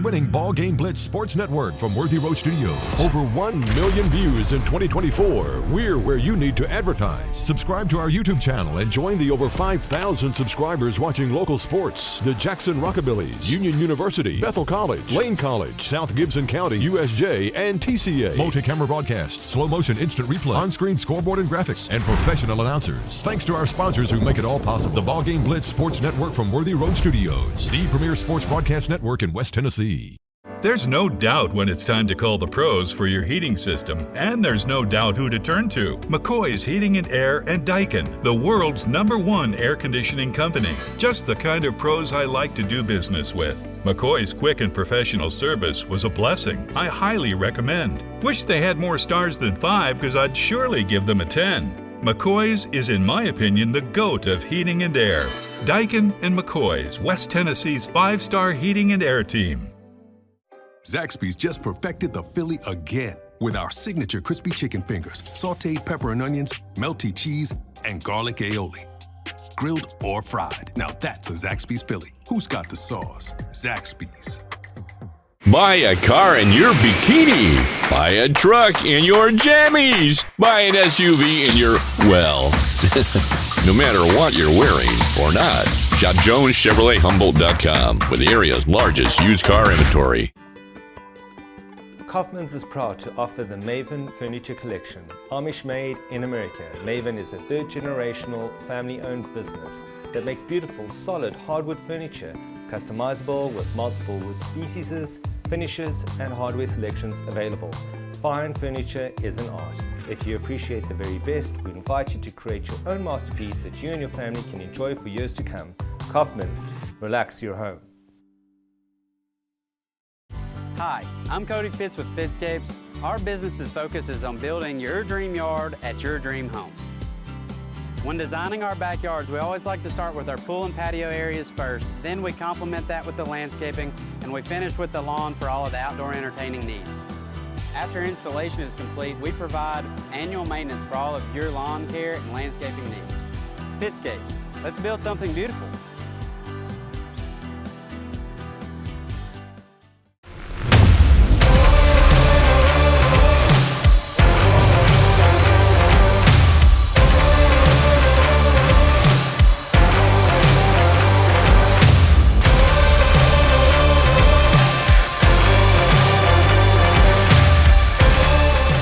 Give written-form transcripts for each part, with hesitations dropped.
award-winning BallGame Blitz Sports Network from Worthy Road Studios. Over 1 million views in 2024. We're where you need to advertise. Subscribe to our YouTube channel and join the over 5,000 subscribers watching local sports. The Jackson Rockabillys, Union University, Bethel College, Lane College, South Gibson County, USJ, and TCA. Multi-camera broadcasts, slow motion instant replay, on-screen scoreboard and graphics, and professional announcers. Thanks to our sponsors who make it all possible. The BallGame Blitz Sports Network from Worthy Road Studios, the premier sports broadcast network in West Tennessee. There's no doubt when it's time to call the pros for your heating system, and there's no doubt who to turn to. McCoy's Heating and Air and Daikin, the world's #1 air conditioning company. Just the kind of pros I like to do business with. McCoy's quick and professional service was a blessing. I highly recommend. Wish they had more stars than 5 because I'd surely give them a 10. McCoy's is, in my opinion, the GOAT of heating and air. Daikin and McCoy's, West Tennessee's 5-star heating and air team. Zaxby's just perfected the Philly again with our signature crispy chicken fingers, sauteed pepper and onions, melty cheese, and garlic aioli. Grilled or fried. Now that's a Zaxby's Philly. Who's got the sauce? Zaxby's. Buy a car in your bikini. Buy a truck in your jammies. Buy an SUV in your, well, no matter what you're wearing or not. Shop JonesChevroletHumboldt.com with the area's largest used car inventory. Kaufman's is proud to offer the Maven Furniture Collection. Amish-made in America, Maven is a third-generational, family-owned business that makes beautiful, solid hardwood furniture, customizable with multiple wood species, finishes, and hardware selections available. Fine furniture is an art. If you appreciate the very best, we invite you to create your own masterpiece that you and your family can enjoy for years to come. Kaufman's, relax your home. Hi, I'm Cody Fitz with Fitscapes. Our business's focus is on building your dream yard at your dream home. When designing our backyards, we always like to start with our pool and patio areas first. Then we complement that with the landscaping, and we finish with the lawn for all of the outdoor entertaining needs. After installation is complete, we provide annual maintenance for all of your lawn care and landscaping needs. Fitscapes, let's build something beautiful.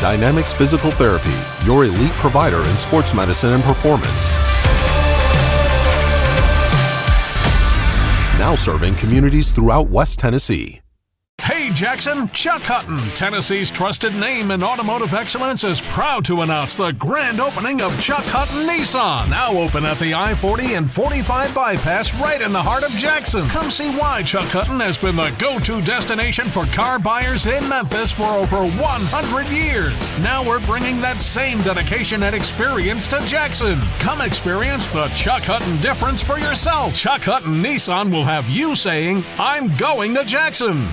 Dynamics Physical Therapy, your elite provider in sports medicine and performance. Now serving communities throughout West Tennessee. Hey Jackson, Chuck Hutton, Tennessee's trusted name in automotive excellence, is proud to announce the grand opening of Chuck Hutton Nissan, now open at the I-40 and 45 bypass right in the heart of Jackson. Come see why Chuck Hutton has been the go-to destination for car buyers in Memphis for over 100 years. Now we're bringing that same dedication and experience to Jackson. Come experience the Chuck Hutton difference for yourself. Chuck Hutton Nissan will have you saying, I'm going to Jackson.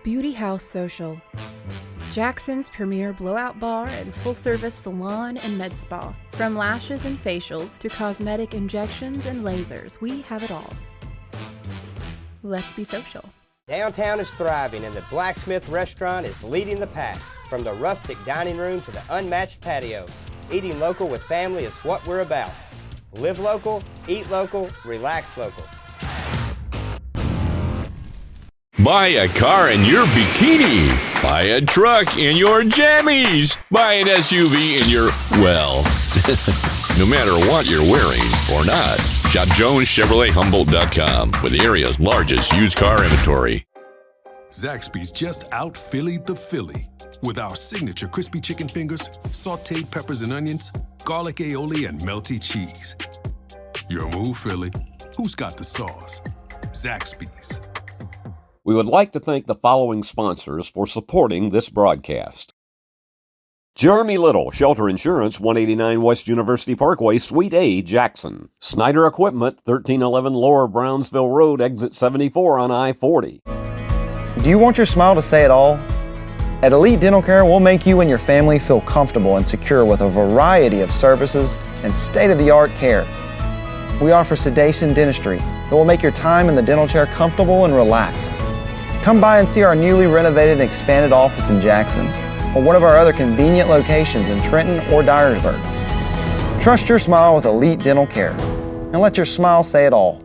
Beauty House Social, Jackson's premier blowout bar and full-service salon and med spa. From lashes and facials to cosmetic injections and lasers, we have it all. Let's be social. Downtown is thriving and the Blacksmith Restaurant is leading the pack. From the rustic dining room to the unmatched patio, eating local with family is what we're about. Live local, eat local, relax local. Buy a car in your bikini. Buy a truck in your jammies. Buy an SUV in your, well, no matter what you're wearing or not. Shop JonesChevroletHumboldt.com with the area's largest used car inventory. Zaxby's just out-Phillied the Philly with our signature crispy chicken fingers, sauteed peppers and onions, garlic aioli, and melty cheese. Your move, Philly. Who's got the sauce? Zaxby's. We would like to thank the following sponsors for supporting this broadcast. Jeremy Little, Shelter Insurance, 189 West University Parkway, Suite A, Jackson. Snyder Equipment, 1311 Lower Brownsville Road, Exit 74 on I-40. Do you want your smile to say it all? At Elite Dental Care, we'll make you and your family feel comfortable and secure with a variety of services and state-of-the-art care. We offer sedation dentistry that will make your time in the dental chair comfortable and relaxed. Come by and see our newly renovated and expanded office in Jackson, or one of our other convenient locations in Trenton or Dyersburg. Trust your smile with elite dental care, and let your smile say it all.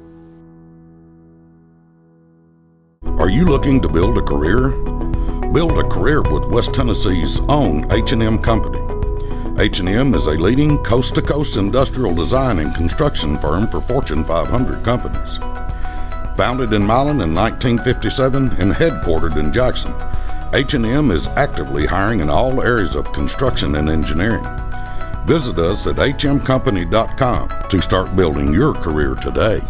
Are you looking to build a career? Build a career with West Tennessee's own H&M Company. H&M is a leading coast-to-coast industrial design and construction firm for Fortune 500 companies. Founded in Milan in 1957 and headquartered in Jackson, H&M is actively hiring in all areas of construction and engineering. Visit us at hmcompany.com to start building your career today.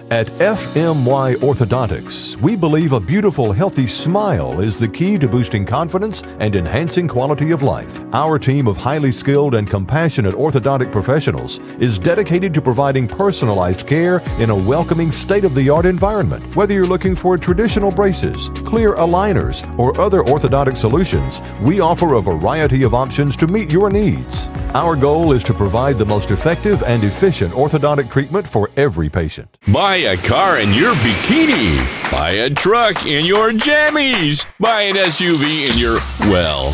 At FMY Orthodontics, we believe a beautiful, healthy smile is the key to boosting confidence and enhancing quality of life. Our team of highly skilled and compassionate orthodontic professionals is dedicated to providing personalized care in a welcoming, state-of-the-art environment. Whether you're looking for traditional braces, clear aligners, or other orthodontic solutions, we offer a variety of options to meet your needs. Our goal is to provide the most effective and efficient orthodontic treatment for every patient. Buy a car in your bikini. Buy a truck in your jammies. Buy an SUV in your, well,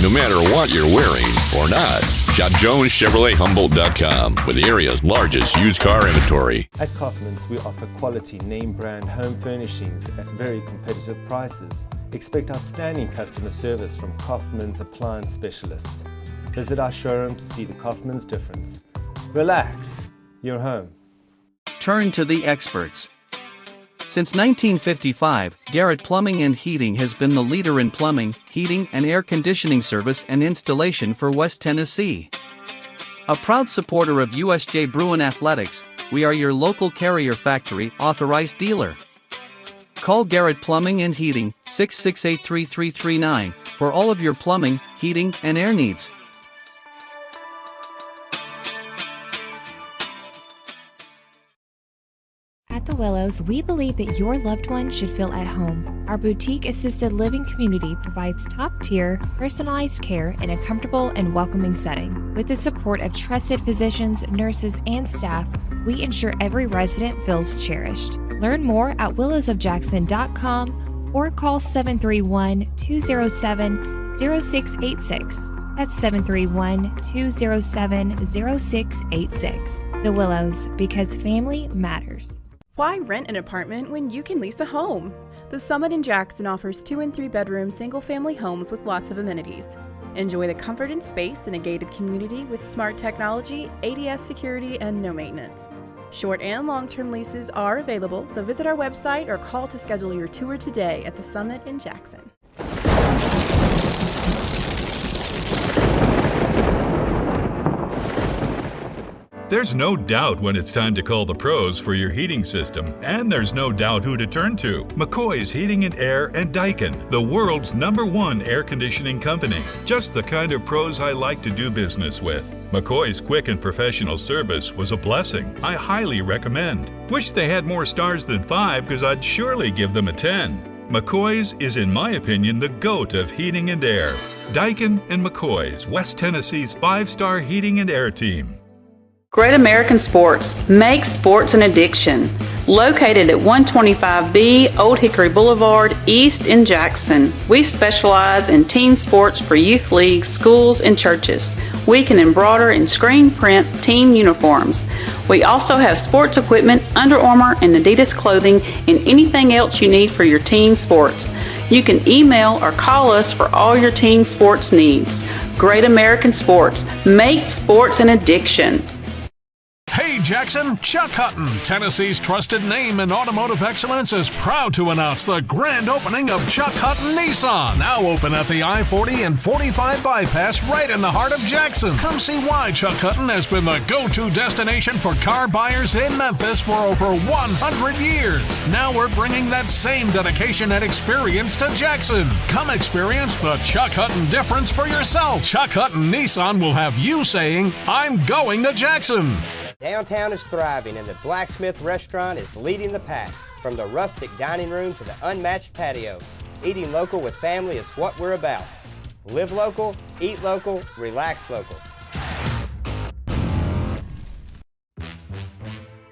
no matter what you're wearing or not. Shop JonesChevroletHumboldt.com with the area's largest used car inventory. At Kaufman's, we offer quality name brand home furnishings at very competitive prices. Expect outstanding customer service from Kaufman's appliance specialists. Visit our showroom to see the Kaufman's difference. Relax, you're home. Turn to the experts. Since 1955, Garrett Plumbing and Heating has been the leader in plumbing, heating, and air conditioning service and installation for West Tennessee. A proud supporter of USJ Bruin Athletics, we are your local Carrier Factory authorized dealer. Call Garrett Plumbing and Heating 668-3339 for all of your plumbing, heating, and air needs. At The Willows, we believe that your loved one should feel at home. Our boutique assisted living community provides top-tier, personalized care in a comfortable and welcoming setting. With the support of trusted physicians, nurses, and staff, we ensure every resident feels cherished. Learn more at willowsofjackson.com or call 731-207-0686. That's 731-207-0686. The Willows, because family matters. Why rent an apartment when you can lease a home? The Summit in Jackson offers 2 and 3 bedroom single-family homes with lots of amenities. Enjoy the comfort and space in a gated community with smart technology, ADS security, and no maintenance. Short and long-term leases are available, so visit our website or call to schedule your tour today at the Summit in Jackson. There's no doubt when it's time to call the pros for your heating system, and there's no doubt who to turn to. McCoy's Heating and Air and Daikin, the world's #1 air conditioning company. Just the kind of pros I like to do business with. McCoy's quick and professional service was a blessing. I highly recommend. Wish they had more stars than 5 because I'd surely give them a 10. McCoy's is, in my opinion, the GOAT of heating and air. Daikin and McCoy's, West Tennessee's 5-star heating and air team. Great American Sports, make sports an addiction. Located at 125B Old Hickory Boulevard, East in Jackson. We specialize in team sports for youth leagues, schools, and churches. We can embroider and screen print team uniforms. We also have sports equipment, Under Armour, and Adidas clothing, and anything else you need for your team sports. You can email or call us for all your team sports needs. Great American Sports, make sports an addiction. Hey Jackson, Chuck Hutton, Tennessee's trusted name in automotive excellence, is proud to announce the grand opening of Chuck Hutton Nissan, now open at the I-40 and 45 bypass right in the heart of Jackson. Come see why Chuck Hutton has been the go-to destination for car buyers in Memphis for over 100 years. Now we're bringing that same dedication and experience to Jackson. Come experience the Chuck Hutton difference for yourself. Chuck Hutton Nissan will have you saying, I'm going to Jackson. Downtown is thriving and the Blacksmith restaurant is leading the pack. From the rustic dining room to the unmatched patio, eating local with family is what we're about. Live local, eat local, relax local.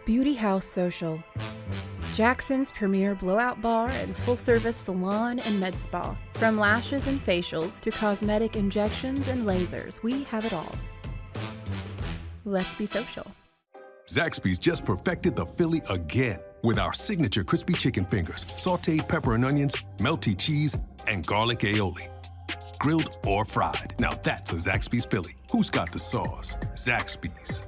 Beauty House Social. Jackson's premier blowout bar and full-service salon and med spa. From lashes and facials to cosmetic injections and lasers, we have it all. Let's be social. Zaxby's just perfected the Philly again with our signature crispy chicken fingers, sauteed pepper and onions, melty cheese, and garlic aioli. Grilled or fried. Now that's a Zaxby's Philly. Who's got the sauce? Zaxby's.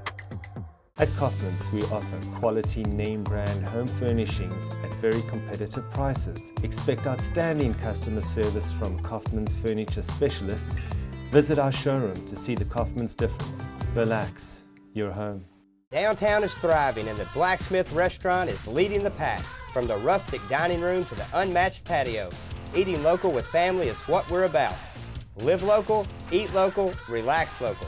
At Kaufman's, we offer quality name brand home furnishings at very competitive prices. Expect outstanding customer service from Kaufman's furniture specialists. Visit our showroom to see the Kaufman's difference. Relax, you're home. Downtown is thriving and the Blacksmith restaurant is leading the pack. From the rustic dining room to the unmatched patio, eating local with family is what we're about. Live local, eat local, relax local.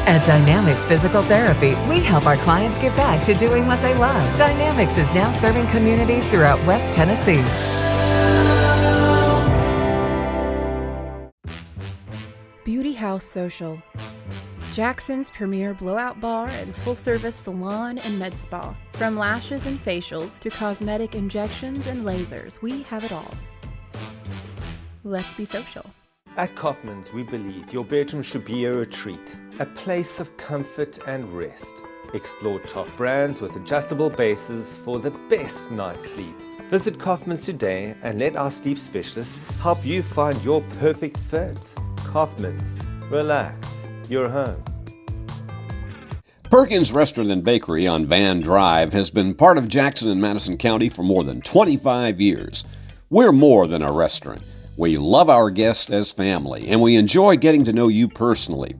At Dynamics Physical Therapy, we help our clients get back to doing what they love. Dynamics is now serving communities throughout West Tennessee. Beauty House Social. Jackson's premier blowout bar and full-service salon and med spa. From lashes and facials to cosmetic injections and lasers, we have it all. Let's be social. At Kaufman's, we believe your bedroom should be a retreat, a place of comfort and rest. Explore top brands with adjustable bases for the best night's sleep. Visit Kaufman's today and let our sleep specialists help you find your perfect fit. Kaufman's, relax, you're home. Perkins Restaurant and Bakery on Van Drive has been part of Jackson and Madison County for more than 25 years. We're more than a restaurant. We love our guests as family, and we enjoy getting to know you personally.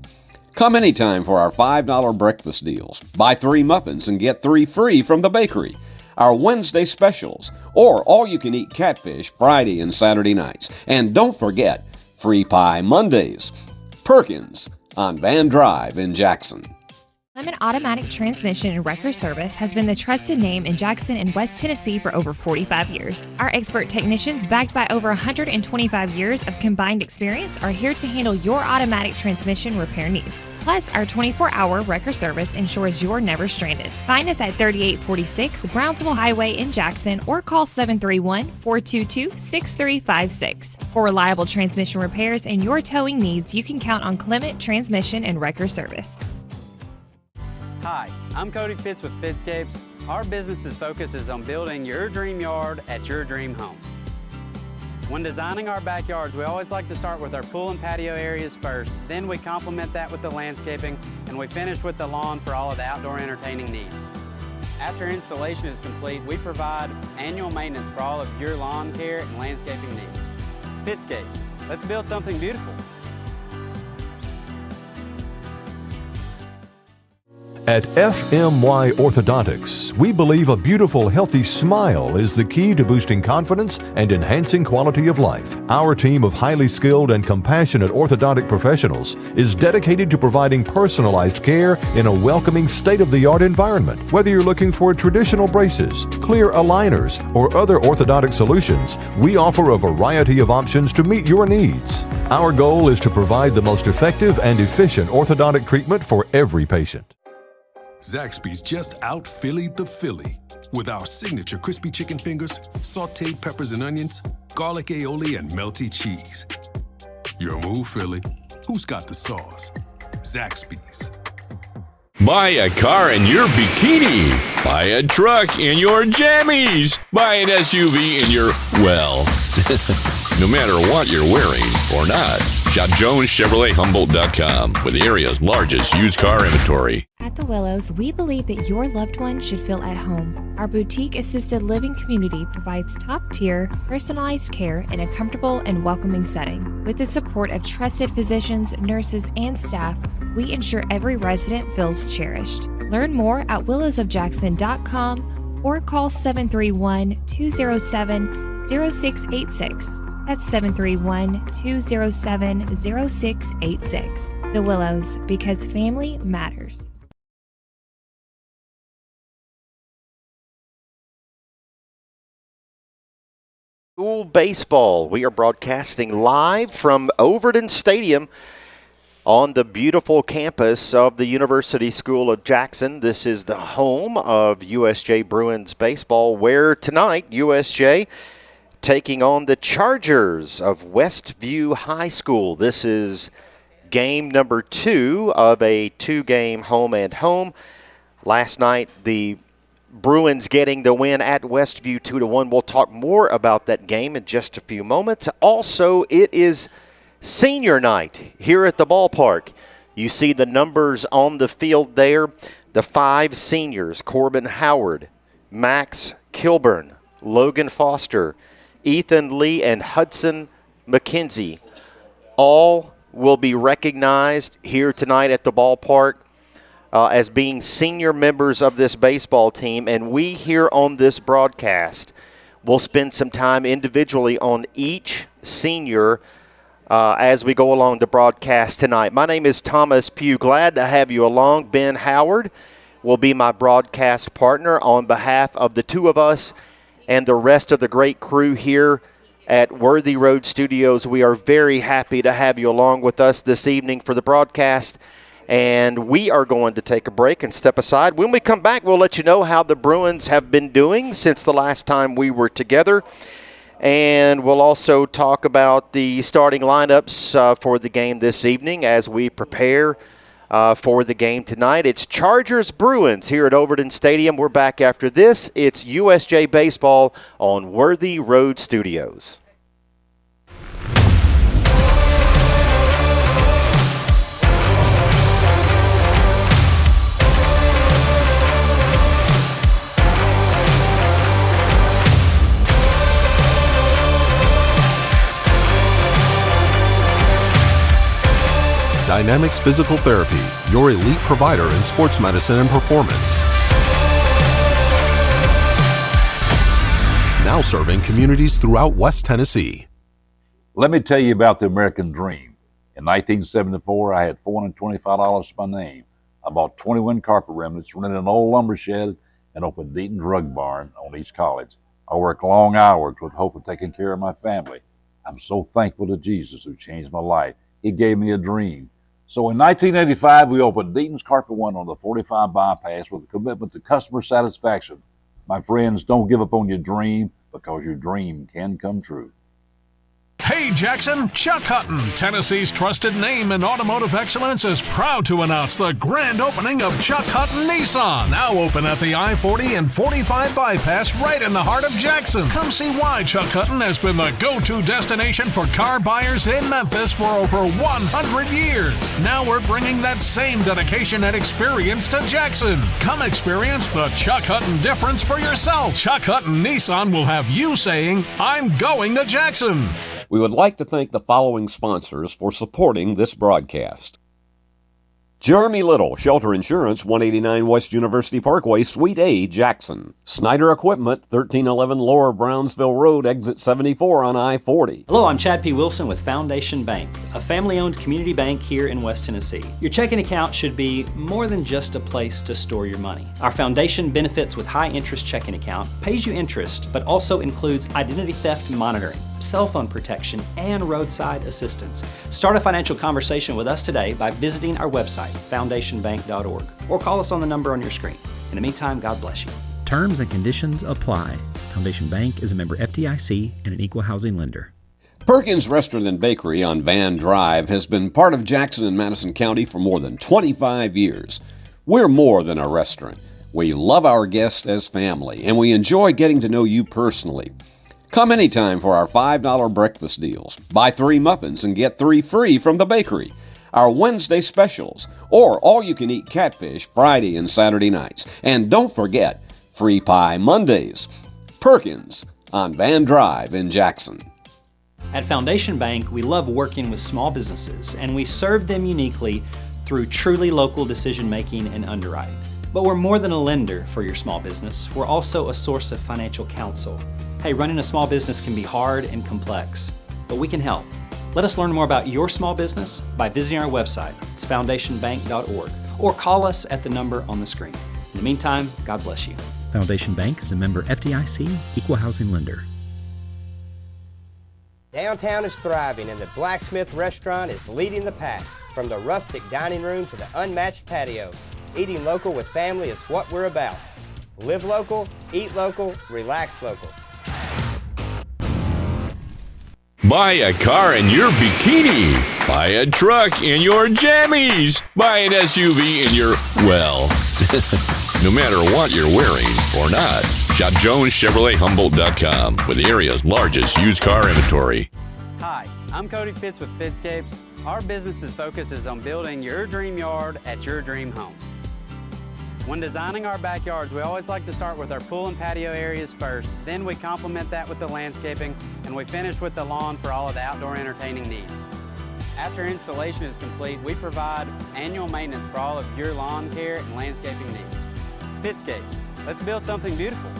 Come anytime for our $5 breakfast deals. Buy 3 muffins and get 3 free from the bakery. Our Wednesday specials, or all-you-can-eat catfish Friday and Saturday nights. And don't forget, free pie Mondays. Perkins on Van Drive in Jackson. Lemon Automatic Transmission and Wrecker Service has been the trusted name in Jackson and West Tennessee for over 45 years. Our expert technicians, backed by over 125 years of combined experience, are here to handle your automatic transmission repair needs. Plus, our 24-hour wrecker service ensures you're never stranded. Find us at 3846 Brownsville Highway in Jackson or call 731-422-6356. For reliable transmission repairs and your towing needs, you can count on Clement Transmission and Wrecker Service. Hi, I'm Cody Fitz with Fitscapes. Our business's focus is on building your dream yard at your dream home. When designing our backyards, we always like to start with our pool and patio areas first, then we complement that with the landscaping, and we finish with the lawn for all of the outdoor entertaining needs. After installation is complete, we provide annual maintenance for all of your lawn care and landscaping needs. Fitscapes, let's build something beautiful. At FMY Orthodontics, we believe a beautiful, healthy smile is the key to boosting confidence and enhancing quality of life. Our team of highly skilled and compassionate orthodontic professionals is dedicated to providing personalized care in a welcoming, state-of-the-art environment. Whether you're looking for traditional braces, clear aligners, or other orthodontic solutions, we offer a variety of options to meet your needs. Our goal is to provide the most effective and efficient orthodontic treatment for every patient. Zaxby's just out-Phillied the Philly with our signature crispy chicken fingers, sauteed peppers and onions, garlic aioli, and melty cheese. Your move, Philly. Who's got the sauce? Zaxby's. Buy a car in your bikini. Buy a truck in your jammies. Buy an SUV in your, well, no matter what you're wearing or not. Shop JonesChevroletHumboldt.com with the area's largest used car inventory. At The Willows, we believe that your loved one should feel at home. Our boutique assisted living community provides top-tier, personalized care in a comfortable and welcoming setting. With the support of trusted physicians, nurses, and staff, we ensure every resident feels cherished. Learn more at willowsofjackson.com or call 731-207-0686. That's 731-207-0686. The Willows, because family matters. School baseball. We are broadcasting live from Overton Stadium on the beautiful campus of the University School of Jackson. This is the home of USJ Bruins baseball, where tonight USJ taking on the Chargers of Westview High School. This is game number 2 of a 2-game home and home. Last night, the Bruins getting the win at Westview 2-1. We'll talk more about that game in just a few moments. Also, it is senior night here at the ballpark. You see the numbers on the field there. The 5 seniors, Corbin Howard, Max Kilburn, Logan Foster, Ethan Lee, and Hudson McKenzie, all will be recognized here tonight at the ballpark as being senior members of this baseball team. And we here on this broadcast will spend some time individually on each senior as we go along the broadcast tonight. My name is Thomas Pugh. Glad to have you along. Ben Howard will be my broadcast partner on behalf of the two of us and the rest of the great crew here at Worthy Road Studios. We are very happy to have you along with us this evening for the broadcast. And we are going to take a break and step aside. When we come back, we'll let you know how the Bruins have been doing since the last time we were together. And we'll also talk about the starting lineups for the game this evening as we prepare for the game tonight. It's Chargers-Bruins here at Overton Stadium. We're back after this. It's USJ Baseball on Worthy Road Studios. Dynamics Physical Therapy, your elite provider in sports medicine and performance. Now serving communities throughout West Tennessee. Let me tell you about the American dream. In 1974, I had $425 to my name. I bought 21 carpet remnants, rented an old lumber shed, and opened Deaton's Rug Barn on East College. I worked long hours with hope of taking care of my family. I'm so thankful to Jesus who changed my life. He gave me a dream. So in 1985, we opened Deaton's Carpet One on the 45 bypass with a commitment to customer satisfaction. My friends, don't give up on your dream, because your dream can come true. Hey Jackson, Chuck Hutton, Tennessee's trusted name in automotive excellence, is proud to announce the grand opening of Chuck Hutton Nissan, now open at the I-40 and 45 bypass right in the heart of Jackson. Come see why Chuck Hutton has been the go-to destination for car buyers in Memphis for over 100 years. Now we're bringing that same dedication and experience to Jackson. Come experience the Chuck Hutton difference for yourself. Chuck Hutton Nissan will have you saying, "I'm going to Jackson." We would like to thank the following sponsors for supporting this broadcast. Jeremy Little, Shelter Insurance, 189 West University Parkway, Suite A, Jackson. Snyder Equipment, 1311 Lower Brownsville Road, Exit 74 on I-40. Hello, I'm Chad P. Wilson with Foundation Bank, a family-owned community bank here in West Tennessee. Your checking account should be more than just a place to store your money. Our foundation benefits with high-interest checking account pays you interest, but also includes identity theft monitoring, cell phone protection, and roadside assistance. Start a financial conversation with us today by visiting our website, foundationbank.org, or call us on the number on your screen. In the meantime, God bless you. Terms and conditions apply. Foundation Bank is a member FDIC and an equal housing lender. Perkins Restaurant and Bakery on Van Drive has been part of Jackson and Madison County for more than 25 years. We're more than a restaurant. We love our guests as family, and we enjoy getting to know you personally. Come anytime for our $5 breakfast deals. Buy 3 muffins and get 3 free from the bakery. Our Wednesday specials, or all-you-can-eat catfish Friday and Saturday nights. And don't forget, free pie Mondays. Perkins on Van Drive in Jackson. At Foundation Bank, we love working with small businesses, and we serve them uniquely through truly local decision-making and underwriting. But we're more than a lender for your small business. We're also a source of financial counsel. Hey, running a small business can be hard and complex, but we can help. Let us learn more about your small business by visiting our website. It's foundationbank.org, or call us at the number on the screen. In the meantime, God bless you. Foundation Bank is a member FDIC, equal housing lender. Downtown is thriving and the Blacksmith Restaurant is leading the pack. From the rustic dining room to the unmatched patio, eating local with family is what we're about. Live local, eat local, relax local. Buy a car in your bikini. Buy a truck in your jammies. Buy an SUV in your, well, no matter what you're wearing or not. Shop JonesChevroletHumboldt.com with the area's largest used car inventory. Hi, I'm Cody Fitz with Fitzscapes. Our business's focus is on building your dream yard at your dream home. When designing our backyards, we always like to start with our pool and patio areas first. Then we complement that with the landscaping, and we finish with the lawn for all of the outdoor entertaining needs. After installation is complete, we provide annual maintenance for all of your lawn care and landscaping needs. Fitzscapes, let's build something beautiful.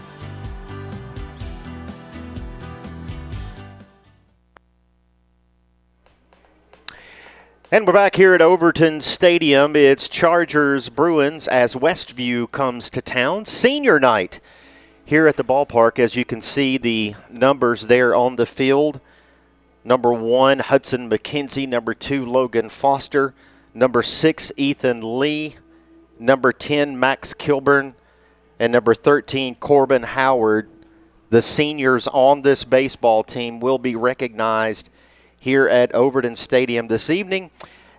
And we're back here at Overton Stadium. It's Chargers Bruins as Westview comes to town. Senior night here at the ballpark. As you can see the numbers there on the field. Number 1, Hudson McKenzie. Number 2, Logan Foster. Number 6, Ethan Lee. Number 10, Max Kilburn. And number 13, Corbin Howard. The seniors on this baseball team will be recognized here at Overton Stadium this evening.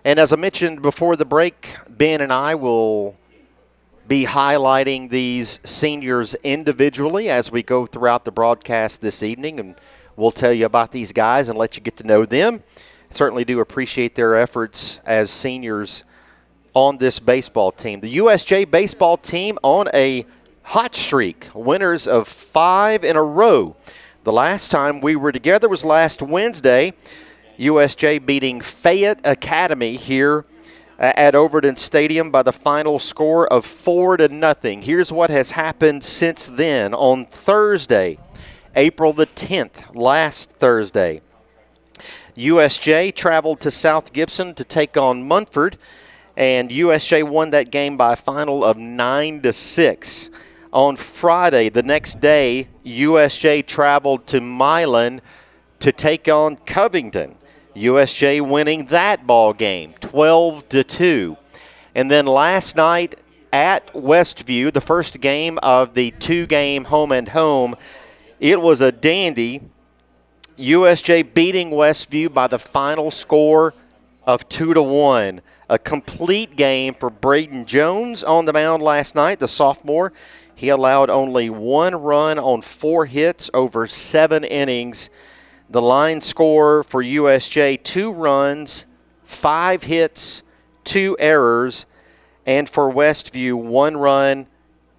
And as I mentioned before the break, Ben and I will be highlighting these seniors individually as we go throughout the broadcast this evening, and we'll tell you about these guys and let you get to know them. Certainly do appreciate their efforts as seniors on this baseball team. The USJ baseball team on a hot streak, winners of 5 in a row. The last time we were together was last Wednesday. USJ beating Fayette Academy here at Overton Stadium by the final score of 4-0. Here's what has happened since then. On Thursday, April the 10th, last Thursday, USJ traveled to South Gibson to take on Munford, and USJ won that game by a final of 9-6. On Friday, the next day, USJ traveled to Milan to take on Covington. USJ winning that ball game 12-2. And then last night at Westview, the first game of the 2-game home and home, it was a dandy. USJ beating Westview by the final score of 2-1. A complete game for Braden Jones on the mound last night, the sophomore. He allowed only 1 run on 4 hits over 7 innings. The line score for USJ, 2 runs, 5 hits, 2 errors. And for Westview, 1 run,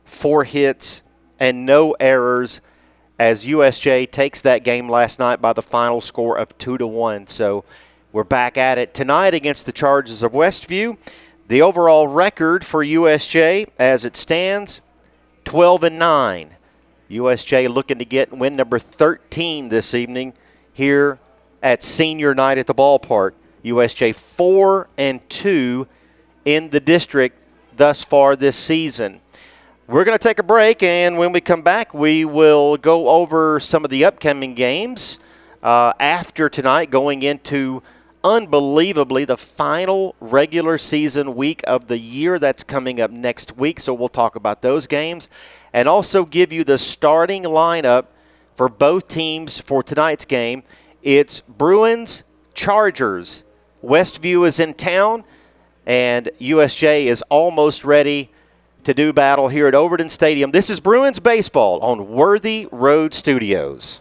4 hits, and no errors, as USJ takes that game last night by the final score of 2-1. So we're back at it tonight against the Chargers of Westview. The overall record for USJ as it stands, 12-9. USJ looking to win number 13 this evening here at senior night at the ballpark. USJ 4-2 in the district thus far this season. We're going to take a break, and when we come back, we will go over some of the upcoming games after tonight, going into unbelievably the final regular season week of the year. That's coming up next week, so we'll talk about those games and also give you the starting lineup for both teams for tonight's game. It's Bruins, Chargers. Westview is in town, and USJ is almost ready to do battle here at Overton Stadium. This is Bruins Baseball on Worthy Road Studios.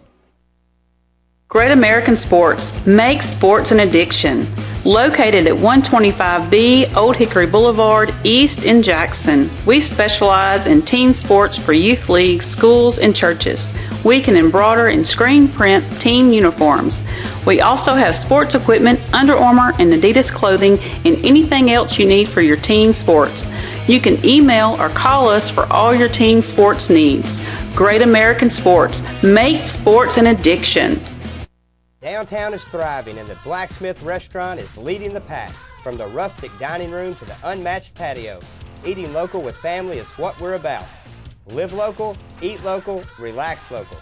Great American Sports. Make sports an addiction. Located at 125B Old Hickory Boulevard, East in Jackson. We specialize in teen sports for youth leagues, schools, and churches. We can embroider and screen print team uniforms. We also have sports equipment, Under Armour, and Adidas clothing, and anything else you need for your teen sports. You can email or call us for all your teen sports needs. Great American Sports. Make sports an addiction. Downtown is thriving and the Blacksmith Restaurant is leading the pack. From the rustic dining room to the unmatched patio, eating local with family is what we're about. Live local, eat local, relax local.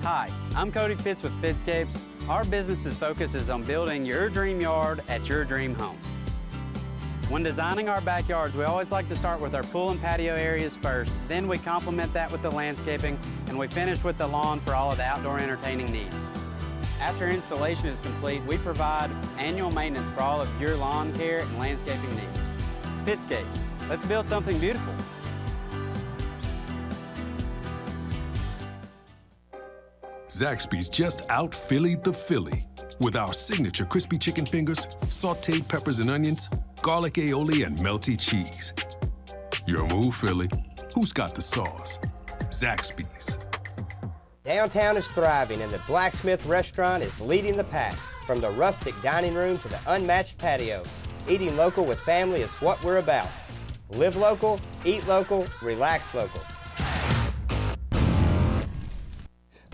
Hi, I'm Cody Fitz with Fitscapes. Our business's focus is on building your dream yard at your dream home. When designing our backyards, we always like to start with our pool and patio areas first, then we complement that with the landscaping, and we finish with the lawn for all of the outdoor entertaining needs. After installation is complete, we provide annual maintenance for all of your lawn care and landscaping needs. Fitscapes, let's build something beautiful. Zaxby's just out Phillied the Philly with our signature crispy chicken fingers, sauteed peppers and onions, garlic aioli, and melty cheese. Your move, Philly. Who's got the sauce? Zaxby's. Downtown is thriving and the Blacksmith Restaurant is leading the pack. From the rustic dining room to the unmatched patio, eating local with family is what we're about. Live local, eat local, relax local.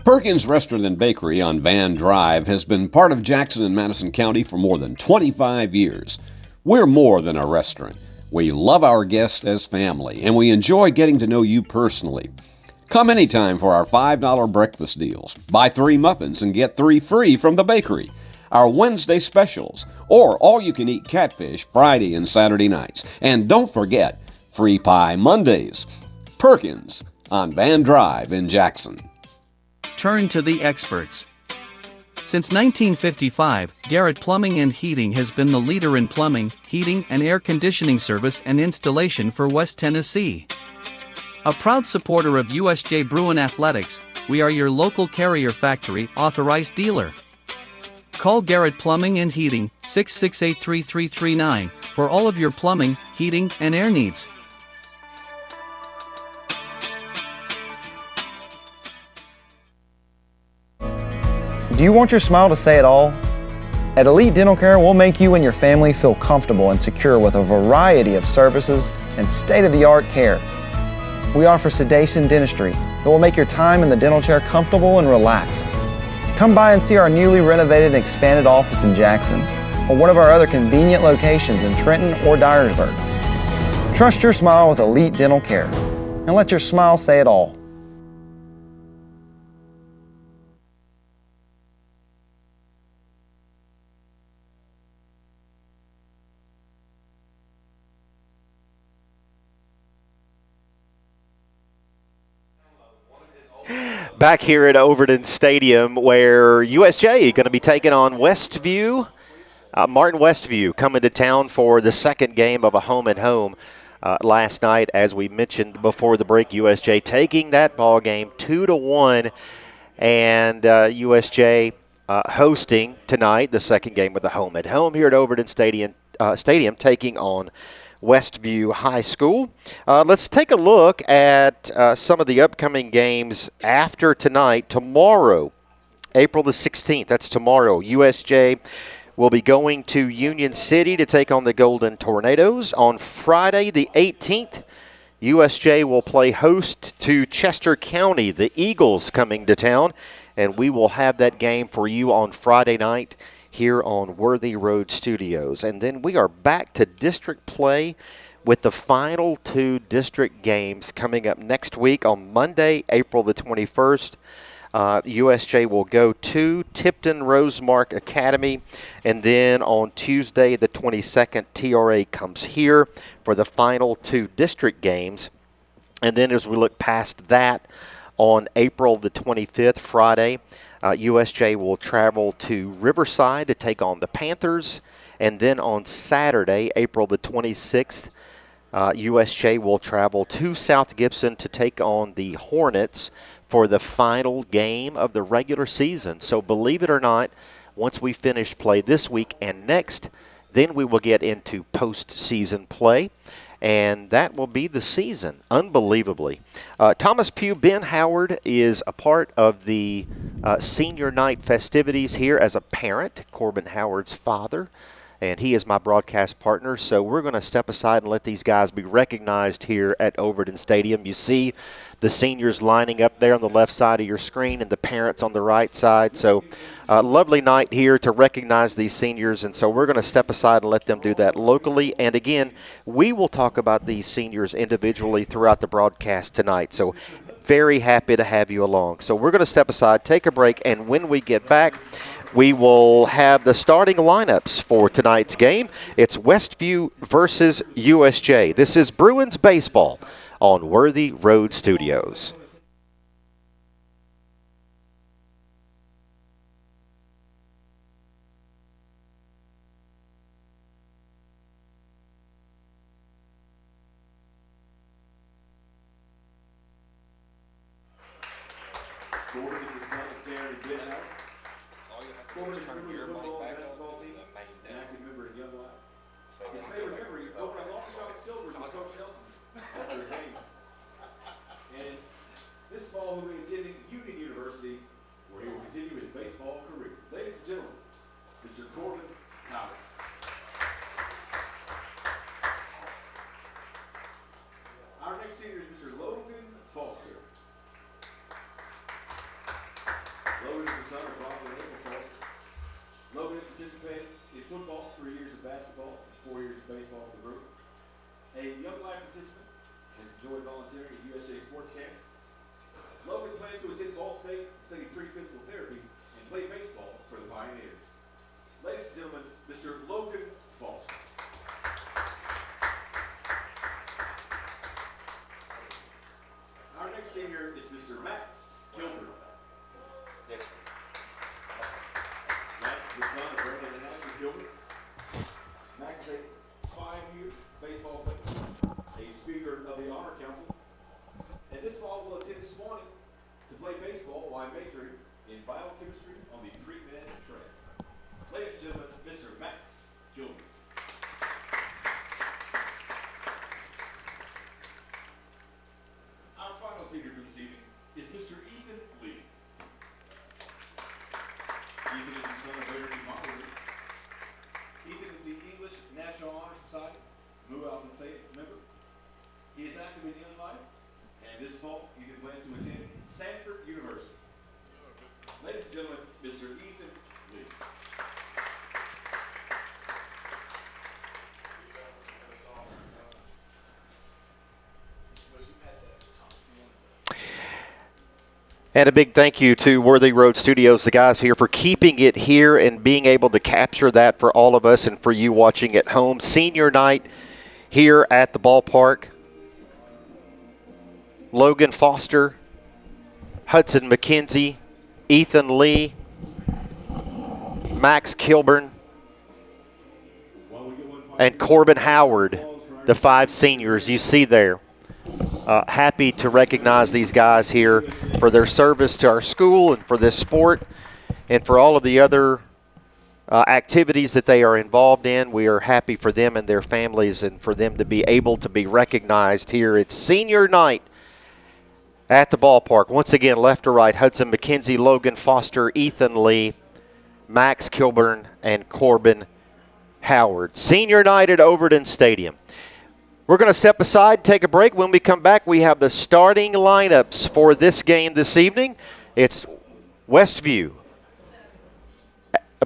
Perkins Restaurant and Bakery on Van Drive has been part of Jackson and Madison County for more than 25 years. We're more than a restaurant. We love our guests as family, and we enjoy getting to know you personally. Come anytime for our $5 breakfast deals. Buy 3 muffins and get 3 free from the bakery. Our Wednesday specials, or all-you-can-eat catfish Friday and Saturday nights. And don't forget, free pie Mondays. Perkins on Van Drive in Jackson. Turn to the experts. Since 1955, Garrett Plumbing and Heating has been the leader in plumbing, heating, and air conditioning service and installation for West Tennessee. A proud supporter of USJ Bruin Athletics, we are your local Carrier Factory authorized dealer. Call Garrett Plumbing and Heating 668-3339 for all of your plumbing, heating, and air needs. Do you want your smile to say it all? At Elite Dental Care, we'll make you and your family feel comfortable and secure with a variety of services and state-of-the-art care. We offer sedation dentistry that will make your time in the dental chair comfortable and relaxed. Come by and see our newly renovated and expanded office in Jackson or one of our other convenient locations in Trenton or Dyersburg. Trust your smile with Elite Dental Care and let your smile say it all. Back here at Overton Stadium, where USJ going to be taking on Westview. Martin Westview coming to town for the second game of a home-and-home last night. As we mentioned before the break, USJ taking that ball game 2-1, and USJ hosting tonight the second game of the home-and-home here at Overton Stadium, taking on Westview High School. Let's take a look at some of the upcoming games after tonight. Tomorrow, April the 16th, that's tomorrow, USJ will be going to Union City to take on the Golden Tornadoes. On Friday the 18th, USJ will play host to Chester County, the Eagles coming to town, and we will have that game for you on Friday night here on Worthy Road Studios. And then we are back to district play with the final 2 district games coming up next week. On Monday, April the 21st, USJ will go to Tipton Rosemark Academy. And then on Tuesday the 22nd, TRA comes here for the final 2 district games. And then as we look past that, on April the 25th, Friday, USJ will travel to Riverside to take on the Panthers. And then on Saturday, April the 26th, USJ will travel to South Gibson to take on the Hornets for the final game of the regular season. So believe it or not, once we finish play this week and next, then we will get into postseason play. And that will be the season, unbelievably. Thomas Pugh Ben Howard is a part of the senior night festivities here as a parent, Corbin Howard's father. and he is my broadcast partner. So we're going to step aside and let these guys be recognized here at Overton Stadium. You see the seniors lining up there on the left side of your screen and the parents on the right side. So lovely night here to recognize these seniors, and so we're going to step aside and let them do that locally. And again, we will talk about these seniors individually throughout the broadcast tonight. So very happy to have you along. So we're going to step aside, take a break, and when we get back, we will have the starting lineups for tonight's game. It's Westview versus USJ. This is Bruins baseball on Worthy Road Studios. Senior is Mr. Max Kilburn. Max is the son of Brandon and Ashley Kilburn. Max is a 5-year baseball player, a Speaker of the Honor Council, and this fall will attend Swanee to play baseball while majoring in biochemistry on the pre-med track. Ladies and gentlemen, Mr. Max Kilburn. Our final senior for this evening is Mr. Ethan Lee. Ethan is the son of Larry Monterey. Ethan is the English National Honor Society Mu Alpha Theta member. He is active in inland life, and this fall Ethan plans to attend Sanford University. Ladies and gentlemen, Mr. Ethan Lee. And a big thank you to Worthy Road Studios, the guys here, for keeping it here and being able to capture that for all of us and for you watching at home. Senior night here at the ballpark. Logan Foster, Hudson McKenzie, Ethan Lee, Max Kilburn, and Corbin Howard, the 5 seniors you see there. Happy to recognize these guys here for their service to our school and for this sport and for all of the other activities that they are involved in. We are happy for them and their families and for them to be able to be recognized here. It's senior night at the ballpark. Once again, left to right, Hudson McKenzie, Logan Foster, Ethan Lee, Max Kilburn, and Corbin Howard. Senior night at Overton Stadium. We're going to step aside, take a break. When we come back, we have the starting lineups for this game this evening. It's Westview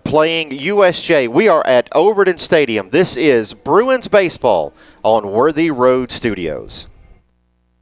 playing USJ. We are at Overton Stadium. This is Bruins baseball on Worthy Road Studios.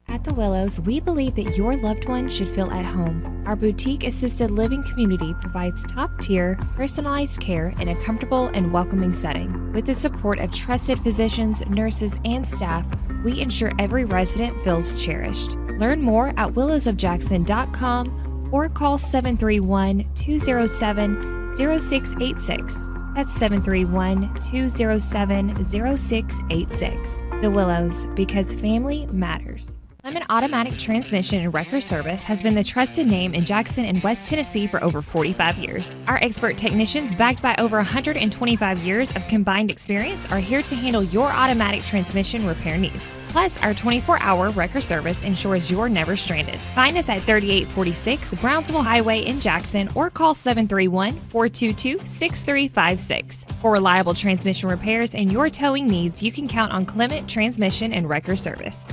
At the Willows, we believe that your loved one should feel at home. Our boutique assisted living community provides top-tier, personalized care in a comfortable and welcoming setting. With the support of trusted physicians, nurses, and staff, we ensure every resident feels cherished. Learn more at willowsofjackson.com or call 731-207-0686. That's 731-207-0686. The Willows, because family matters. Clement Automatic Transmission and Wrecker Service has been the trusted name in Jackson and West Tennessee for over 45 years. Our expert technicians, backed by over 125 years of combined experience, are here to handle your automatic transmission repair needs. Plus, our 24-hour wrecker service ensures you're never stranded. Find us at 3846 Brownsville Highway in Jackson or call 731-422-6356. For reliable transmission repairs and your towing needs, you can count on Clement Transmission and Wrecker Service.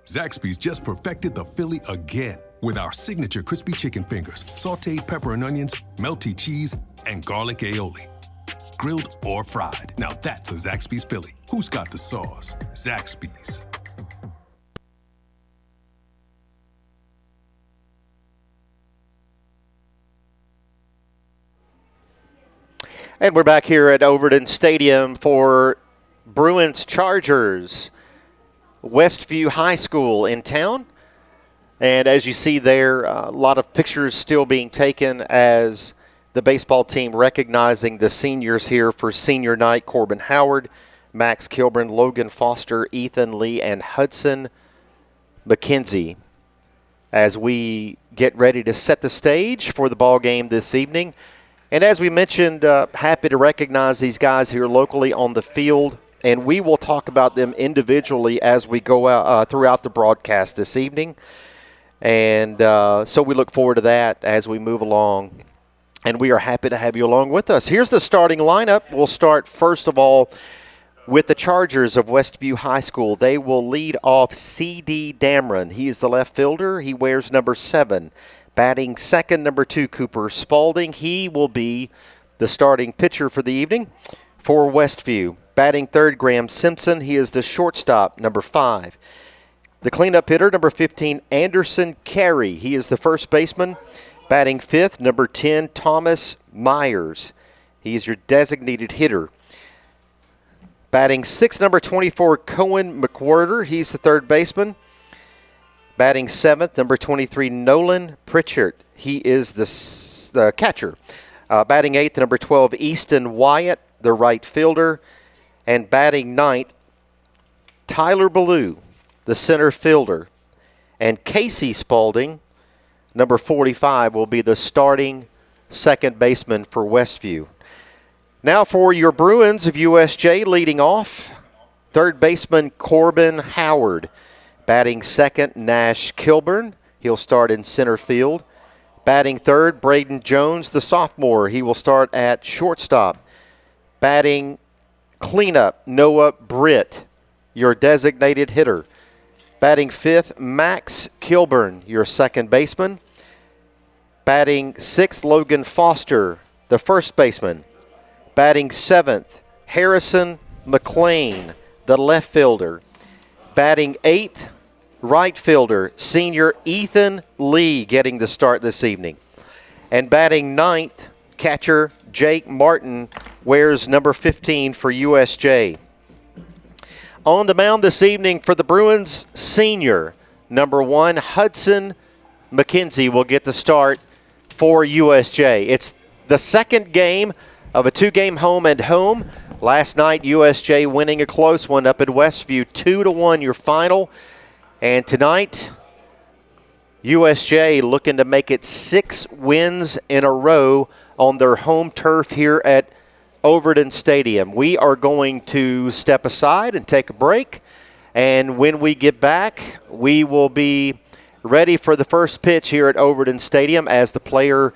Zaxby's just perfected the Philly again with our signature crispy chicken fingers, sauteed pepper and onions, melty cheese, and garlic aioli. Grilled or fried. Now that's a Zaxby's Philly. Who's got the sauce? Zaxby's. And we're back here at Overton Stadium for Bruins Chargers. Westview High School in town. And as you see there, a lot of pictures still being taken as the baseball team recognizing the seniors here for senior night. Corbin Howard, Max Kilburn, Logan Foster, Ethan Lee, and Hudson McKenzie as we get ready to set the stage for the ball game this evening. And as we mentioned, happy to recognize these guys here locally on the field. And we will talk about them individually as we go out throughout the broadcast this evening. And so we look forward to that as we move along. And we are happy to have you along with us. Here's the starting lineup. We'll start, first of all, with the Chargers of Westview High School. They will lead off C.D. Dameron. He is the left fielder. He wears number 7. Batting second, number 2, Cooper Spalding. He will be the starting pitcher for the evening for Westview. Batting third, Graham Simpson. He is the shortstop, number 5. The cleanup hitter, number 15, Anderson Carey. He is the first baseman. Batting fifth, number 10, Thomas Myers. He is your designated hitter. Batting sixth, number 24, Cohen McWhirter. He's the third baseman. Batting seventh, number 23, Nolan Pritchard. He is the catcher. Batting eighth, number 12, Easton Wyatt, the right fielder. And batting ninth, Tyler Ballou, the center fielder. And Casey Spalding, number 45, will be the starting second baseman for Westview. Now for your Bruins of USJ, leading off, third baseman Corbin Howard. Batting second, Nash Kilburn. He'll start in center field. Batting third, Braden Jones, the sophomore. He will start at shortstop. Batting cleanup, Noah Britt, your designated hitter. Batting fifth, Max Kilburn, your second baseman. Batting sixth, Logan Foster, the first baseman. Batting seventh, Harrison McLean, the left fielder. Batting eighth, right fielder, senior Ethan Lee, getting the start this evening. And batting ninth, catcher Jake Martin, wears number 15 for USJ. On the mound this evening for the Bruins, senior number 1, Hudson McKenzie, will get the start for USJ. It's the second game of a 2-game home and home. Last night, USJ winning a close one up at Westview, 2-1 your final. And tonight, USJ looking to make it 6 wins in a row on their home turf here at Overton Stadium. We are going to step aside and take a break. And when we get back, we will be ready for the first pitch here at Overton Stadium as the player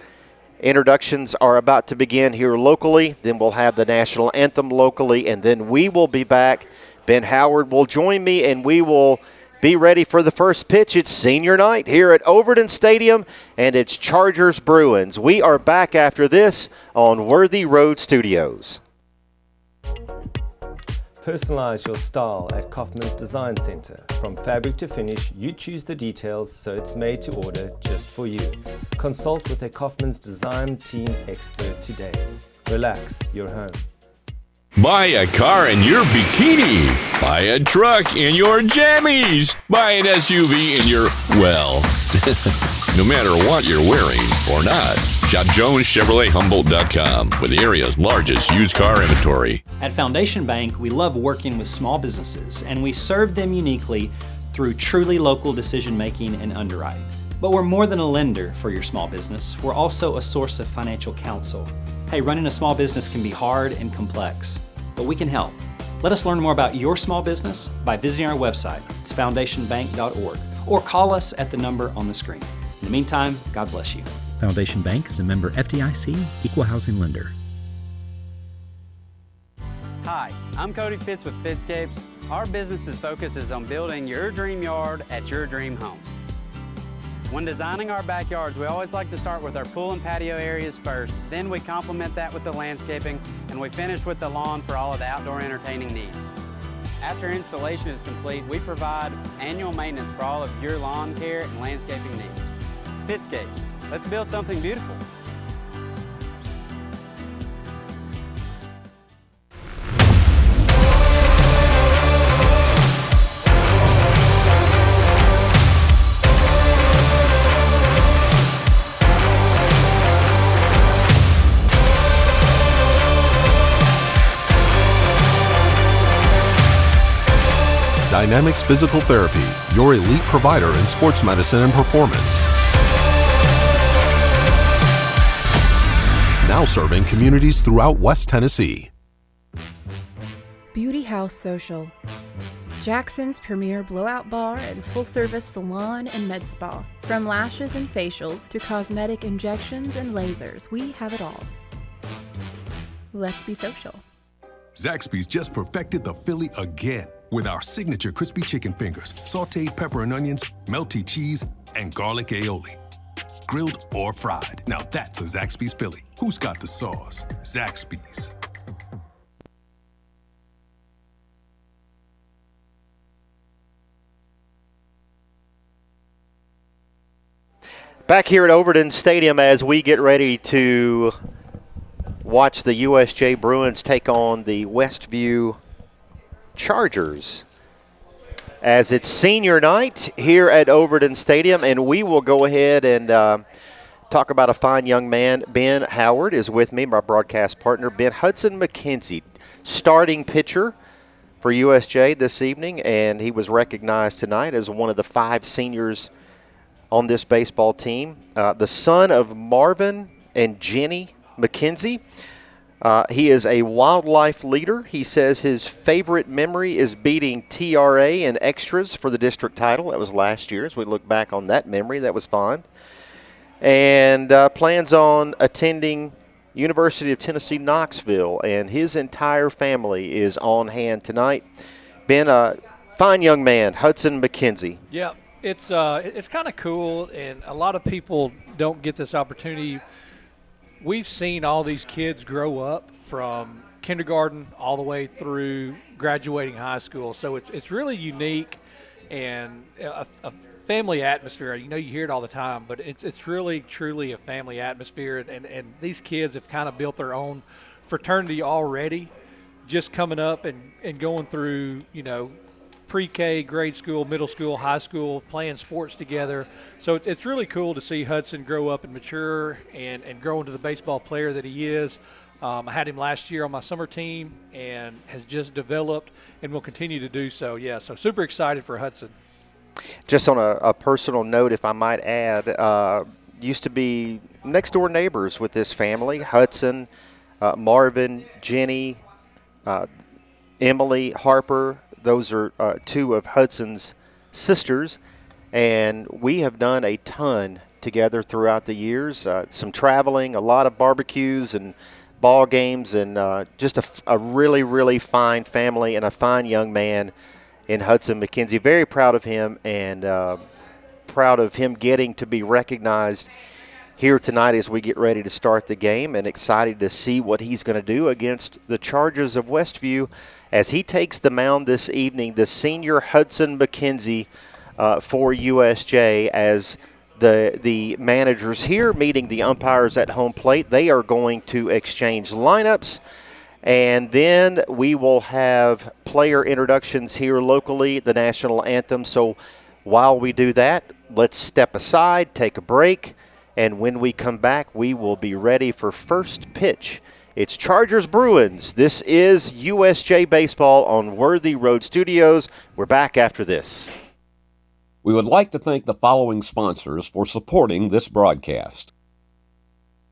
introductions are about to begin here locally. Then we'll have the national anthem locally, and then we will be back. Ben Howard will join me, and we will be ready for the first pitch. It's senior night here at Overton Stadium, and it's Chargers Bruins. We are back after this on Worthy Road Studios. Personalize your style at Kaufman's Design Center. From fabric to finish, you choose the details so it's made to order just for you. Consult with a Kaufman's Design Team expert today. Relax, you're home. Buy a car in your bikini. Buy a truck in your jammies. Buy an SUV in your, well, no matter what you're wearing or not. Shop JonesChevroletHumboldt.com with the area's largest used car inventory. At Foundation Bank, we love working with small businesses, and we serve them uniquely through truly local decision making and underwriting. But we're more than a lender for your small business. We're also a source of financial counsel. Hey, running a small business can be hard and complex, but we can help. Let us learn more about your small business by visiting our website. It's foundationbank.org, or call us at the number on the screen. In the meantime, God bless you. Foundation Bank is a member FDIC, equal housing lender. Hi, I'm Cody Fitz with Fitscapes. Our business's focus is on building your dream yard at your dream home. When designing our backyards, we always like to start with our pool and patio areas first. Then we complement that with the landscaping, and we finish with the lawn for all of the outdoor entertaining needs. After installation is complete, we provide annual maintenance for all of your lawn care and landscaping needs. Fitscapes, let's build something beautiful. Dynamics Physical Therapy, your elite provider in sports medicine and performance. Now serving communities throughout West Tennessee. Beauty House Social, Jackson's premier blowout bar and full-service salon and med spa. From lashes and facials to cosmetic injections and lasers, we have it all. Let's be social. Zaxby's just perfected the Philly again with our signature crispy chicken fingers, sauteed pepper and onions, melty cheese, and garlic aioli. Grilled or fried. Now that's a Zaxby's Philly. Who's got the sauce? Zaxby's. Back here at Overton Stadium as we get ready to watch the USJ Bruins take on the Westview Chargers, as it's senior night here at Overton Stadium, and we will go ahead and talk about a fine young man. Ben Howard is with me, my broadcast partner. Ben Hudson McKenzie, starting pitcher for USJ this evening, and he was recognized tonight as one of the 5 seniors on this baseball team. The son of Marvin and Jenny McKenzie. He is a wildlife leader. He says his favorite memory is beating TRA in extras for the district title. That was last year. As we look back on that memory, that was fun. And plans on attending University of Tennessee, Knoxville, and his entire family is on hand tonight. Ben, a fine young man, Hudson McKenzie. Yeah, it's kind of cool, and a lot of people don't get this opportunity. We've seen all these kids grow up from kindergarten all the way through graduating high school. So it's really unique and a family atmosphere. You know, you hear it all the time, but it's really, truly a family atmosphere. And these kids have kind of built their own fraternity already, just coming up and going through, you know, pre-K, grade school, middle school, high school, playing sports together. So it's really cool to see Hudson grow up and mature and grow into the baseball player that he is. I had him last year on my summer team and has just developed and will continue to do so. Yeah, so super excited for Hudson. Just on a personal note, if I might add, used to be next-door neighbors with this family, Hudson, Marvin, Jenny, Emily, Harper. Those are 2 of Hudson's sisters, and we have done a ton together throughout the years. Some traveling, a lot of barbecues and ball games, and just a really, really fine family and a fine young man in Hudson McKenzie. Very proud of him, and proud of him getting to be recognized here tonight as we get ready to start the game, and excited to see what he's going to do against the Chargers of Westview as he takes the mound this evening, the senior Hudson McKenzie for USJ, as the managers here meeting the umpires at home plate. They are going to exchange lineups, and then we will have player introductions here locally, the national anthem. So while we do that, let's step aside, take a break, and when we come back, we will be ready for first pitch. It's Chargers Bruins. This is USJ Baseball on Worthy Road Studios. We're back after this. We would like to thank the following sponsors for supporting this broadcast.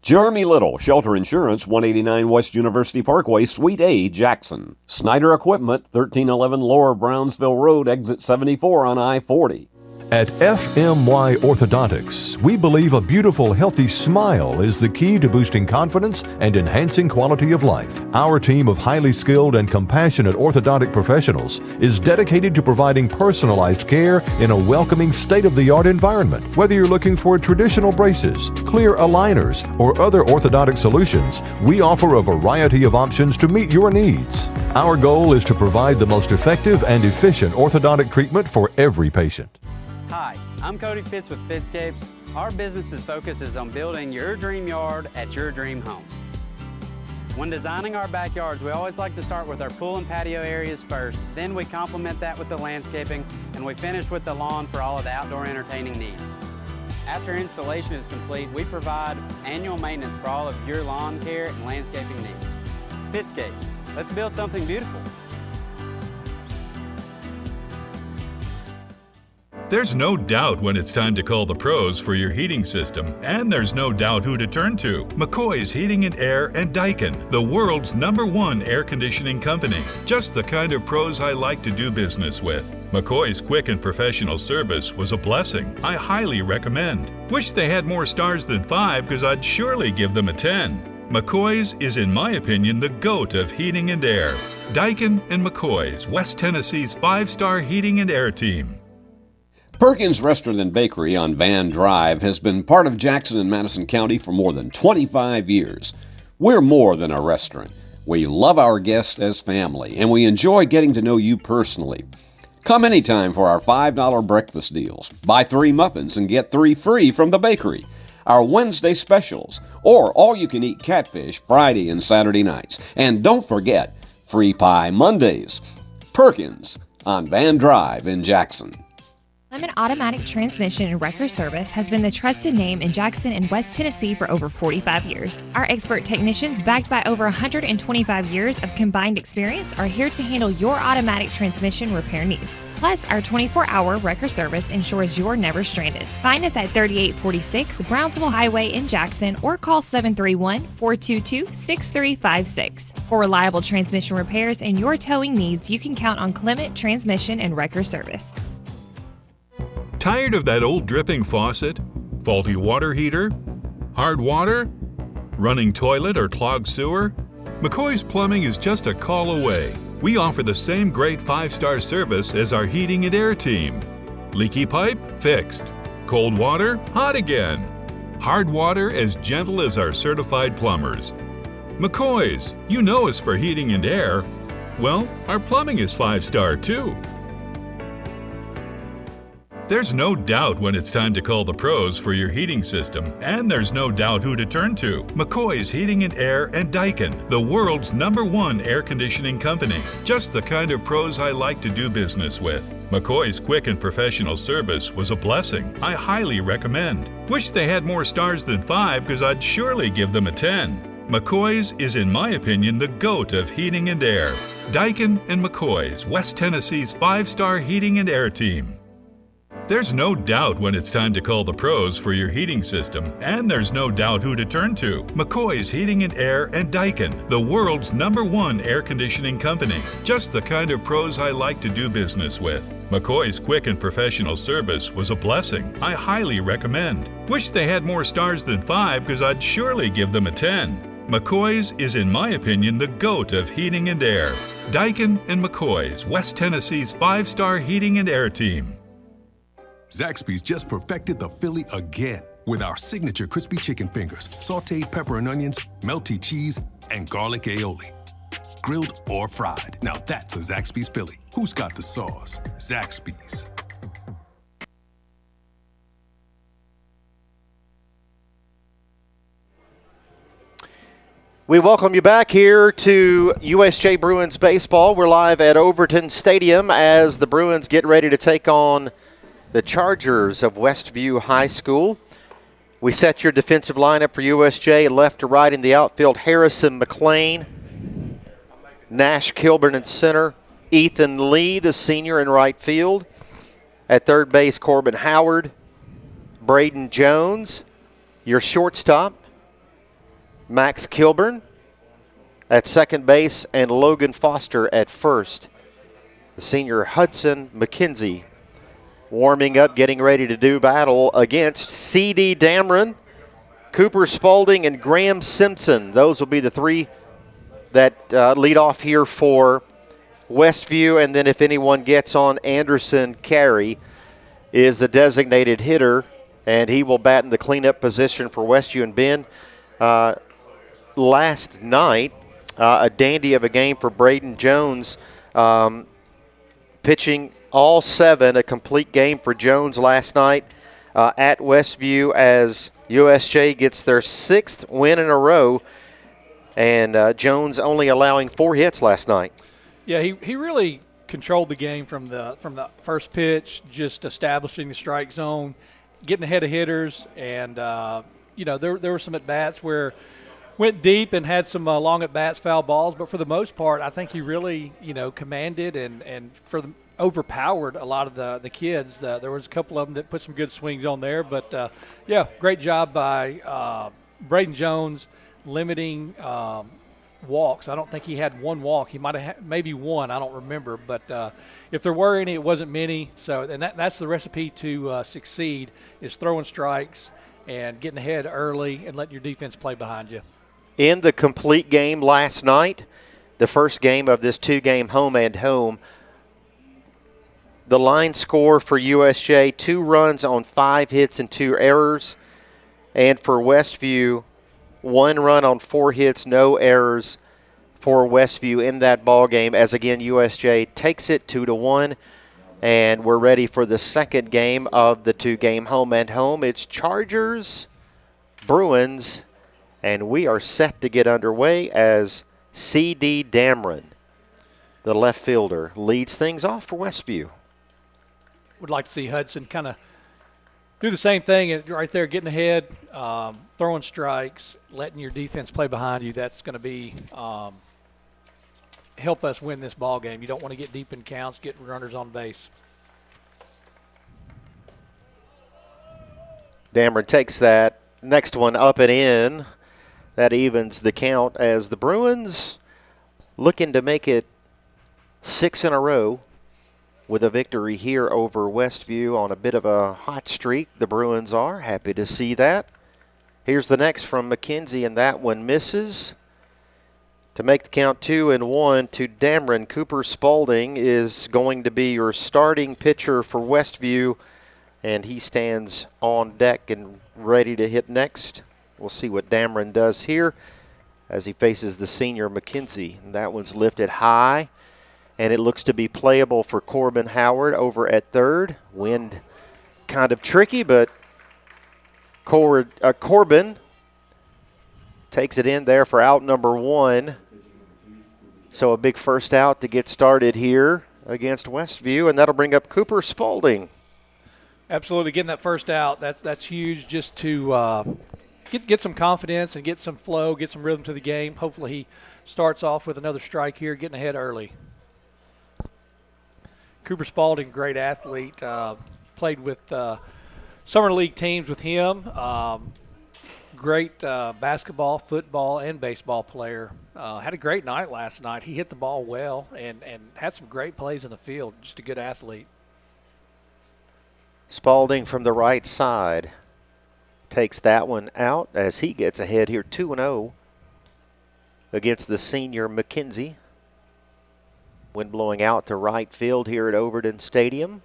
Jeremy Little, Shelter Insurance, 189 West University Parkway, Suite A, Jackson. Snyder Equipment, 1311 Lower Brownsville Road, Exit 74 on I-40. At FMY Orthodontics, we believe a beautiful, healthy smile is the key to boosting confidence and enhancing quality of life. Our team of highly skilled and compassionate orthodontic professionals is dedicated to providing personalized care in a welcoming, state-of-the-art environment. Whether you're looking for traditional braces, clear aligners, or other orthodontic solutions, we offer a variety of options to meet your needs. Our goal is to provide the most effective and efficient orthodontic treatment for every patient. Hi, I'm Cody Fitz with Fitscapes. Our business's focus is on building your dream yard at your dream home. When designing our backyards, we always like to start with our pool and patio areas first, then we complement that with the landscaping, and we finish with the lawn for all of the outdoor entertaining needs. After installation is complete, we provide annual maintenance for all of your lawn care and landscaping needs. Fitscapes, let's build something beautiful. There's no doubt when it's time to call the pros for your heating system, and there's no doubt who to turn to. McCoy's Heating and Air and Daikin, the world's #1 air conditioning company. Just the kind of pros I like to do business with. McCoy's quick and professional service was a blessing. I highly recommend. Wish they had more stars than 5 because I'd surely give them a 10. McCoy's is, in my opinion, the GOAT of heating and air. Daikin and McCoy's, West Tennessee's 5-star heating and air team. Perkins Restaurant and Bakery on Van Drive has been part of Jackson and Madison County for more than 25 years. We're more than a restaurant. We love our guests as family, and we enjoy getting to know you personally. Come anytime for our $5 breakfast deals. Buy 3 muffins and get 3 free from the bakery. Our Wednesday specials, or all-you-can-eat catfish Friday and Saturday nights. And don't forget, free pie Mondays. Perkins on Van Drive in Jackson. Lemon Automatic Transmission and Wrecker Service has been the trusted name in Jackson and West Tennessee for over 45 years. Our expert technicians, backed by over 125 years of combined experience, are here to handle your automatic transmission repair needs. Plus, our 24-hour wrecker service ensures you're never stranded. Find us at 3846 Brownsville Highway in Jackson or call 731-422-6356. For reliable transmission repairs and your towing needs, you can count on Clement Transmission and Wrecker Service. Tired of that old dripping faucet? Faulty water heater? Hard water? Running toilet or clogged sewer? McCoy's Plumbing is just a call away. We offer the same great 5-star service as our heating and air team. Leaky pipe? Fixed. Cold water? Hot again. Hard water as gentle as our certified plumbers. McCoy's, you know us for heating and air. Well, our plumbing is 5-star too. There's no doubt when it's time to call the pros for your heating system, and there's no doubt who to turn to. McCoy's Heating and Air and Daikin, the world's #1 air conditioning company. Just the kind of pros I like to do business with. McCoy's quick and professional service was a blessing. I highly recommend. Wish they had more stars than 5 because I'd surely give them a 10. McCoy's is, in my opinion, the GOAT of heating and air. Daikin and McCoy's, West Tennessee's 5-star heating and air team. There's no doubt when it's time to call the pros for your heating system, and there's no doubt who to turn to. McCoy's Heating and Air and Daikin, the world's #1 air conditioning company. Just the kind of pros I like to do business with. McCoy's quick and professional service was a blessing. I highly recommend. Wish they had more stars than 5 because I'd surely give them a 10. McCoy's is, in my opinion, the GOAT of heating and air. Daikin and McCoy's, West Tennessee's 5-star heating and air team. Zaxby's just perfected the Philly again with our signature crispy chicken fingers, sauteed pepper and onions, melty cheese, and garlic aioli. Grilled or fried. Now that's a Zaxby's Philly. Who's got the sauce? Zaxby's. We welcome you back here to USJ Bruins baseball. We're live at Overton Stadium as the Bruins get ready to take on the Chargers of Westview High School. We set your defensive lineup for USJ. Left to right in the outfield, Harrison McLean, Nash Kilburn in center, Ethan Lee, the senior, in right field. At third base, Corbin Howard. Braden Jones, your shortstop. Max Kilburn at second base, and Logan Foster at first. The senior Hudson McKenzie warming up, getting ready to do battle against C.D. Dameron, Cooper Spalding, and Graham Simpson. Those will be the three that lead off here for Westview. And then if anyone gets on, Anderson Carey is the designated hitter, and he will bat in the cleanup position for Westview. And Ben, last night, a dandy of a game for Braden Jones, pitching all 7, a complete game for Jones last night at Westview as USJ gets their 6th win in a row, and Jones only allowing 4 hits last night. Yeah, he really controlled the game from the first pitch, just establishing the strike zone, getting ahead of hitters, and there were some at bats where went deep and had some long at bats, foul balls, but for the most part, I think he really commanded and overpowered a lot of the kids. There was a couple of them that put some good swings on there, but great job by Braden Jones limiting walks. I don't think he had one walk. He might have had maybe one. I don't remember. But if there were any, it wasn't many. So, and that's the recipe to succeed, is throwing strikes and getting ahead early and letting your defense play behind you. In the complete game last night, the first game of this 2-game home and home, the line score for USJ, 2 runs on 5 hits and 2 errors. And for Westview, 1 run on 4 hits, no errors for Westview in that ball game, as again USJ takes it 2-1, and we're ready for the second game of the 2-game home and home. It's Chargers, Bruins, and we are set to get underway as C.D. Dameron, the left fielder, leads things off for Westview. Would like to see Hudson kind of do the same thing right there, getting ahead, throwing strikes, letting your defense play behind you. That's going to be help us win this ball game. You don't want to get deep in counts, get runners on base. Dameron takes that next one up and in. That evens the count as the Bruins looking to make it 6 in a row with a victory here over Westview on a bit of a hot streak. The Bruins are happy to see that. Here's the next from McKenzie, and that one misses. To make the count 2-1 to Dameron, Cooper Spalding is going to be your starting pitcher for Westview, and he stands on deck and ready to hit next. We'll see what Dameron does here as he faces the senior McKenzie. And that one's lifted high, and it looks to be playable for Corbin Howard over at third. Wind kind of tricky, but Corbin takes it in there for out number 1. So a big first out to get started here against Westview, and that'll bring up Cooper Spalding. Absolutely, getting that first out, that's huge, just to get some confidence and get some flow, get some rhythm to the game. Hopefully he starts off with another strike here, getting ahead early. Cooper Spalding, great athlete, played with summer league teams with him. Great basketball, football, and baseball player. Had a great night last night. He hit the ball well and had some great plays in the field. Just a good athlete. Spalding from the right side takes that one out as he gets ahead here 2-0 against the senior McKenzie. Wind blowing out to right field here at Overton Stadium.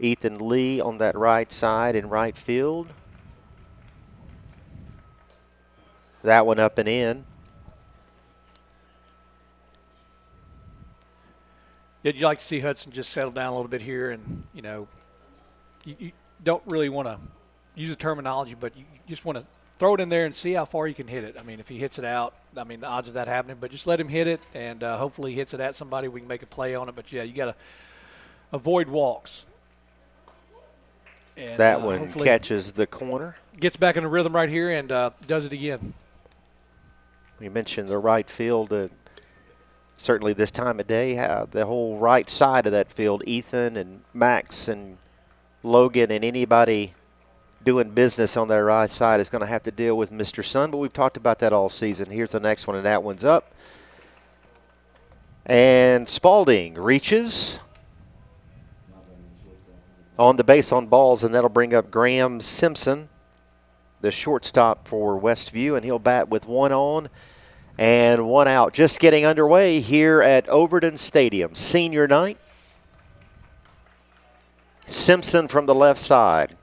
Ethan Lee on that right side in right field. That one up and in. Yeah, you'd like to see Hudson just settle down a little bit here, and you don't really want to use the terminology, but you just want to throw it in there and see how far you can hit it. I mean, if he hits it out, I mean, the odds of that happening, but just let him hit it, and hopefully he hits it at somebody. We can make a play on it, but yeah, you got to avoid walks. And that one catches the corner. Gets back in the rhythm right here and does it again. We mentioned the right field certainly this time of day, the whole right side of that field, Ethan and Max and Logan and anybody doing business on that right side is going to have to deal with Mr. Sun, but we've talked about that all season. Here's the next one, and that one's up. And Spalding reaches on the base on balls, and that'll bring up Graham Simpson, the shortstop for Westview, and he'll bat with one on and one out. Just getting underway here at Overton Stadium. Senior night. Simpson from the left side.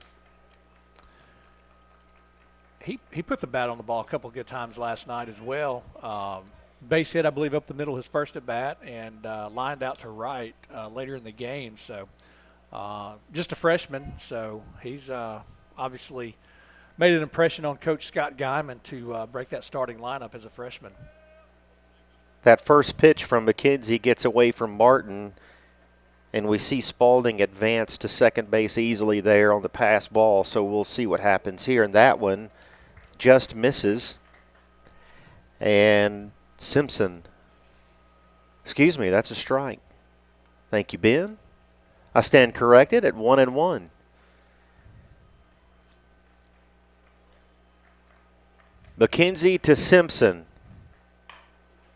He put the bat on the ball a couple of good times last night as well. Base hit, I believe, up the middle his first at bat, and lined out to right later in the game. So just a freshman, so he's obviously made an impression on Coach Scott Guyman to break that starting lineup as a freshman. That first pitch from McKenzie gets away from Martin, and we see Spalding advance to second base easily there on the pass ball, so we'll see what happens here. And that one just misses. And Simpson, excuse me, that's a strike. Thank you, Ben. I stand corrected at 1-1. McKenzie to Simpson.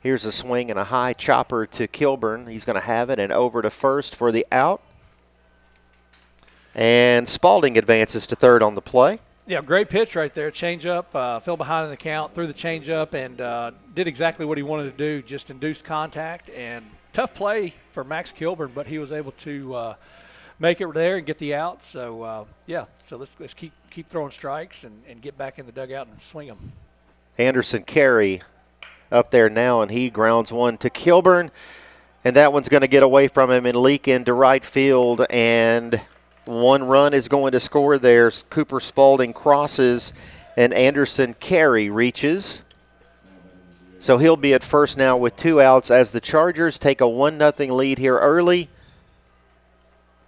Here's a swing and a high chopper to Kilburn. He's going to have it, and over to first for the out. And Spalding advances to third on the play. Yeah, great pitch right there. Change up, fell behind in the count, threw the change up, and did exactly what he wanted to do, just induced contact. And tough play for Max Kilburn, but he was able to make it there and get the out. So, so let's keep throwing strikes and get back in the dugout and swing them. Anderson Carey up there now, and he grounds one to Kilburn. And that one's going to get away from him and leak into right field, and one run is going to score there. Cooper Spalding crosses, and Anderson Carey reaches. So he'll be at first now with two outs as the Chargers take a 1-0 lead here early.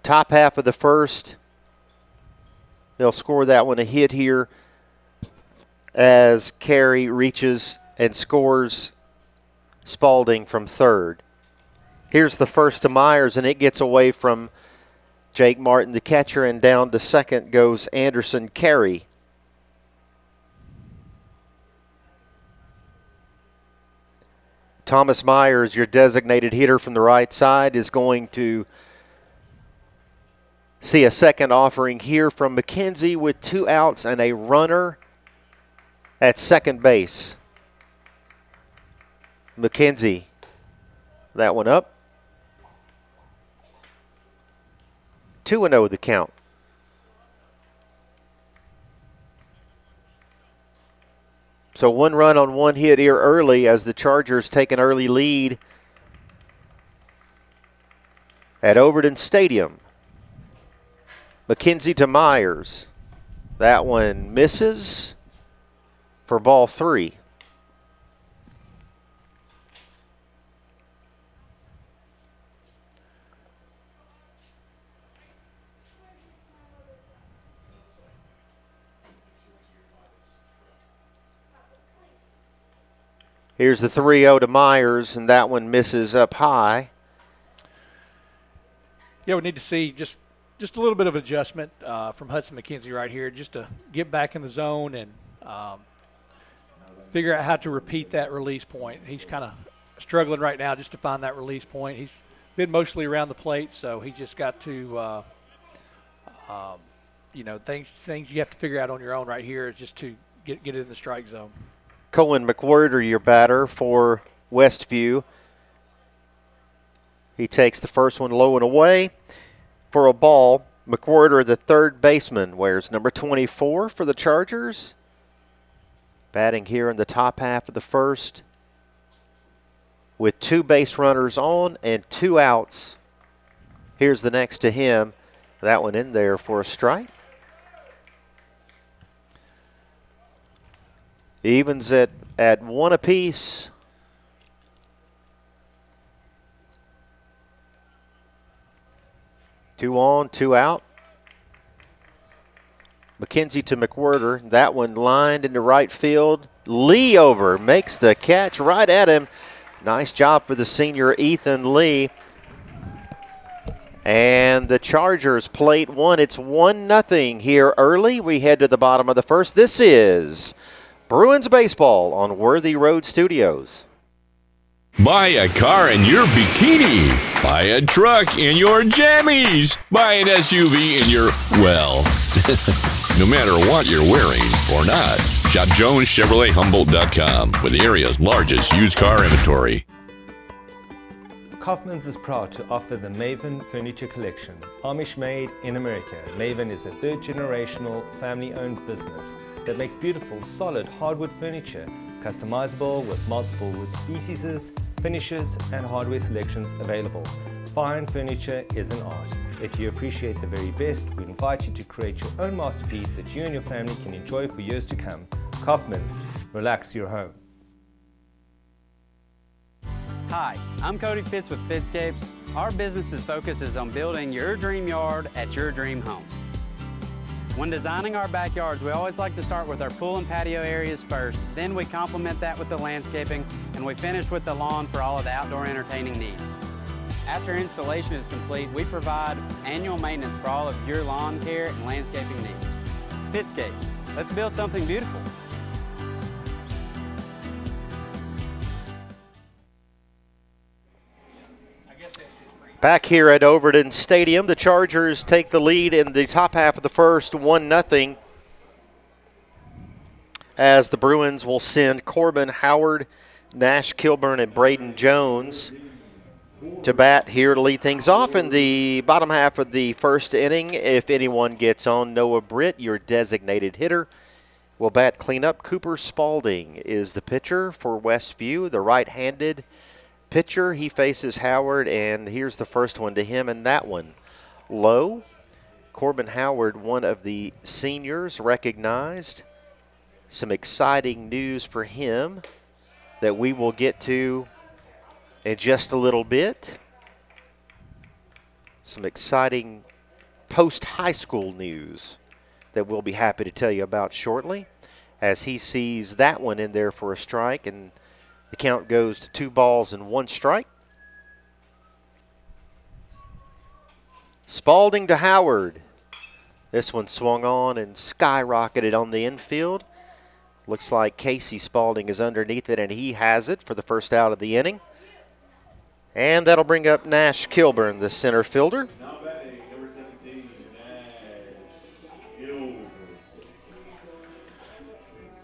Top half of the first. They'll score that one a hit here as Carey reaches and scores Spalding from third. Here's the first to Myers, and it gets away from Jake Martin, the catcher, and down to second goes Anderson Carey. Thomas Myers, your designated hitter from the right side, is going to see a second offering here from McKenzie with two outs and a runner at second base. McKenzie, that one up. 2-0 the count. So one run on one hit here early as the Chargers take an early lead at Overton Stadium. McKenzie to Myers. That one misses for ball 3. Here's the 3-0 to Myers, and that one misses up high. Yeah, we need to see just a little bit of adjustment from Hudson McKenzie right here, just to get back in the zone and figure out how to repeat that release point. He's kind of struggling right now just to find that release point. He's been mostly around the plate, so he just got to, things you have to figure out on your own right here is just to get it in the strike zone. Cohen McWhirter, your batter for Westview. He takes the first one low and away for a ball. McWhirter, the third baseman, wears number 24 for the Chargers. Batting here in the top half of the first with two base runners on and two outs. Here's the next to him. That one in there for a strike. Evens at one apiece. Two on, two out. McKenzie to McWhirter. That one lined into right field. Lee over, makes the catch right at him. Nice job for the senior Ethan Lee. And the Chargers plate one. It's 1-0 here early. We head to the bottom of the first. This is Bruins baseball on Worthy Road Studios. Buy a car in your bikini. Buy a truck in your jammies. Buy an SUV in your, well, no matter what you're wearing or not. Shop JonesChevroletHumboldt.com with the area's largest used car inventory. Kaufman's is proud to offer the Maven Furniture Collection. Amish made in America, Maven is a third-generational family-owned business that makes beautiful, solid hardwood furniture, customizable with multiple wood species, finishes, and hardware selections available. Fine furniture is an art. If you appreciate the very best, we invite you to create your own masterpiece that you and your family can enjoy for years to come. Kaufman's, relax your home. Hi, I'm Cody Fitz with Fitscapes. Our business's focus is on building your dream yard at your dream home. When designing our backyards, we always like to start with our pool and patio areas first. Then we complement that with the landscaping, and we finish with the lawn for all of the outdoor entertaining needs. After installation is complete, we provide annual maintenance for all of your lawn care and landscaping needs. Fitscapes, let's build something beautiful. Back here at Overton Stadium, the Chargers take the lead in the top half of the first, 1-0. As the Bruins will send Corbin Howard, Nash Kilburn, and Braden Jones to bat here to lead things off in the bottom half of the first inning. If anyone gets on, Noah Britt, your designated hitter, will bat cleanup. Cooper Spalding is the pitcher for Westview, the right-handed pitcher. He faces Howard, and here's the first one to him, and that one low. Corbin Howard, one of the seniors, recognized. Some exciting news for him that we will get to in just a little bit. Some exciting post-high school news that we'll be happy to tell you about shortly, as he sees that one in there for a strike, and the count goes to 2 balls and 1 strike. Spalding to Howard. This one swung on and skyrocketed on the infield. Looks like Casey Spalding is underneath it, and he has it for the first out of the inning. And that'll bring up Nash Kilburn, the center fielder.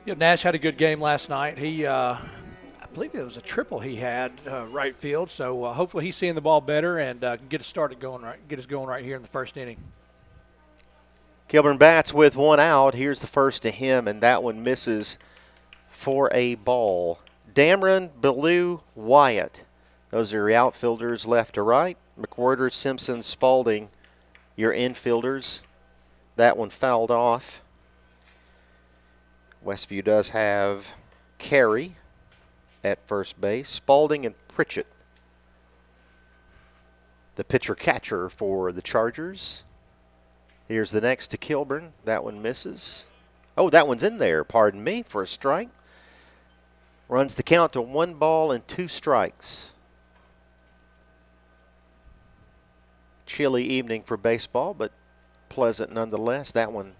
Yeah, Nash had a good game last night. He, I believe it was a triple he had right field. So hopefully he's seeing the ball better and can get us started going right, get us going right here in the first inning. Kilburn bats with 1 out. Here's the first to him, and that one misses for a ball. Dameron, Ballou, Wyatt. Those are your outfielders left to right. McWhorter, Simpson, Spalding, your infielders. That one fouled off. Westview does have Carey at first base. Spalding and Pritchett, the pitcher-catcher for the Chargers. Here's the next to Kilburn. That one misses. Oh, that one's in there, pardon me, for a strike. Runs the count to 1 ball and 2 strikes. Chilly evening for baseball, but pleasant nonetheless. That one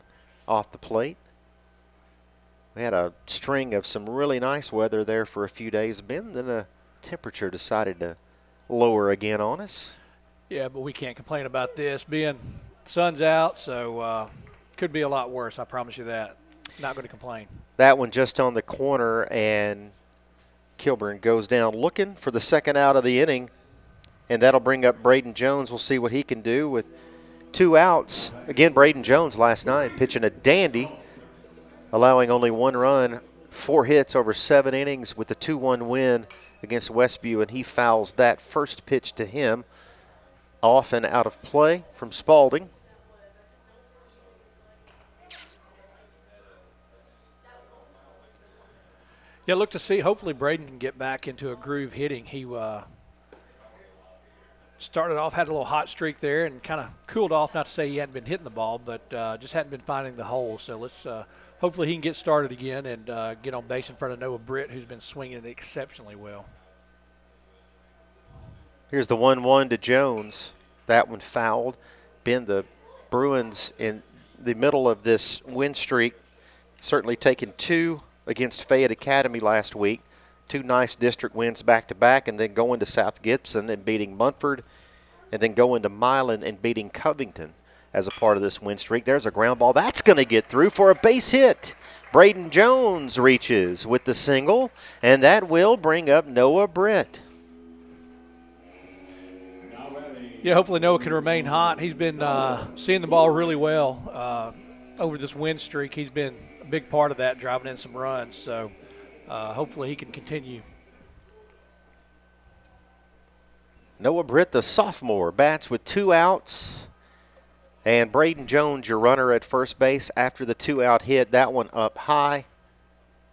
off the plate. We had a string of some really nice weather there for a few days, Ben. Then the temperature decided to lower again on us. Yeah, but we can't complain about this. Being sun's out, so could be a lot worse. I promise you that. Not going to complain. That one just on the corner, and Kilburn goes down looking for the second out of the inning, and that'll bring up Braden Jones. We'll see what he can do with 2 outs. Again, Braden Jones last night pitching a dandy, allowing only 1 run, 4 hits over 7 innings with the 2-1 win against Westview, and he fouls that first pitch to him off and out of play from Spalding. Yeah, look to see. Hopefully Braden can get back into a groove hitting. He started off, had a little hot streak there and kind of cooled off. Not to say he hadn't been hitting the ball, but just hadn't been finding the hole. So let's hopefully he can get started again and get on base in front of Noah Britt, who's been swinging it exceptionally well. Here's the 1-1 to Jones. That one fouled. Ben, the Bruins in the middle of this win streak, certainly taking 2 against Fayette Academy last week. 2 nice district wins back-to-back, and then going to South Gibson and beating Munford, and then going to Milan and beating Covington as a part of this win streak. There's a ground ball. That's going to get through for a base hit. Braden Jones reaches with the single, and that will bring up Noah Britt. Yeah, hopefully Noah can remain hot. He's been seeing the ball really well over this win streak. He's been a big part of that, driving in some runs. So hopefully he can continue. Noah Britt, the sophomore, bats with 2 outs. And Braden Jones, your runner at first base after the 2-out hit. That one up high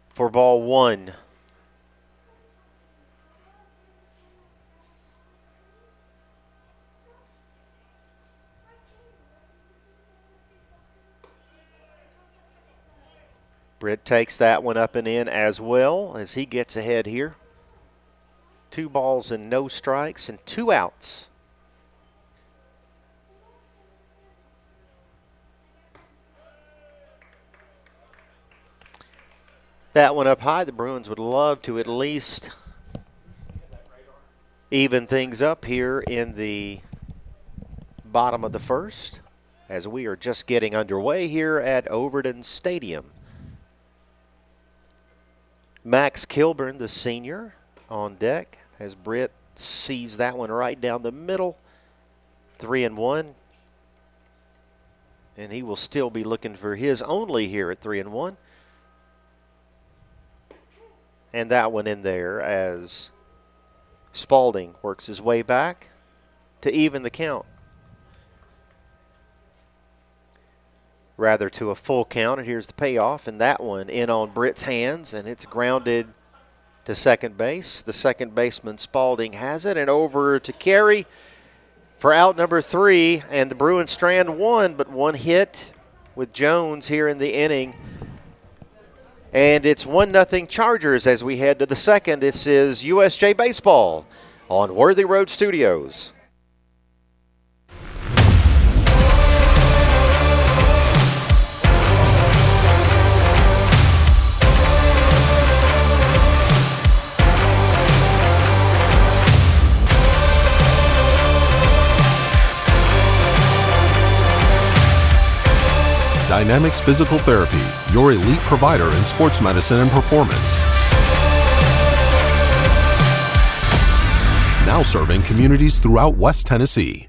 for ball 1. Britt takes that one up and in as well as he gets ahead here. 2 balls and no strikes and 2 outs. That one up high. The Bruins would love to at least even things up here in the bottom of the first as we are just getting underway here at Overton Stadium. Max Kilburn, the senior, on deck as Britt sees that one right down the middle. 3-1. And he will still be looking for his only here at 3-1. And that one in there as Spalding works his way back to even the count. Rather to a full count, and here's the payoff, and that one in on Britt's hands, and it's grounded to second base. The second baseman, Spalding, has it, and over to Carey for out number 3, and the Bruins strand 1, but 1 hit with Jones here in the inning. And it's 1-0 Chargers as we head to the second. This is USJ Baseball on Worthy Road Studios. Dynamics Physical Therapy, your elite provider in sports medicine and performance. Now serving communities throughout West Tennessee.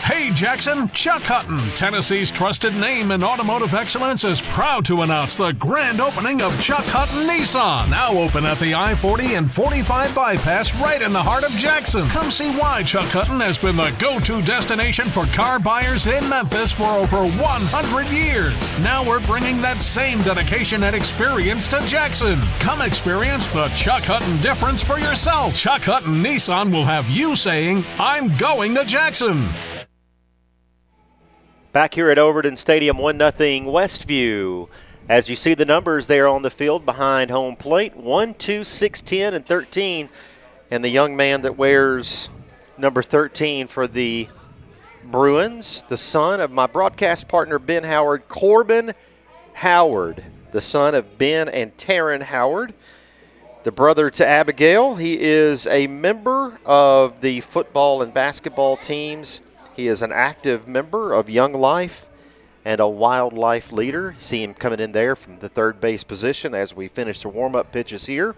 Hey Jackson, Chuck Hutton, Tennessee's trusted name in automotive excellence, is proud to announce the grand opening of Chuck Hutton Nissan, now open at the I-40 and 45 bypass right in the heart of Jackson. Come see why Chuck Hutton has been the go-to destination for car buyers in Memphis for over 100 years. Now we're bringing that same dedication and experience to Jackson. Come experience the Chuck Hutton difference for yourself. Chuck Hutton Nissan will have you saying, "I'm going to Jackson." Back here at Overton Stadium, 1-0 Westview. As you see the numbers there on the field behind home plate, 1, 2, 6, 10, and 13. And the young man that wears number 13 for the Bruins, the son of my broadcast partner Ben Howard, Corbin Howard, the son of Ben and Taryn Howard, the brother to Abigail. He is a member of the football and basketball teams. He is an active member of Young Life and a wildlife leader. You see him coming in there from the third base position as we finish the warm-up pitches here.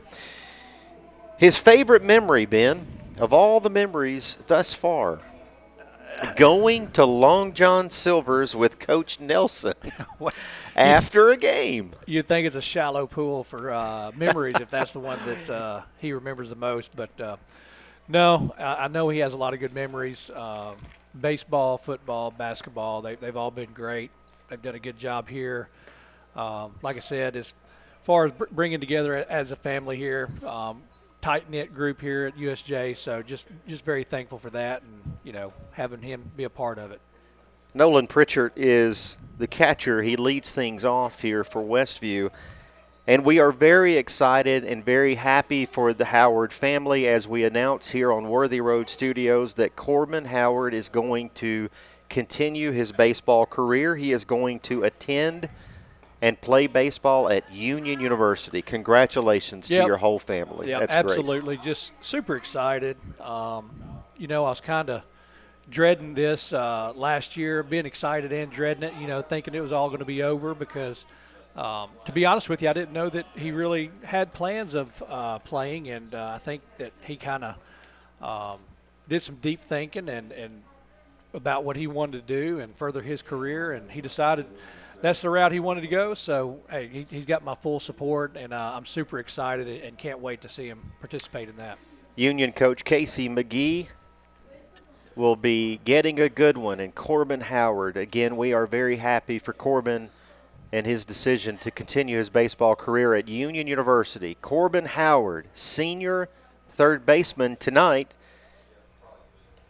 His favorite memory, Ben, of all the memories thus far, going to Long John Silver's with Coach Nelson after a game. You'd think it's a shallow pool for memories if that's the one that he remembers the most. But, no, I know he has a lot of good memories. Baseball, football, basketball, they've all been great. They've done a good job here. Like I said, as far as bringing together as a family here, tight-knit group here at USJ, so just very thankful for that and, having him be a part of it. Nolan Pritchard is the catcher. He leads things off here for Westview. And we are very excited and very happy for the Howard family as we announce here on Worthy Road Studios that Corbin Howard is going to continue his baseball career. He is going to attend and play baseball at Union University. Congratulations to your whole family. Yeah, That's absolutely. great. Just super excited. You know, I was kind of dreading this last year, being excited and dreading it, you know, thinking it was all going to be over because, to be honest with you, I didn't know that he really had plans of playing, and I think that he kind of did some deep thinking and about what he wanted to do and further his career, and he decided that's the route he wanted to go. So, hey, he's got my full support, and I'm super excited and can't wait to see him participate in that. Union coach Casey McGee will be getting a good one, and Corbin Howard. Again, we are very happy for Corbin and his decision to continue his baseball career at Union University. Corbin Howard, senior third baseman tonight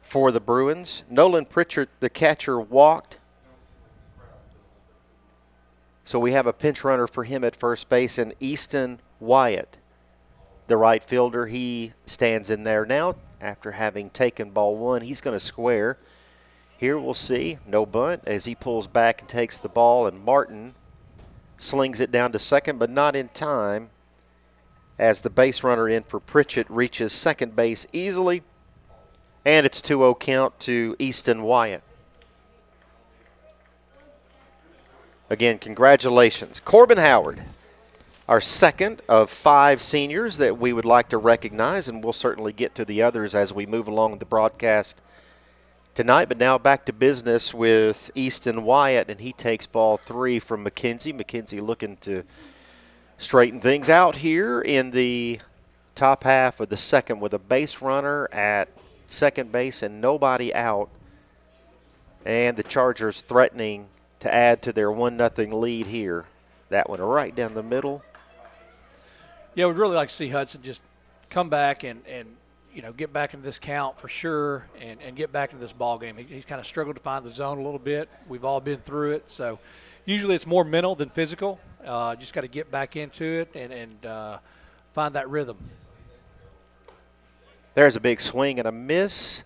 for the Bruins. Nolan Pritchard, the catcher, walked. So we have a pinch runner for him at first base, and Easton Wyatt, the right fielder, he stands in there now after having taken ball one. He's going to square. Here we'll see no bunt as he pulls back and takes the ball, and Martin slings it down to second, but not in time as the base runner in for Pritchett reaches second base easily, and it's 2-0 count to Easton Wyatt. Again, congratulations. Corbin Howard, our second of 5 seniors that we would like to recognize, and we'll certainly get to the others as we move along the broadcast tonight. But now back to business with Easton Wyatt, and he takes ball 3 from McKenzie. McKenzie looking to straighten things out here in the top half of the second with a base runner at second base and nobody out. And the Chargers threatening to add to their 1-0 lead here. That one right down the middle. Yeah, we'd really like to see Hudson just come back and you know, get back into this count for sure and get back into this ball game. He's kind of struggled to find the zone a little bit. We've all been through it. So usually it's more mental than physical. Just got to get back into it and find that rhythm. There's a big swing and a miss.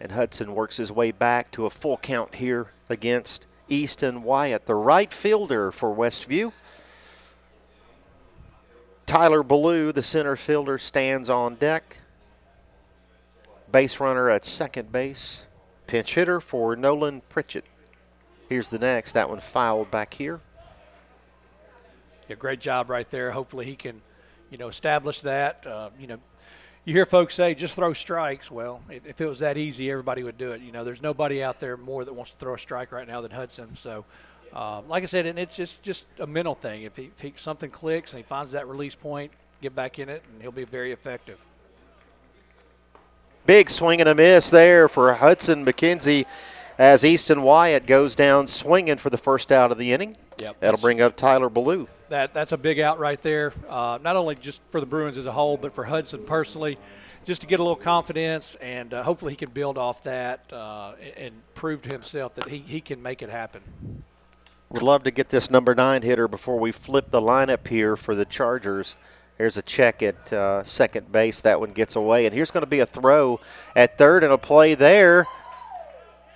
And Hudson works his way back to a full count here against Easton Wyatt, the right fielder for Westview. Tyler Ballou, the center fielder, stands on deck. Base runner at second base. Pinch hitter for Nolan Pritchett. Here's the next. That one fouled back here. Yeah, great job right there. Hopefully he can, you know, establish that. You know, you hear folks say just throw strikes. Well, if it was that easy, everybody would do it. You know, there's nobody out there more that wants to throw a strike right now than Hudson. So, like I said, and it's just a mental thing. If something clicks and he finds that release point, get back in it, and he'll be very effective. Big swing and a miss there for Hudson McKenzie as Easton Wyatt goes down swinging for the first out of the inning. Yep. That'll bring up Tyler Ballou. That's a big out right there, not only just for the Bruins as a whole, but for Hudson personally, just to get a little confidence, and hopefully he can build off that and prove to himself that he can make it happen. Would love to get this number 9 hitter before we flip the lineup here for the Chargers. There's a check at second base. That one gets away, and here's going to be a throw at third and a play there,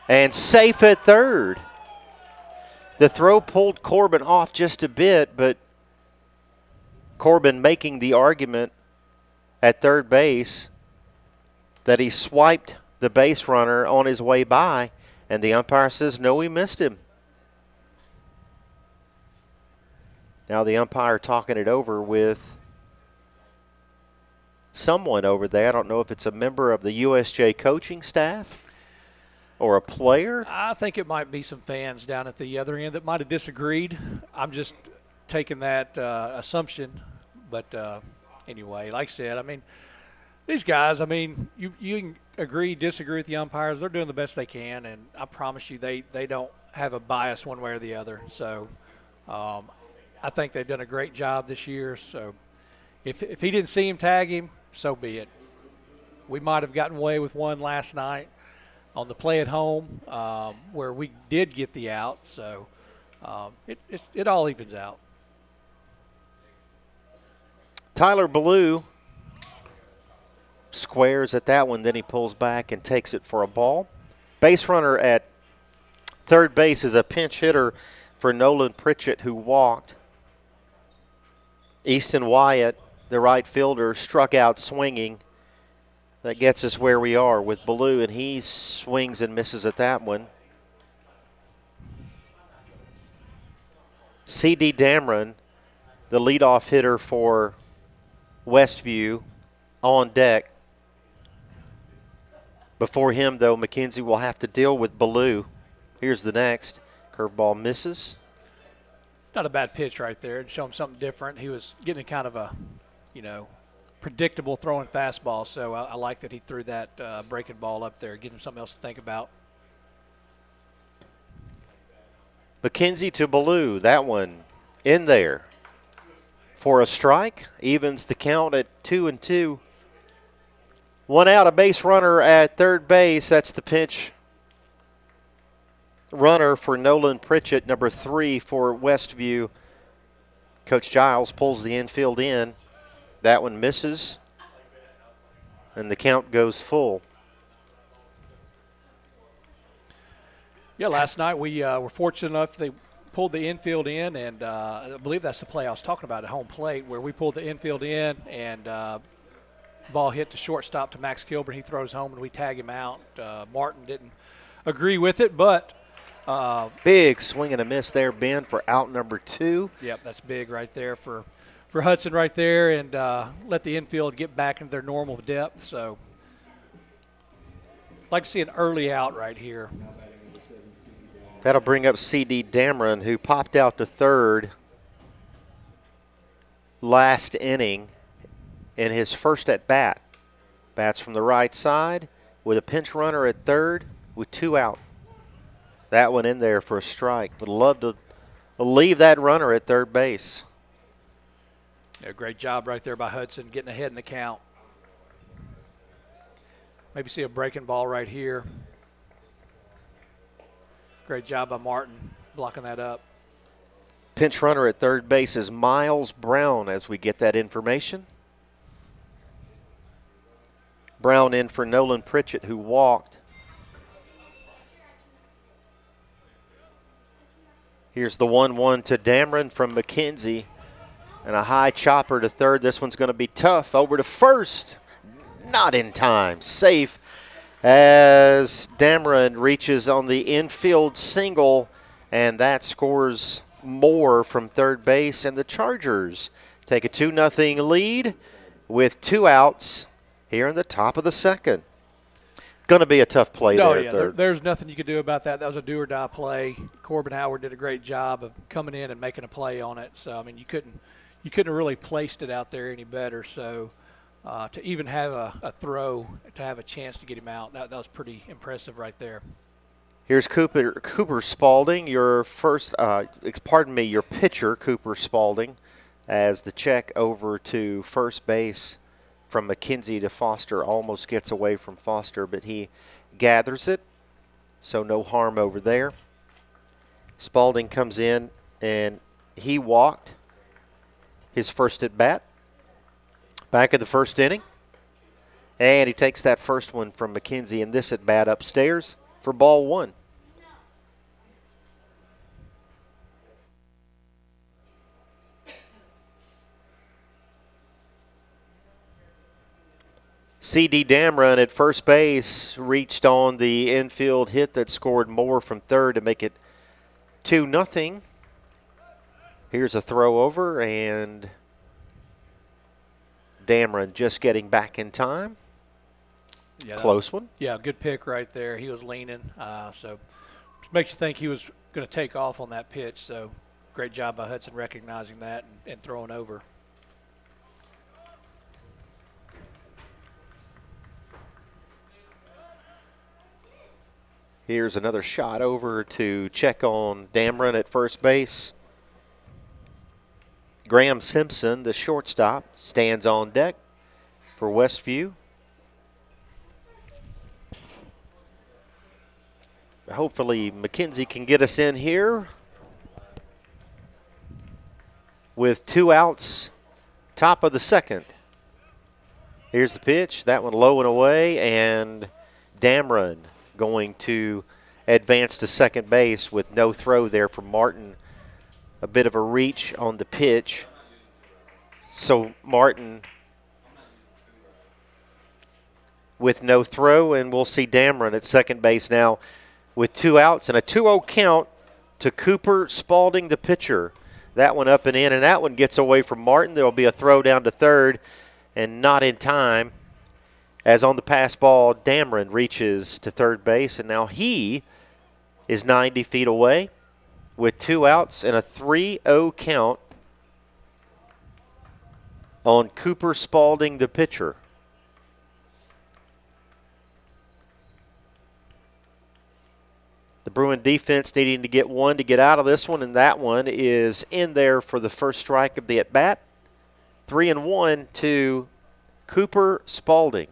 and safe at third. The throw pulled Corbin off just a bit, but Corbin making the argument at third base that he swiped the base runner on his way by, and the umpire says, no, we missed him. Now the umpire talking it over with someone over there. I don't know if it's a member of the USJ coaching staff or a player. I think it might be some fans down at the other end that might have disagreed. I'm just taking that assumption. But anyway, like I said, I mean, these guys, I mean, you can agree, disagree with the umpires. They're doing the best they can, and I promise you they don't have a bias one way or the other. So I think they've done a great job this year. So if he didn't see him tag him, so be it. We might have gotten away with one last night on the play at home where we did get the out. So it all evens out. Tyler Ballou squares at that one, then he pulls back and takes it for a ball. Base runner at third base is a pinch hitter for Nolan Pritchett, who walked. Easton Wyatt, the right fielder, struck out swinging. That gets us where we are with Ballou, and he swings and misses at that one. C.D. Dameron, the leadoff hitter for Westview, on deck. Before him, though, McKenzie will have to deal with Ballou. Here's the next. Curveball misses. Not a bad pitch right there. It showed him something different. He was getting kind of a, predictable throwing fastball, so I like that he threw that breaking ball up there, give him something else to think about. McKenzie to Ballou. That one in there for a strike. Evens the count at 2-2. One out, a base runner at third base. That's the pinch runner for Nolan Pritchett, number 3 for Westview. Coach Giles pulls the infield in. That one misses, and the count goes full. Yeah, last night we were fortunate enough they pulled the infield in, and I believe that's the play I was talking about at home plate, where we pulled the infield in and ball hit to shortstop to Max Kilburn. He throws home, and we tag him out. Martin didn't agree with it, but big swing and a miss there, Ben, for out number 2. Yep, that's big right there for Hudson right there, and let the infield get back into their normal depth. So I'd like to see an early out right here. That'll bring up C.D. Dameron, who popped out to third last inning in his first at bat. Bats from the right side with a pinch runner at third with 2 out. That one in there for a strike. Would love to leave that runner at third base. Yeah, great job right there by Hudson, getting ahead in the count. Maybe see a breaking ball right here. Great job by Martin blocking that up. Pinch runner at third base is Miles Brown as we get that information. Brown in for Nolan Pritchett, who walked. Here's the 1-1 to Dameron from McKenzie. And a high chopper to third. This one's going to be tough. Over to first. Not in time. Safe as Dameron reaches on the infield single, and that scores more from third base. And the Chargers take a 2-0 lead with 2 outs here in the top of the second. Going to be a tough play there at third. There's nothing you could do about that. That was a do-or-die play. Corbin Howard did a great job of coming in and making a play on it. So, I mean, you couldn't have really placed it out there any better. So to even have a throw, to have a chance to get him out, that was pretty impressive right there. Here's Cooper Spalding, your pitcher, Cooper Spalding, as the check over to first base from McKenzie to Foster. Almost gets away from Foster, but he gathers it, so no harm over there. Spalding comes in, and he walked his first at bat, back of the first inning. And he takes that first one from McKenzie in this at bat upstairs for ball 1. C.D. Dameron at first base reached on the infield hit that scored more from third to make it 2-0. Here's a throw over, and Dameron just getting back in time. Yeah, close one. Yeah, good pick right there. He was leaning, so makes you think he was going to take off on that pitch. So great job by Hudson recognizing that and throwing over. Here's another shot over to check on Dameron at first base. Graham Simpson, the shortstop, stands on deck for Westview. Hopefully McKenzie can get us in here with 2 outs Top of the second. Here's the pitch. That one low and away, and Damron going to advance to second base with no throw there for Martin. A bit of a reach on the pitch. So Martin with no throw, and we'll see Damron at second base now with 2 outs and a 2-0 count to Cooper Spalding, the pitcher. That one up and in, and that one gets away from Martin. There will be a throw down to third, and not in time. As on the pass ball, Damron reaches to third base, and now he is 90 feet away with 2 outs and a 3-0 count on Cooper Spalding, the pitcher. The Bruin defense needing to get one to get out of this one, and that one is in there for the first strike of the at-bat. 3-1 to Cooper Spalding.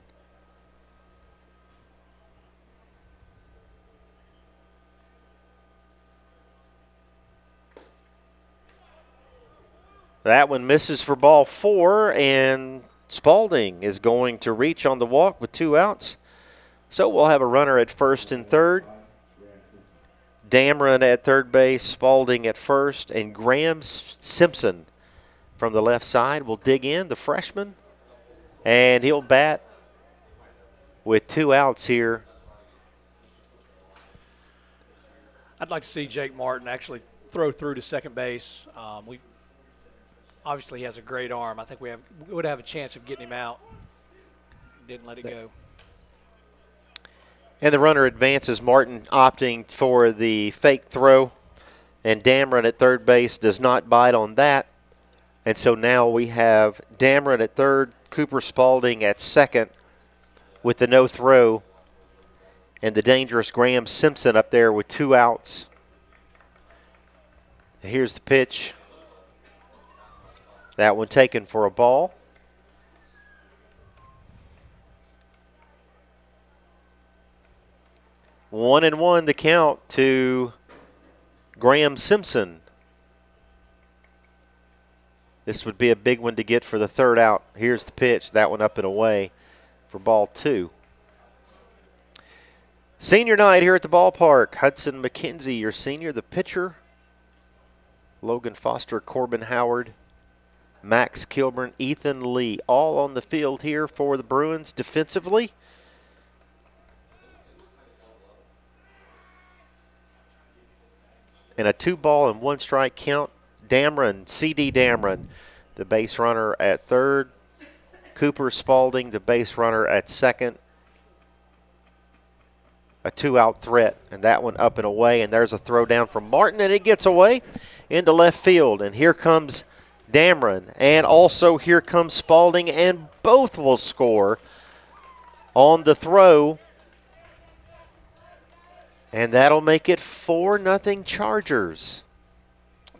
That one misses for ball 4, and Spalding is going to reach on the walk with 2 outs. So we'll have a runner at first and third. Damron at third base, Spalding at first, and Graham Simpson from the left side will dig in, the freshman, and he'll bat with 2 outs here. I'd like to see Jake Martin actually throw through to second base. Obviously, he has a great arm. I think we would have a chance of getting him out. Didn't let it go. And the runner advances, Martin opting for the fake throw. And Damron at third base does not bite on that. And so now we have Damron at third, Cooper Spalding at second with the no throw. And the dangerous Graham Simpson up there with 2 outs. Here's the pitch. That one taken for a ball. One and one the count to Graham Simpson. This would be a big one to get for the third out. Here's the pitch. That one up and away for ball 2. Senior night here at the ballpark. Hudson McKenzie, your senior, the pitcher. Logan Foster, Corbin Howard, Max Kilburn, Ethan Lee, all on the field here for the Bruins defensively. And a 2-ball and 1-strike count. Damron, C.D. Damron, the base runner at third. Cooper Spalding, the base runner at second. A 2-out threat, and that one up and away. And there's a throw down from Martin, and it gets away into left field. And here comes Damron, and also here comes Spalding, and both will score on the throw. And that'll make it 4-0 Chargers.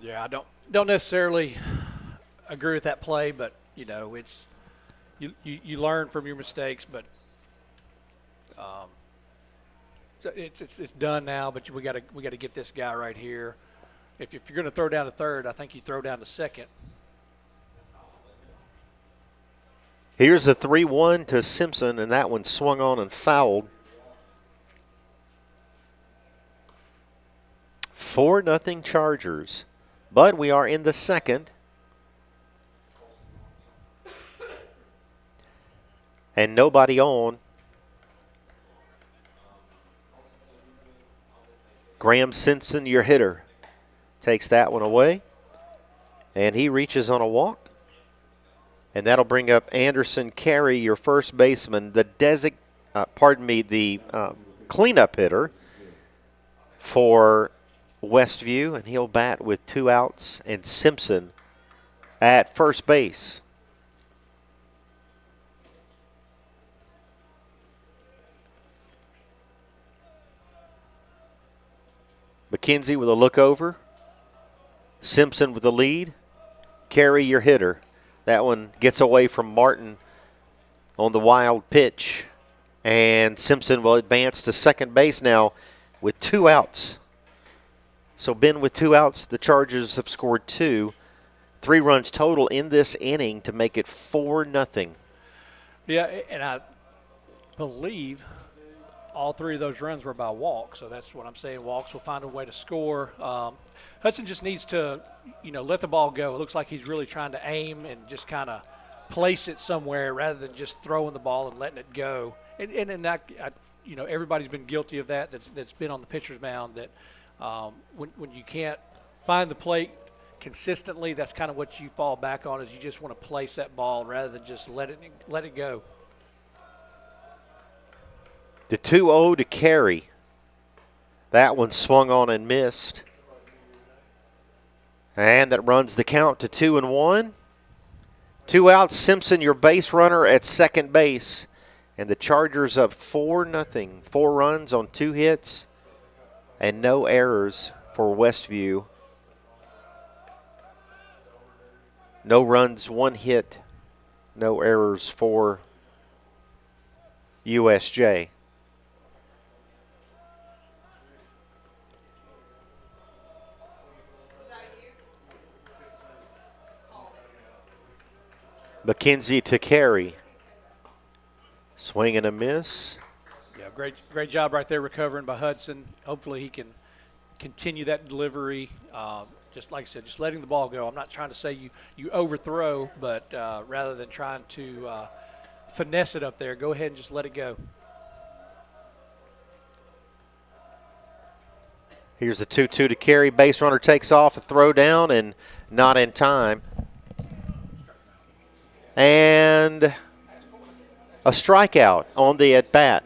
Yeah, I don't necessarily agree with that play, but it's you learn from your mistakes. But it's done now. But we got to get this guy right here. If you're going to throw down to third, I think you throw down to second. Here's a 3-1 to Simpson, and that one swung on and fouled. 4-0 Chargers, but we are in the second. And nobody on. Graham Simpson, your hitter, takes that one away. And he reaches on a walk. And that'll bring up Anderson Carey, your first baseman, the cleanup hitter for Westview, and he'll bat with 2 outs, and Simpson at first base. McKenzie with a look over. Simpson with the lead. Carey, your hitter. That one gets away from Martin on the wild pitch, and Simpson will advance to second base now with 2 outs. So Ben with 2 outs, the Chargers have scored 2. 3 runs total in this inning to make it 4-0. Yeah, and I believe all 3 of those runs were by walk, so that's what I'm saying. Walks will find a way to score. Hudson just needs to, let the ball go. It looks like he's really trying to aim and just kind of place it somewhere rather than just throwing the ball and letting it go. And that, everybody's been guilty of that. That's been on the pitcher's mound. That when you can't find the plate consistently, that's kind of what you fall back on. Is you just want to place that ball rather than just let it go. The 2-0 to Carey. That one swung on and missed. And that runs the count to 2-1. 2 outs. Simpson, your base runner at second base. And the Chargers up 4-0. 4 runs on 2 hits and no errors for Westview. No runs, 1 hit, no errors for USJ. McKenzie to Carey. Swing and a miss. Yeah, great job right there recovering by Hudson. Hopefully he can continue that delivery. Just like I said, just letting the ball go. I'm not trying to say you overthrow, but rather than trying to finesse it up there, go ahead and just let it go. Here's a 2-2 to Carey. Base runner takes off, a throw down, and not in time. And a strikeout on the at-bat.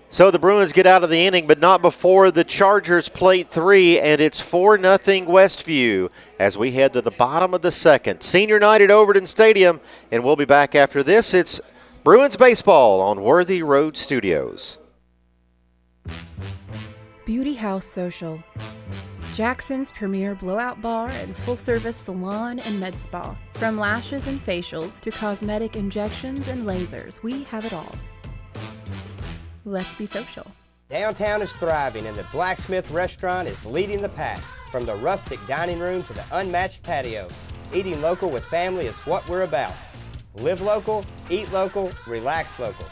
So the Bruins get out of the inning, but not before the Chargers plate 3, and it's 4-0 Westview as we head to the bottom of the second. Senior night at Overton Stadium, and we'll be back after this. It's Bruins baseball on Worthy Road Studios. Beauty House Social. Jackson's premier blowout bar and full-service salon and med spa. From lashes and facials to cosmetic injections and lasers, we have it all. Let's be social. Downtown is thriving and the Blacksmith Restaurant is leading the pack. From the rustic dining room to the unmatched patio, eating local with family is what we're about. Live local, eat local, relax local.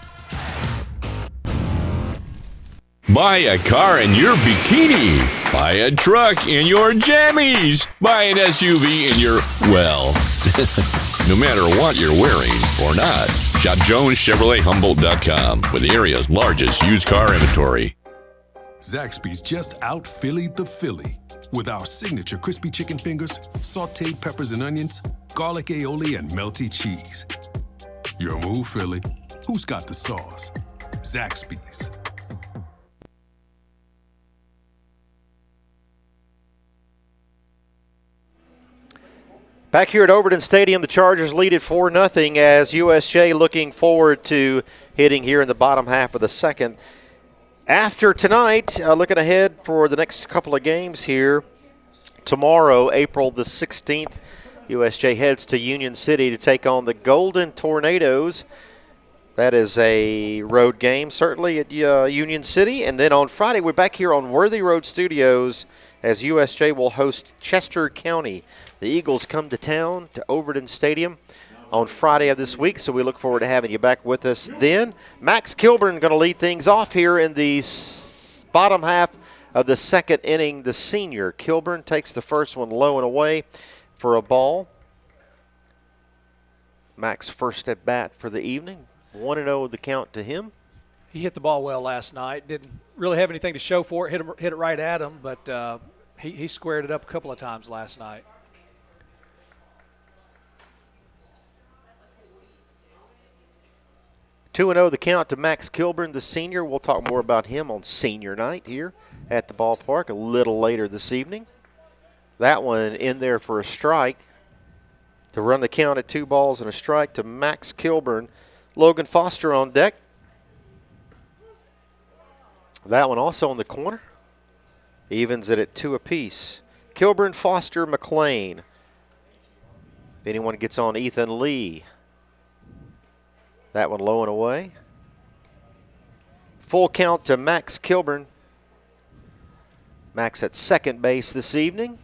Buy a car in your bikini. Buy a truck in your jammies. Buy an SUV in your, well, no matter what you're wearing or not. Shop JonesChevroletHumboldt.com with the area's largest used car inventory. Zaxby's just out Phillied the Philly with our signature crispy chicken fingers, sauteed peppers and onions, garlic aioli, and melty cheese. Your move, Philly. Who's got the sauce? Zaxby's. Back here at Overton Stadium, the Chargers lead at 4-0 as USJ looking forward to hitting here in the bottom half of the second. After tonight, looking ahead for the next couple of games here, tomorrow, April the 16th, USJ heads to Union City to take on the Golden Tornadoes. That is a road game, certainly at Union City. And then on Friday, we're back here on Worthy Road Studios as USJ will host Chester County. The Eagles come to town to Overton Stadium on Friday of this week, so we look forward to having you back with us then. Max Kilburn going to lead things off here in the bottom half of the second inning. The senior Kilburn takes the first one low and away for a ball. Max first at bat for the evening. 1-0 the count to him. He hit the ball well last night. Didn't really have anything to show for it. Hit it right at him, but he squared it up a couple of times last night. 2-0 the count to Max Kilburn, the senior. We'll talk more about him on senior night here at the ballpark a little later this evening. That one in there for a strike to run the count at 2 balls and a strike to Max Kilburn. Logan Foster on deck. That one also in the corner. Evens it at 2 apiece. Kilburn, Foster, McLean. If anyone gets on Ethan Lee. That one low and away. Full count to Max Kilburn. Max at second base this evening.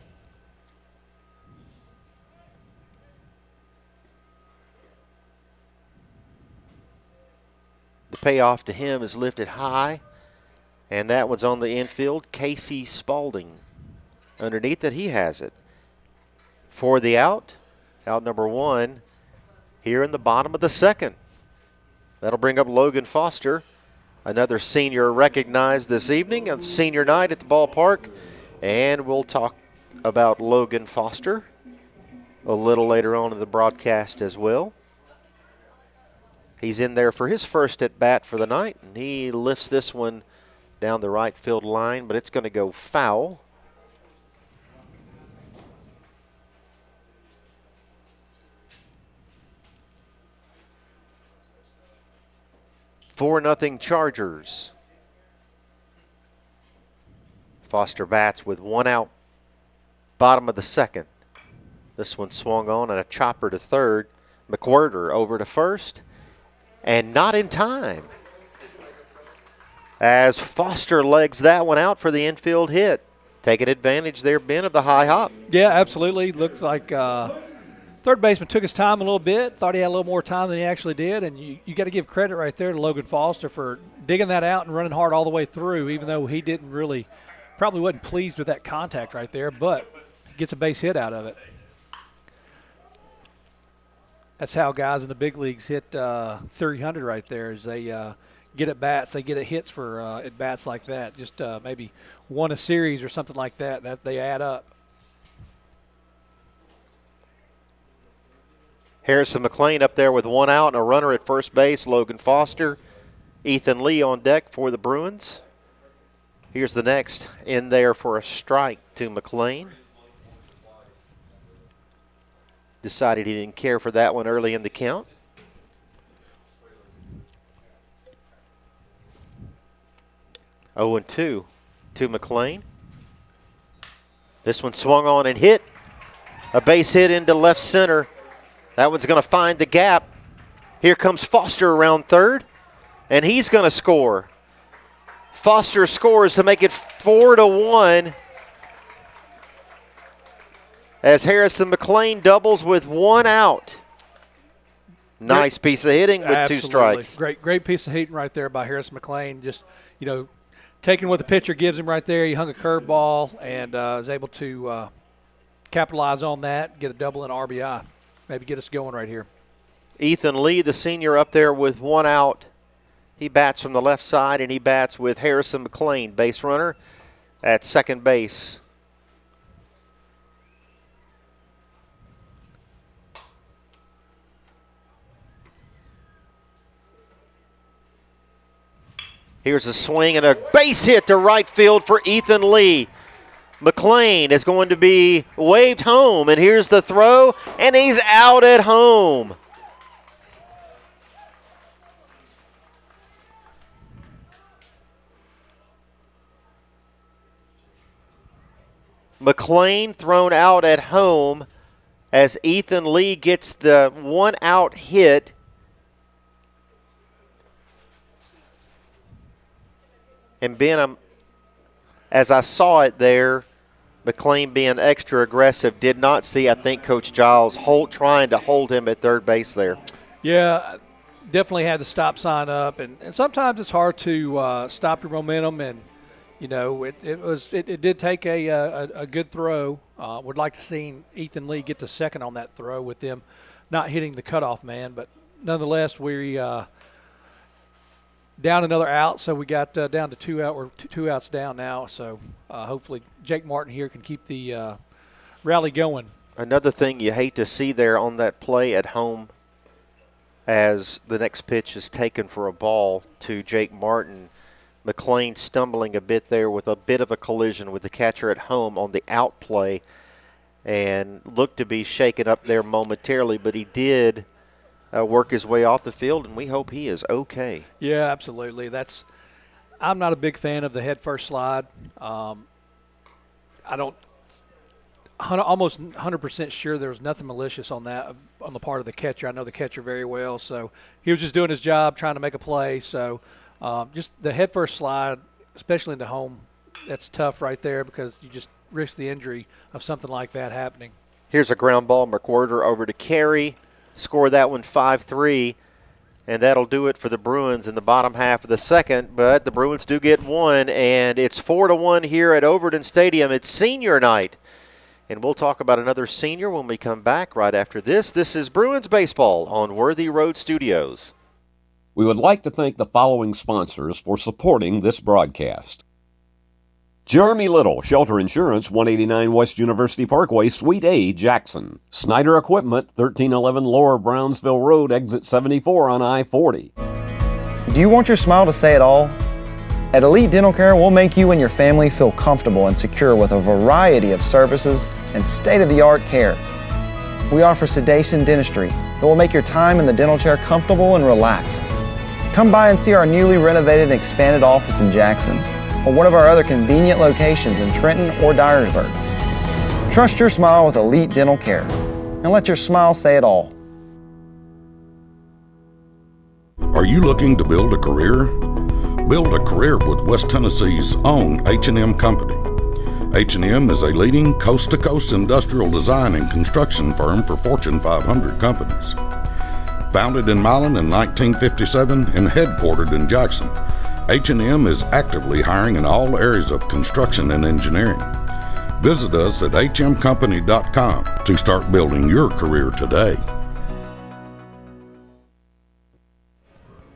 The payoff to him is lifted high, and that one's on the infield. Casey Spaulding. Underneath it, he has it. For the out number 1 here in the bottom of the second. That'll bring up Logan Foster, another senior recognized this evening on senior night at the ballpark. And we'll talk about Logan Foster a little later on in the broadcast as well. He's in there for his first at bat for the night, and he lifts this one down the right field line, but it's going to go foul. "4-0 Chargers." Foster bats with 1 out, bottom of the second. This one swung on and a chopper to third. McWhirter over to first, and not in time, as Foster legs that one out for the infield hit. Taking advantage there, Ben, of the high hop. Yeah, absolutely. Looks like third baseman took his time a little bit, thought he had a little more time than he actually did, and you got to give credit right there to Logan Foster for digging that out and running hard all the way through, even though he didn't really, probably wasn't pleased with that contact right there, but gets a base hit out of it. That's how guys in the big leagues hit 300 right there, is they get at bats, they get at hits for at bats like that. Just maybe one a series or something like that, that they add up. Harrison McLean up there with 1 out and a runner at first base. Logan Foster, Ethan Lee on deck for the Bruins. Here's the next in there for a strike to McLean. Decided he didn't care for that one early in the count. Oh, 0-2 to McLean. This one swung on and hit. A base hit into left center. That one's going to find the gap. Here comes Foster around third, and he's going to score. Foster scores to make it 4-1. As Harrison McLean doubles with 1 out. Nice piece of hitting with Absolutely. 2 strikes. Great piece of hitting right there by Harrison McLean. Just, taking what the pitcher gives him right there. He hung a curveball and was able to capitalize on that, get a double and RBI. Maybe get us going right here. Ethan Lee, the senior, up there with 1 out. He bats from the left side, and he bats with Harrison McLean, base runner, at second base. Here's a swing and a base hit to right field for Ethan Lee. McLean is going to be waved home, and here's the throw, and he's out at home. McLean thrown out at home as Ethan Lee gets the 1 out hit. And Ben, as I saw it there, McLean being extra aggressive, did not see, I think, Coach Giles trying to hold him at third base there. Yeah, definitely had the stop sign up, and sometimes it's hard to stop your momentum, and it did take a good throw. Would like to see Ethan Lee get to second on that throw with them not hitting the cutoff man, but nonetheless we down another out, so we got down to 2 out. We're 2 outs down now, so hopefully Jake Martin here can keep the rally going. Another thing you hate to see there on that play at home, as the next pitch is taken for a ball to Jake Martin. McLean stumbling a bit there with a bit of a collision with the catcher at home on the out play, and looked to be shaken up there momentarily, but he did work his way off the field, and we hope he is okay. Yeah, absolutely. I'm not a big fan of the head first slide. Almost 100% sure there was nothing malicious on that on the part of the catcher. I know the catcher very well, so he was just doing his job, trying to make a play. So just the head first slide, especially into home, that's tough right there because you just risk the injury of something like that happening. Here's a ground ball. McWhorter over to Carey. Score that one 5-3. And that'll do it for the Bruins in the bottom half of the second. But the Bruins do get one, and it's 4-1 here at Overton Stadium. It's senior night. And we'll talk about another senior when we come back right after this. This is Bruins Baseball on Worthy Road Studios. We would like to thank the following sponsors for supporting this broadcast. Jeremy Little, Shelter Insurance, 189 West University Parkway, Suite A, Jackson. Snyder Equipment, 1311 Lower Brownsville Road, Exit 74 on I-40. Do you want your smile to say it all? At Elite Dental Care, we'll make you and your family feel comfortable and secure with a variety of services and state-of-the-art care. We offer sedation dentistry that will make your time in the dental chair comfortable and relaxed. Come by and see our newly renovated and expanded office in Jackson, or one of our other convenient locations in Trenton or Dyersburg. Trust your smile with Elite Dental Care, and let your smile say it all. Are you looking to build a career? Build a career with West Tennessee's own H&M Company. H&M is a leading coast-to-coast industrial design and construction firm for Fortune 500 companies. Founded in Milan in 1957 and headquartered in Jackson, H&M is actively hiring in all areas of construction and engineering. Visit us at hmcompany.com to start building your career today.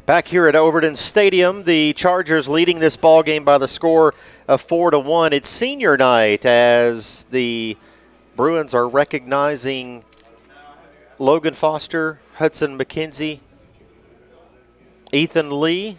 Back here at Overton Stadium, the Chargers leading this ball game by the score of 4-1. It's senior night as the Bruins are recognizing Logan Foster, Hudson McKenzie, Ethan Lee,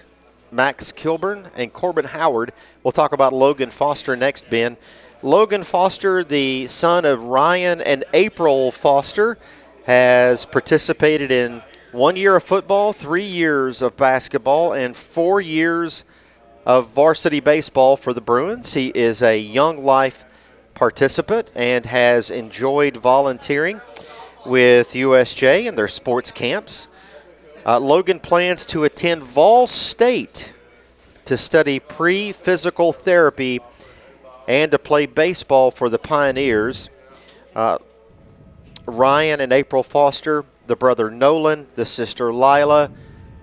Max Kilburn, and Corbin Howard. We'll talk about Logan Foster next, Ben. Logan Foster, the son of Ryan and April Foster, has participated in 1 year of football, 3 years of basketball, and 4 years of varsity baseball for the Bruins. He is a Young Life participant and has enjoyed volunteering with USJ and their sports camps. Logan plans to attend Vol State to study pre-physical therapy and to play baseball for the Pioneers. Ryan and April Foster, the brother Nolan, the sister Lila,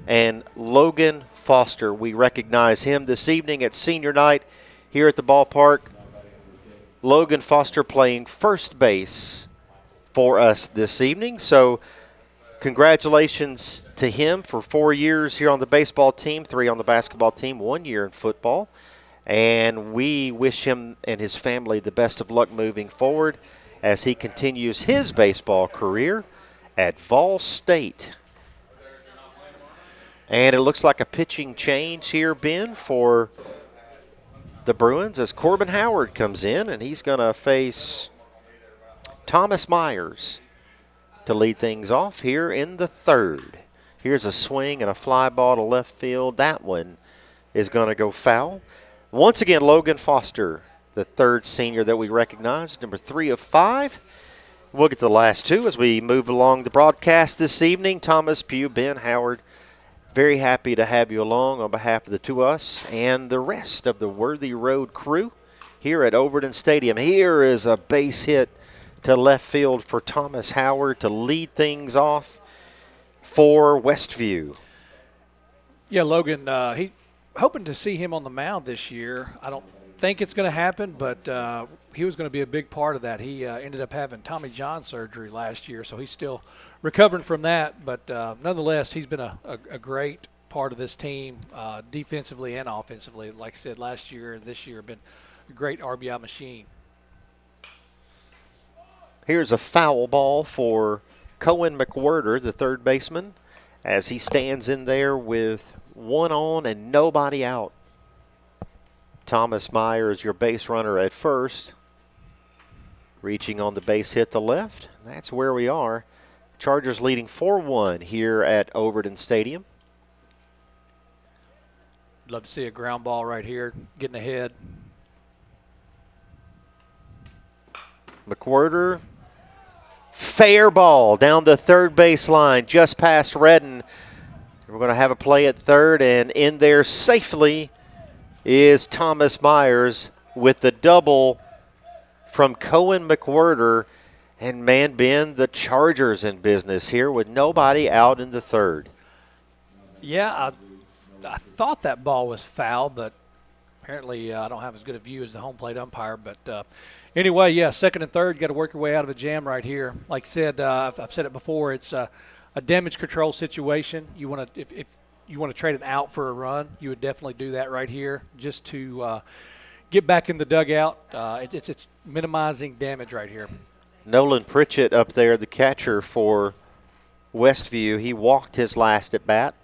and Logan Foster. We recognize him this evening at senior night here at the ballpark. Logan Foster playing first base for us this evening. So congratulations to him for 4 years here on the baseball team, 3 on the basketball team, 1 year in football. And we wish him and his family the best of luck moving forward as he continues his baseball career at Vol State. And it looks like a pitching change here, Ben, for the Bruins as Corbin Howard comes in, and he's going to face Thomas Myers to lead things off here in the third. Here's a swing and a fly ball to left field. That one is going to go foul. Once again, Logan Foster, the third senior that we recognize, number 3 of 5. We'll get to the last two as we move along the broadcast this evening. Thomas Pugh, Ben Howard, very happy to have you along on behalf of the two of us and the rest of the Worthy Road crew here at Overton Stadium. Here is a base hit to left field for Thomas Howard to lead things off for Westview. Yeah, Logan, he hoping to see him on the mound this year. I don't think it's going to happen, but he was going to be a big part of that. He ended up having Tommy John surgery last year, so he's still recovering from that. But nonetheless, he's been a great part of this team, defensively and offensively. Like I said, last year and this year have been a great RBI machine. Here's a foul ball for Cohen McWhorter, the third baseman, as he stands in there with 1 on and nobody out. Thomas Myers, your base runner at first, reaching on the base hit to left. That's where we are. Chargers leading 4-1 here at Overton Stadium. Love to see a ground ball right here, getting ahead. McWhorter, fair ball down the third base line, just past Redden. We're going to have a play at third, and in there safely is Thomas Myers with the double from Cohen McWhirter. And, man, Ben, the Chargers in business here with nobody out in the third. Yeah, I thought that ball was foul, but apparently I don't have as good a view as the home plate umpire. But anyway, yeah, second and third, you got to work your way out of a jam right here. Like I said, I've said it before, it's a damage control situation. You want to, if you want to trade an out for a run, you would definitely do that right here just to get back in the dugout. It's minimizing damage right here. Nolan Pritchett up there, the catcher for Westview, he walked his last at bat.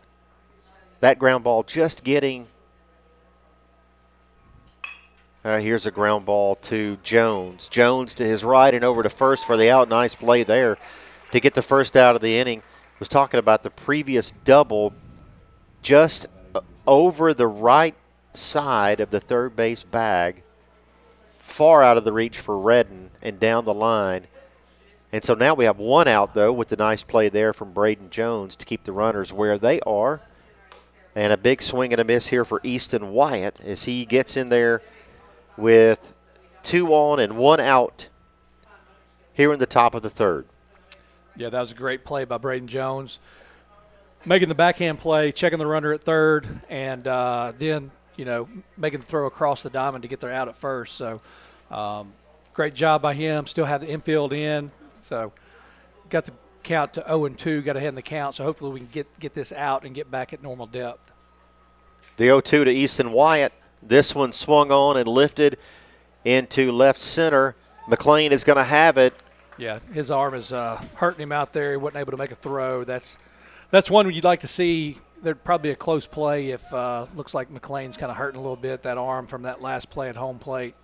That ground ball just getting. Here's a ground ball to Jones. Jones to his right and over to first for the out. Nice play there to get the first out of the inning. Was talking about the previous double just over the right side of the third base bag, far out of the reach for Redden and down the line. And so now we have one out, though, with the nice play there from Braden Jones to keep the runners where they are. And a big swing and a miss here for Easton Wyatt as he gets in there with 2 on and 1 out here in the top of the third. Yeah, that was a great play by Braden Jones. Making the backhand play, checking the runner at third, and then, making the throw across the diamond to get their out at first. So great job by him. Still have the infield in. So got the count to 0-2, got ahead in the count. So hopefully we can get this out and get back at normal depth. The 0-2 to Easton Wyatt. This one swung on and lifted into left center. McLean is going to have it. Yeah, his arm is hurting him out there. He wasn't able to make a throw. That's one you'd like to see. There'd probably be a close play if looks like McLean's kind of hurting a little bit, that arm from that last play at home plate.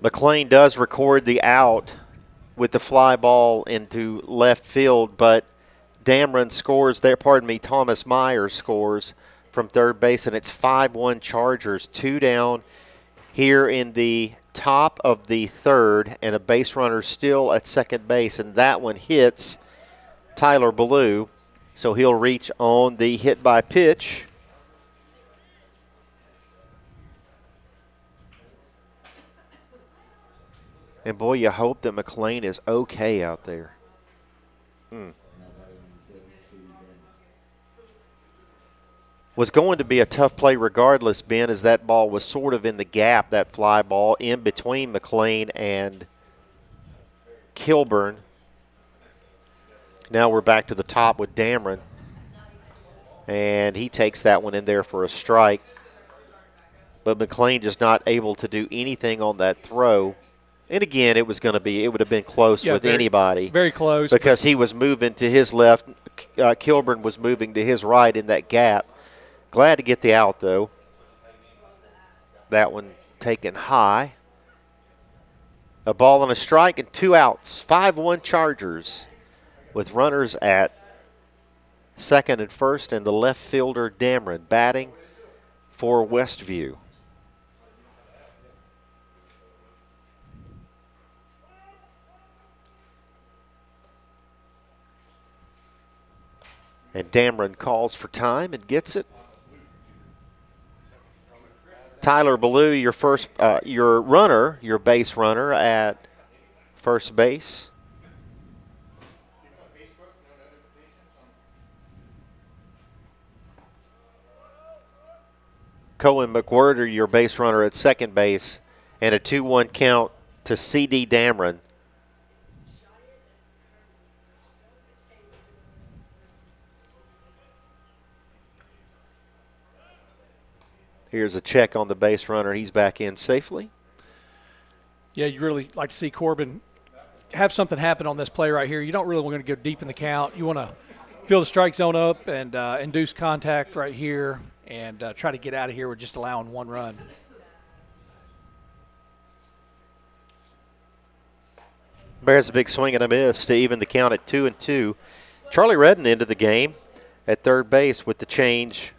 McLean does record the out with the fly ball into left field, but Dameron scores there. Thomas Myers scores from third base, and it's 5-1 Chargers, 2 down here in the top of the third, and a base runner still at second base, and that one hits Tyler Ballou, so he'll reach on the hit by pitch. And, boy, you hope that McLean is okay out there. Was going to be a tough play regardless, Ben, as that ball was sort of in the gap, that fly ball, in between McLean and Kilburn. Now we're back to the top with Dameron. And he takes that one in there for a strike. But McLean just not able to do anything on that throw. And again, it would have been close with anybody. Very close. Because he was moving to his left. Kilburn was moving to his right in that gap. Glad to get the out, though. That one taken high. A ball and a strike and 2 outs. 5-1 Chargers with runners at second and first, and the left fielder Dameron batting for Westview. And Dameron calls for time and gets it. Tyler Ballou, your base runner at first base. Cohen McWhirter, your base runner at second base, and a 2-1 count to C.D. Dameron. Here's a check on the base runner. He's back in safely. Yeah, you really like to see Corbin have something happen on this play right here. You don't really want to go deep in the count. You want to fill the strike zone up and induce contact right here and try to get out of here with just allowing 1 run. Bears a big swing and a miss to even the count at 2-2. Charlie Redden into the game at third base with the change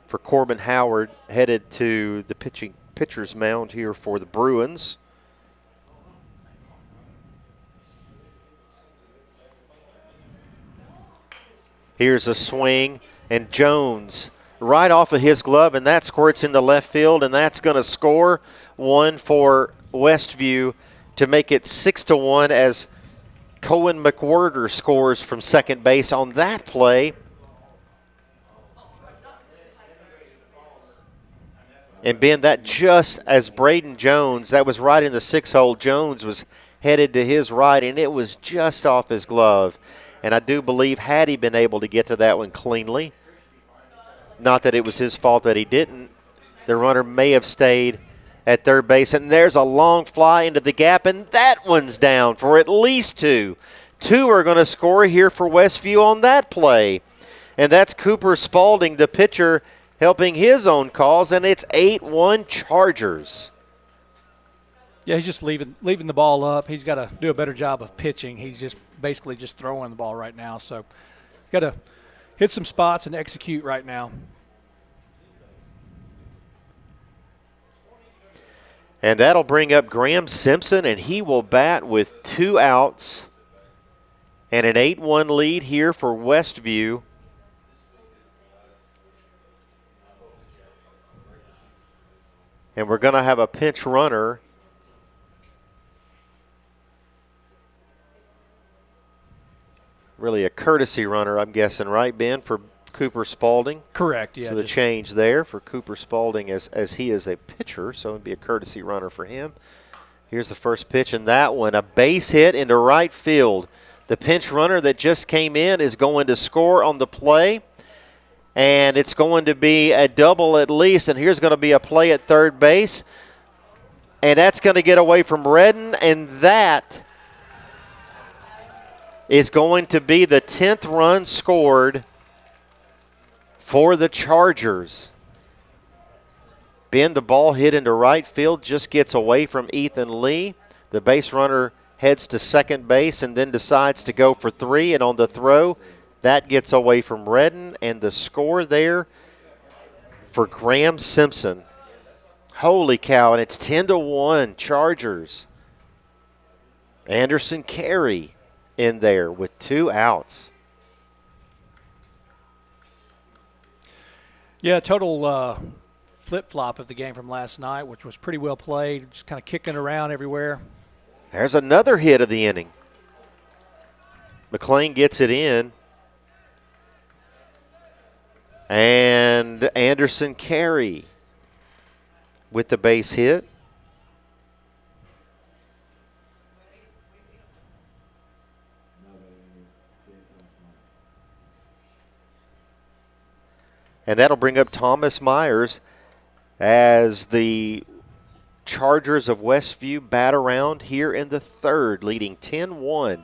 for Corbin Howard, headed to the pitcher's mound here for the Bruins. Here's a swing, and Jones right off of his glove, and that squirts into left field, and that's going to score one for Westview to make it 6-1 as Cohen McWhirter scores from second base on that play. And Ben, that just as Braden Jones, that was right in the 6-hole, Jones was headed to his right, and it was just off his glove. And I do believe had he been able to get to that one cleanly, not that it was his fault that he didn't, the runner may have stayed at third base. And there's a long fly into the gap, and that one's down for at least two. Two are going to score here for Westview on that play. And that's Cooper Spalding, the pitcher, helping his own cause, and it's 8-1 Chargers. Yeah, he's just leaving the ball up. He's got to do a better job of pitching. He's just basically just throwing the ball right now. So he's got to hit some spots and execute right now. And that'll bring up Graham Simpson, and he will bat with 2 outs and an 8-1 lead here for Westview. And we're going to have a pinch runner. Really a courtesy runner, I'm guessing, right, Ben, for Cooper Spalding? Correct, yeah. So the change there for Cooper Spalding as he is a pitcher, so it would be a courtesy runner for him. Here's the first pitch, and that one, a base hit into right field. The pinch runner that just came in is going to score on the play. And it's going to be a double at least, and here's going to be a play at third base. And that's going to get away from Redden, and that is going to be the 10th run scored for the Chargers. Ben, the ball hit into right field, just gets away from Ethan Lee. The base runner heads to second base and then decides to go for 3, and on the throw, that gets away from Redden, and the score there for Graham Simpson. Holy cow, and it's 10-1 Chargers. Anderson Carey in there with 2 outs. Yeah, total flip-flop of the game from last night, which was pretty well played, just kind of kicking around everywhere. There's another hit of the inning. McLean gets it in. And Anderson Carey with the base hit. And that'll bring up Thomas Myers as the Chargers of Westview bat around here in the third, leading 10-1.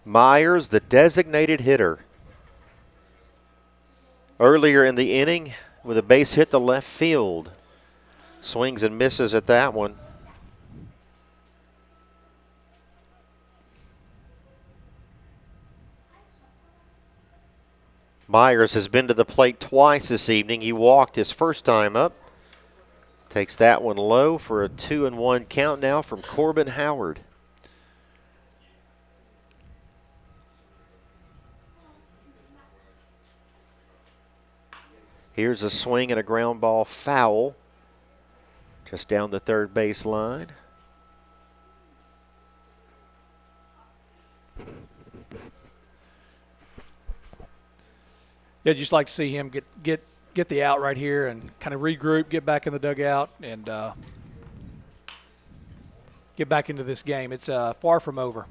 Myers, the designated hitter. Earlier in the inning with a base hit to left field. Swings and misses at that one. Myers has been to the plate twice this evening. He walked his first time up. Takes that one low for a 2-1 count now from Corbin Howard. Here's a swing and a ground ball foul just down the third base line. Yeah, just like to see him get the out right here and kind of regroup, get back in the dugout, and get back into this game. It's far from over.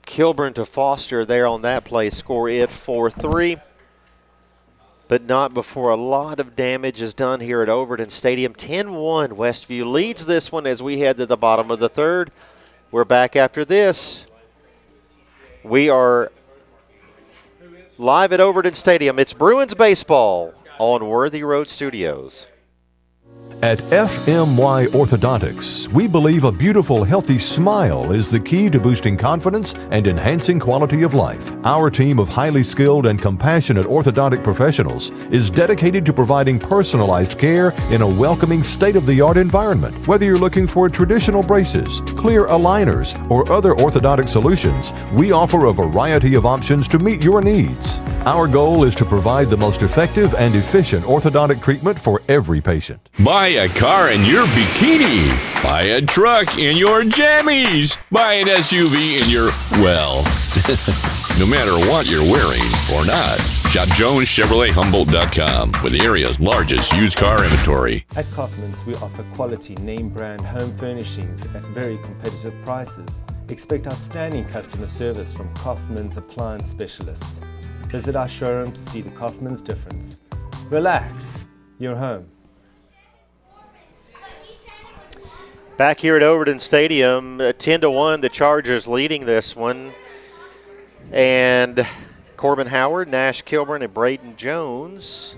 Kilburn to Foster there on that play, score it 4-3. But not before a lot of damage is done here at Overton Stadium. 10-1, Westview leads this one as we head to the bottom of the third. We're back after this. We are live at Overton Stadium. It's Bruins baseball on Worthy Road Studios. At FMY Orthodontics, we believe a beautiful, healthy smile is the key to boosting confidence and enhancing quality of life. Our team of highly skilled and compassionate orthodontic professionals is dedicated to providing personalized care in a welcoming, state-of-the-art environment. Whether you're looking for traditional braces, clear aligners, or other orthodontic solutions, we offer a variety of options to meet your needs. Our goal is to provide the most effective and efficient orthodontic treatment for every patient. Buy a car in your bikini. Buy a truck in your jammies. Buy an SUV in your, well, no matter what you're wearing or not. Shop JonesChevroletHumboldt.com with the area's largest used car inventory. At Kaufman's, we offer quality name brand home furnishings at very competitive prices. Expect outstanding customer service from Kaufman's appliance specialists. Visit our showroom to see the Kaufman's difference. Relax, you're home. Back here at Overton Stadium, 10-1, the Chargers leading this one. And Corbin Howard, Nash Kilburn, and Braden Jones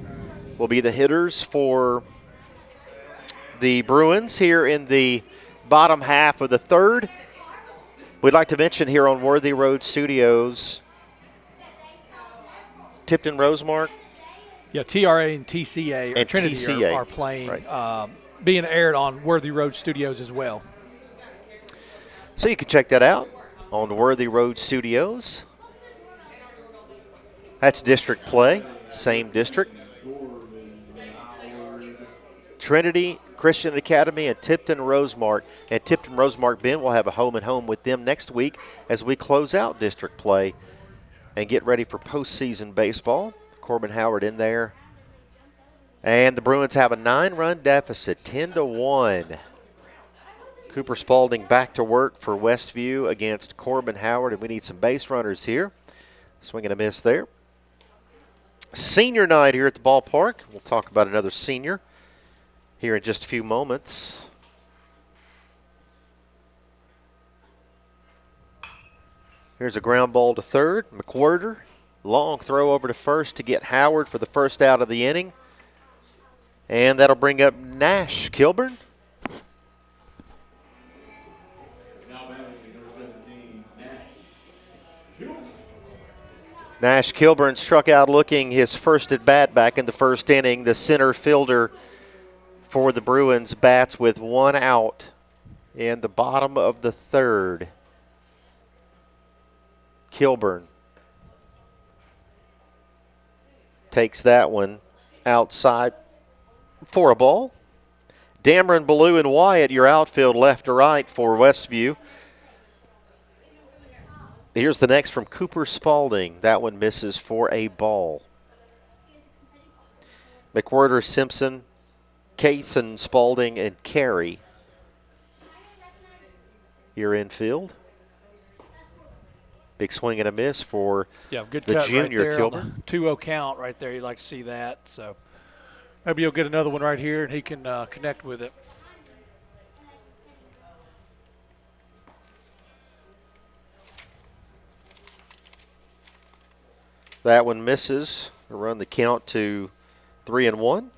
will be the hitters for the Bruins here in the bottom half of the third. We'd like to mention here on Worthy Road Studios, Tipton Rosemark. Yeah, TRA and TCA, or Trinity TCA. Are playing, right. Being aired on Worthy Road Studios as well. So you can check that out on Worthy Road Studios. That's district play, same district. Trinity Christian Academy and Tipton Rosemark. And Tipton Rosemark, Ben, will have a home-and-home with them next week as we close out district play and get ready for postseason baseball. Corbin Howard in there. And the Bruins have a 9-run deficit, 10-1. Cooper Spalding back to work for Westview against Corbin Howard, and we need some base runners here. Swing and a miss there. Senior night here at the ballpark. We'll talk about another senior here in just a few moments. Here's a ground ball to third. McWhirter, long throw over to first to get Howard for the first out of the inning. And that'll bring up Nash Kilburn. Nash Kilburn struck out looking his first at bat back in the first inning. The center fielder for the Bruins bats with one out in the bottom of the third. Kilburn takes that one outside for a ball. Dameron, Ballou, and Wyatt, your outfield left to right for Westview. Here's the next from Cooper Spalding. That one misses for a ball. McWhirter, Simpson, Kaysen, Spalding, and Carey. Your infield. Big swing and a miss for good the cut junior right Kilburn. 2-0 count right there. You'd like to see that. So maybe you'll get another one right here, and he can connect with it. That one misses. Run the count to 3-1.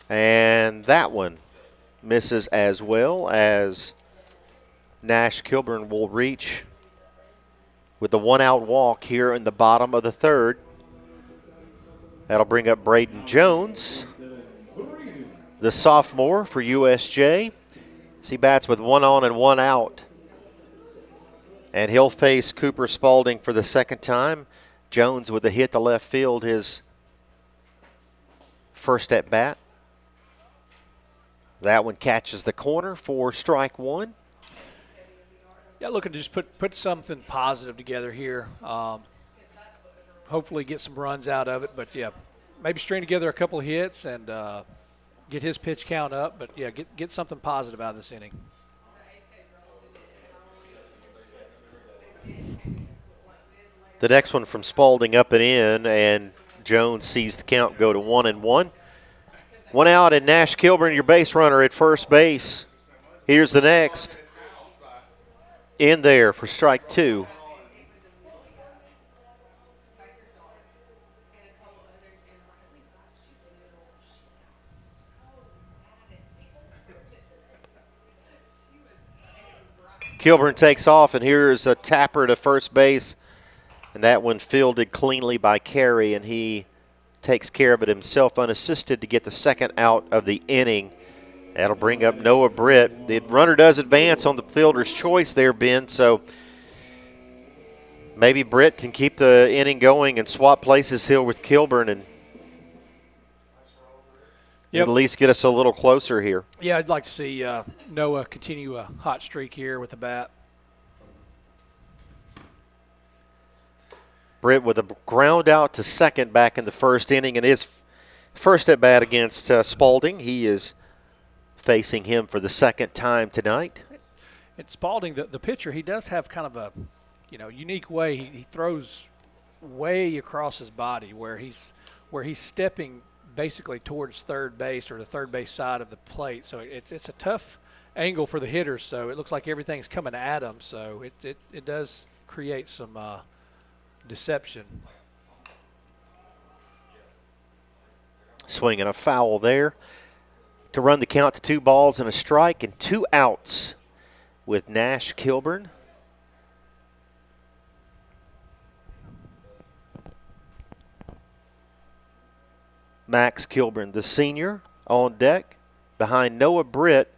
And that one misses as well, as Nash Kilburn will reach with the one-out walk here in the bottom of the third. That'll bring up Braden Jones, the sophomore for USJ. He bats with one on and one out. And he'll face Cooper Spalding for the second time. Jones with a hit to left field, his first at bat. That one catches the corner for strike one. Yeah, looking to just put something positive together here. Hopefully get some runs out of it. But, yeah, maybe string together a couple of hits and get his pitch count up. But, yeah, get something positive out of this inning. The next one from Spalding up and in, and Jones sees the count go to 1-1. One out, and Nash Kilburn, your base runner at first base. Here's the next. In there for strike two. Kilburn takes off, and here's a tapper to first base, and that one fielded cleanly by Carey, and he takes care of it himself unassisted to get the second out of the inning. That'll bring up Noah Britt. The runner does advance on the fielder's choice there, Ben, so maybe Britt can keep the inning going and swap places here with Kilburn and at least get us a little closer here. Yeah, I'd like to see Noah continue a hot streak here with the bat. Britt with a ground out to second back in the first inning, and his first at bat against Spalding. He is facing him for the second time tonight. And Spalding, the pitcher, he does have kind of a unique way. He throws way across his body where he's stepping basically towards third base or the third base side of the plate. So it's a tough angle for the hitters. So it looks like everything's coming at him. So it does create some deception. Swinging a foul there to run the count to 2 balls and a strike and 2 outs with Nash Kilburn. Max Kilburn, the senior, on deck behind Noah Britt.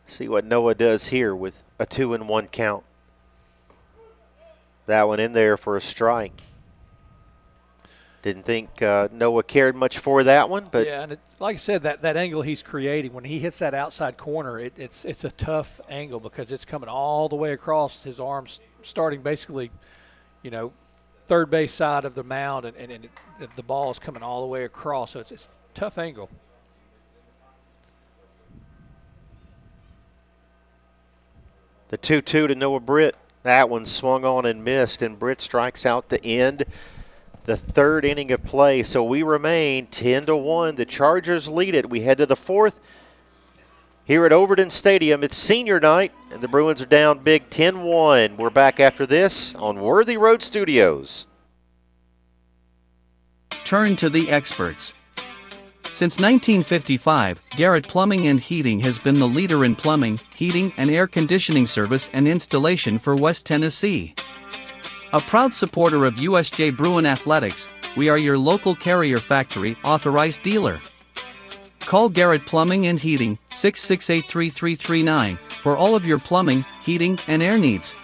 See what Noah does here with a 2-1 count. That one in there for a strike. Didn't think Noah cared much for that one, but yeah, and like I said, that angle he's creating when he hits that outside corner, it's a tough angle because it's coming all the way across his arms, starting basically, third base side of the mound, and the ball is coming all the way across. So it's a tough angle. The 2-2 to Noah Britt. That one swung on and missed, and Britt strikes out to end the third inning of play. So we remain 10-1. The Chargers lead it. We head to the fourth. Here at Overton Stadium, it's senior night, and the Bruins are down big 10-1. We're back after this on Worthy Road Studios. Turn to the experts. Since 1955, Garrett Plumbing and Heating has been the leader in plumbing, heating, and air conditioning service and installation for West Tennessee. A proud supporter of USJ Bruin Athletics, we are your local Carrier Factory authorized dealer. Call Garrett Plumbing and Heating 668-3339 for all of your plumbing, heating, and air needs.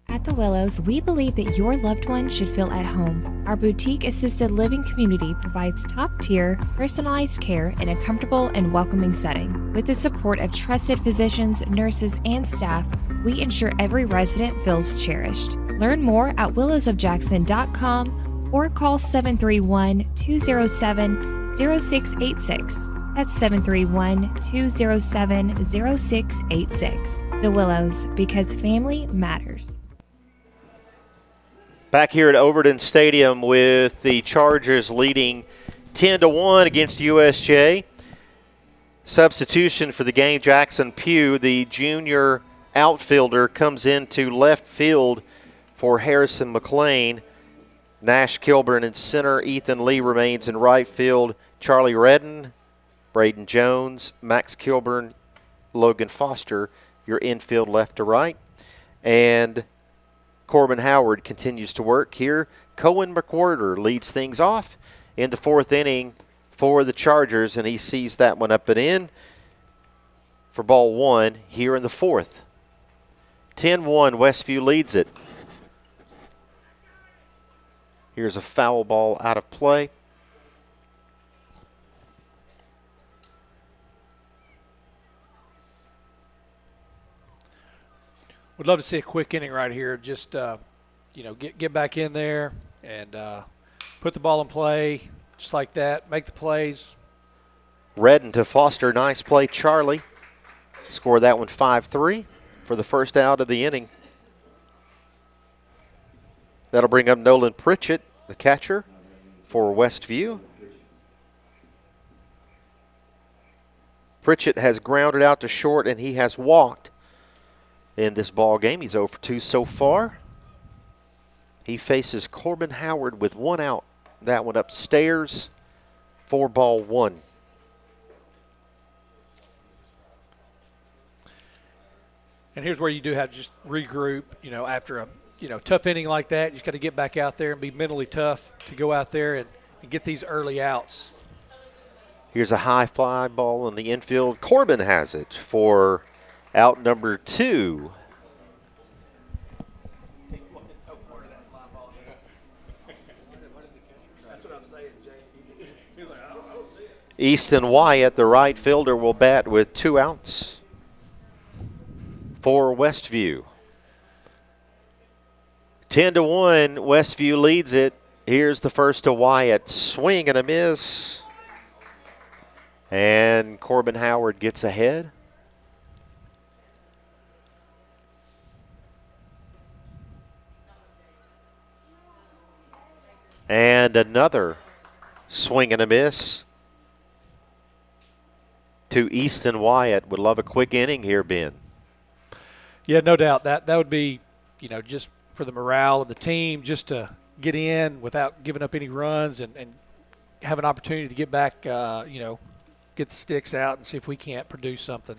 At the Willows, we believe that your loved one should feel at home. Our boutique assisted living community provides top-tier, personalized care in a comfortable and welcoming setting. With the support of trusted physicians, nurses, and staff, we ensure every resident feels cherished. Learn more at willowsofjackson.com or call 731-207-0686. That's 731-207-0686. The Willows, because family matters. Back here at Overton Stadium with the Chargers leading 10-1 against USJ. Substitution for the game, Jackson Pugh, the junior outfielder, comes into left field for Harrison McLean. Nash Kilburn in center. Ethan Lee remains in right field. Charlie Redden, Braden Jones, Max Kilburn, Logan Foster, your infield left to right. And Corbin Howard continues to work here. Cohen McWhorter leads things off in the fourth inning for the Chargers, and he sees that one up and in for ball one here in the fourth. 10-1, Westview leads it. Here's a foul ball out of play. Would love to see a quick inning right here. Just, get back in there and put the ball in play just like that. Make the plays. Redden to Foster. Nice play, Charlie. Score that one 5-3 for the first out of the inning. That'll bring up Nolan Pritchett, the catcher, for Westview. Pritchett has grounded out to short, and he has walked in this ball game. He's 0 for 2 so far. He faces Corbin Howard with one out. That one upstairs. 4-1. And here's where you do have to just regroup, after a, tough inning like that. You just got to get back out there and be mentally tough to go out there and get these early outs. Here's a high fly ball in the infield. Corbin has it for out number 2. Easton Wyatt, the right fielder, will bat with 2 outs for Westview. 10-1, Westview leads it. Here's the first to Wyatt. Swing and a miss. And Corbin Howard gets ahead. And another swing and a miss to Easton Wyatt. Would love a quick inning here, Ben. Yeah, no doubt. That would be, just for the morale of the team, just to get in without giving up any runs and have an opportunity to get back, get the sticks out and see if we can't produce something.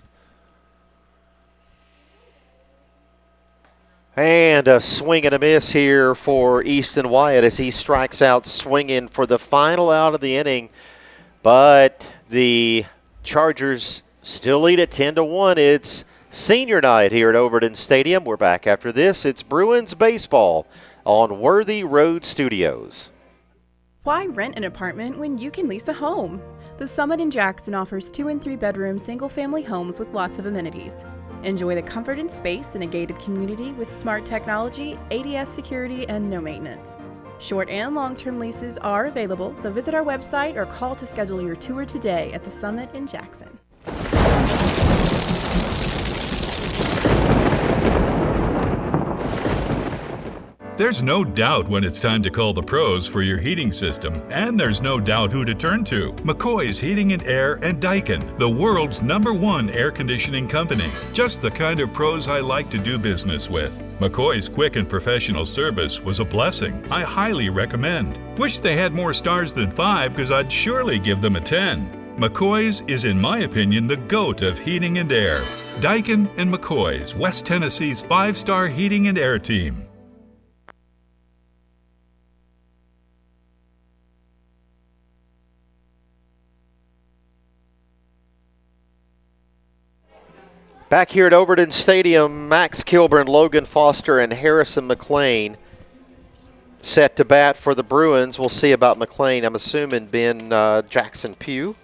And a swing and a miss here for Easton Wyatt as he strikes out swinging for the final out of the inning. But the Chargers still lead at 10-1. It's senior night here at Overton Stadium. We're back after this. It's Bruins baseball on Worthy Road Studios. Why rent an apartment when you can lease a home? The Summit in Jackson offers 2- and 3-bedroom single-family homes with lots of amenities. Enjoy the comfort and space in a gated community with smart technology, ADS security, and no maintenance. Short and long-term leases are available, so visit our website or call to schedule your tour today at the Summit in Jackson. There's no doubt when it's time to call the pros for your heating system, and there's no doubt who to turn to. McCoy's Heating and Air and Daikin, the world's #1 air conditioning company. Just the kind of pros I like to do business with. McCoy's quick and professional service was a blessing. I highly recommend. Wish they had more stars than 5 because I'd surely give them a 10. McCoy's is, in my opinion, the GOAT of heating and air. Daikin and McCoy's, West Tennessee's 5-star heating and air team. Back here at Overton Stadium, Max Kilburn, Logan Foster, and Harrison McLean set to bat for the Bruins. We'll see about McLean. I'm assuming Ben Jackson Pugh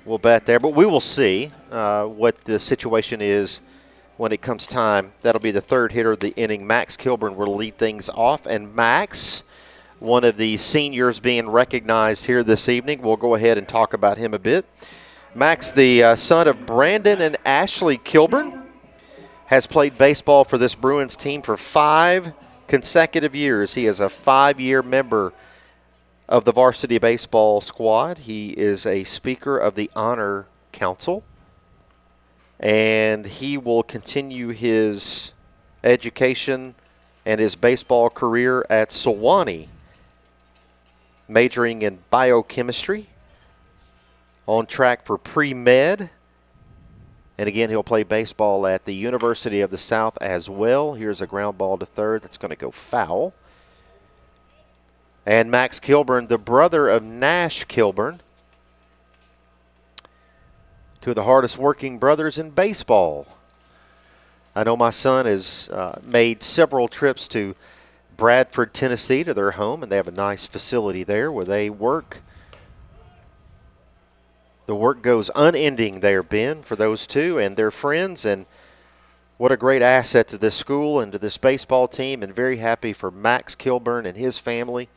will bat there, but we will see what the situation is when it comes time. That'll be the third hitter of the inning. Max Kilburn will lead things off, and Max, one of the seniors being recognized here this evening, we'll go ahead and talk about him a bit. Max, the son of Brandon and Ashley Kilburn, has played baseball for this Bruins team for 5 consecutive years. He is a 5-year member of the varsity baseball squad. He is a speaker of the Honor Council, and he will continue his education and his baseball career at Sewanee, majoring in biochemistry. On track for pre-med. And again, he'll play baseball at the University of the South as well. Here's a ground ball to third. That's going to go foul. And Max Kilburn, the brother of Nash Kilburn, 2 of the hardest working brothers in baseball. I know my son has made several trips to Bradford, Tennessee, to their home, and they have a nice facility there where they work. The work goes unending there, Ben, for those two and their friends, and what a great asset to this school and to this baseball team, and very happy for Max Kilburn and his family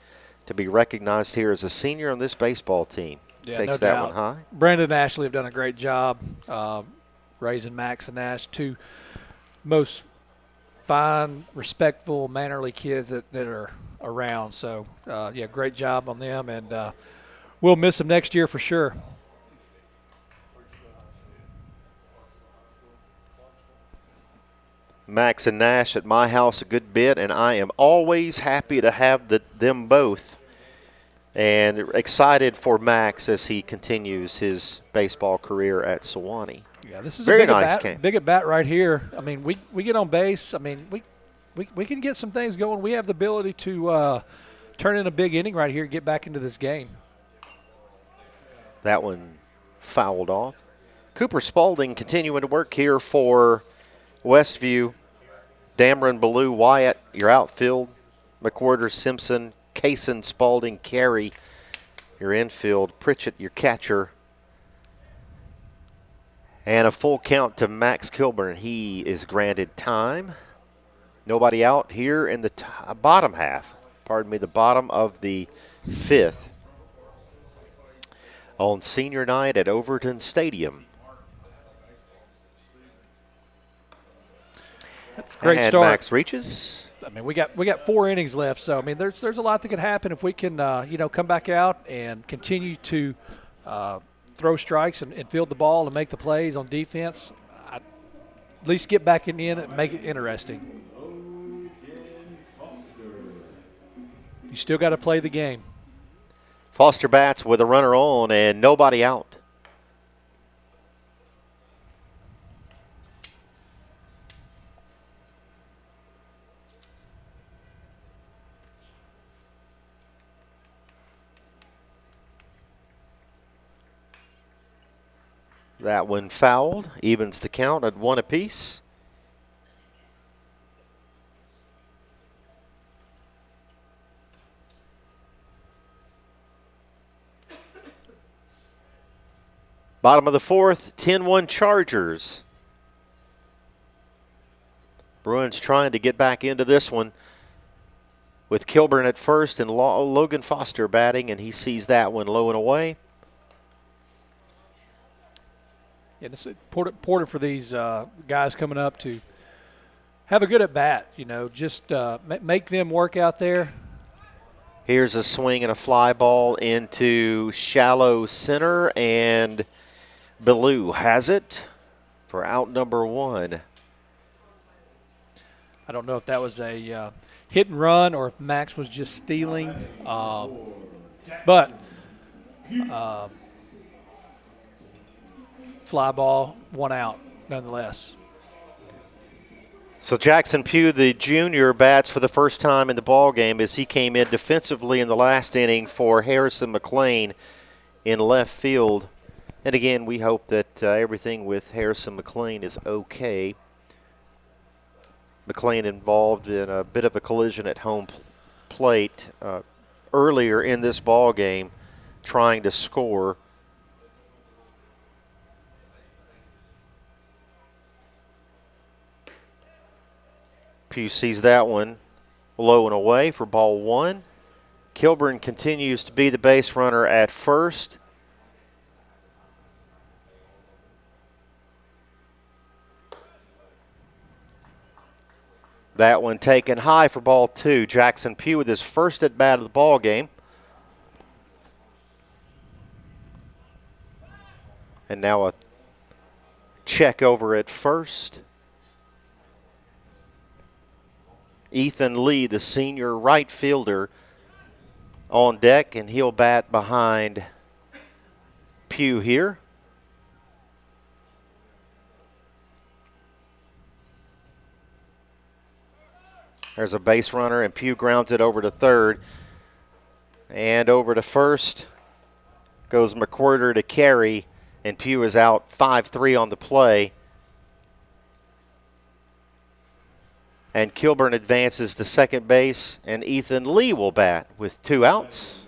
to be recognized here as a senior on this baseball team. Yeah, Takes no that doubt. one high. Brandon and Ashley have done a great job raising Max and Ash, 2 most fine, respectful, mannerly kids that are around. So, yeah, great job on them, and we'll miss them next year for sure. Max and Nash at my house a good bit, and I am always happy to have them both And excited for Max as he continues his baseball career at Sewanee. Yeah, this is very a nice big at bat right here. I mean, we get on base. I mean, we can get some things going. We have the ability to turn in a big inning right here and get back into this game. That one fouled off. Cooper Spalding continuing to work here for Westview. Dameron, Ballou, Wyatt, your outfield. McWhorter, Simpson, Kaysen, Spalding, Carey, your infield. Pritchett, your catcher. And a full count to Max Kilburn. He is granted time. Nobody out here in the bottom half. Pardon me, the bottom of the fifth. On senior night at Overton Stadium. That's a great and start. Max reaches. I mean, we got 4 innings left, so I mean, there's a lot that could happen if we can, come back out and continue to throw strikes and field the ball and make the plays on defense. At least get back in and make it interesting. You still got to play the game. Foster bats with a runner on and nobody out. That one fouled, evens the count at 1 apiece. Bottom of the fourth, 10-1 Chargers. Bruins trying to get back into this one with Kilburn at first and Logan Foster batting, and he sees that one low and away. Yeah, it's important for these guys coming up to have a good at-bat, just make them work out there. Here's a swing and a fly ball into shallow center, and Ballou has it for out number 1. I don't know if that was a hit and run or if Max was just stealing, but fly ball, 1 out nonetheless. So Jackson Pugh, the junior, bats for the first time in the ball game as he came in defensively in the last inning for Harrison McLean in left field. And again, we hope that everything with Harrison McLean is okay. McLean involved in a bit of a collision at home plate earlier in this ball game, trying to score. Pugh sees that one low and away for ball 1. Kilburn continues to be the base runner at first. That one taken high for ball 2. Jackson Pugh with his first at bat of the ball game. And now a check over at first. Ethan Lee, the senior right fielder, on deck, and he'll bat behind Pugh here. There's a base runner, and Pugh grounds it over to third. And over to first goes McWhorter to Carey, and Pugh is out 5-3 on the play. And Kilburn advances to second base, and Ethan Lee will bat with 2 outs.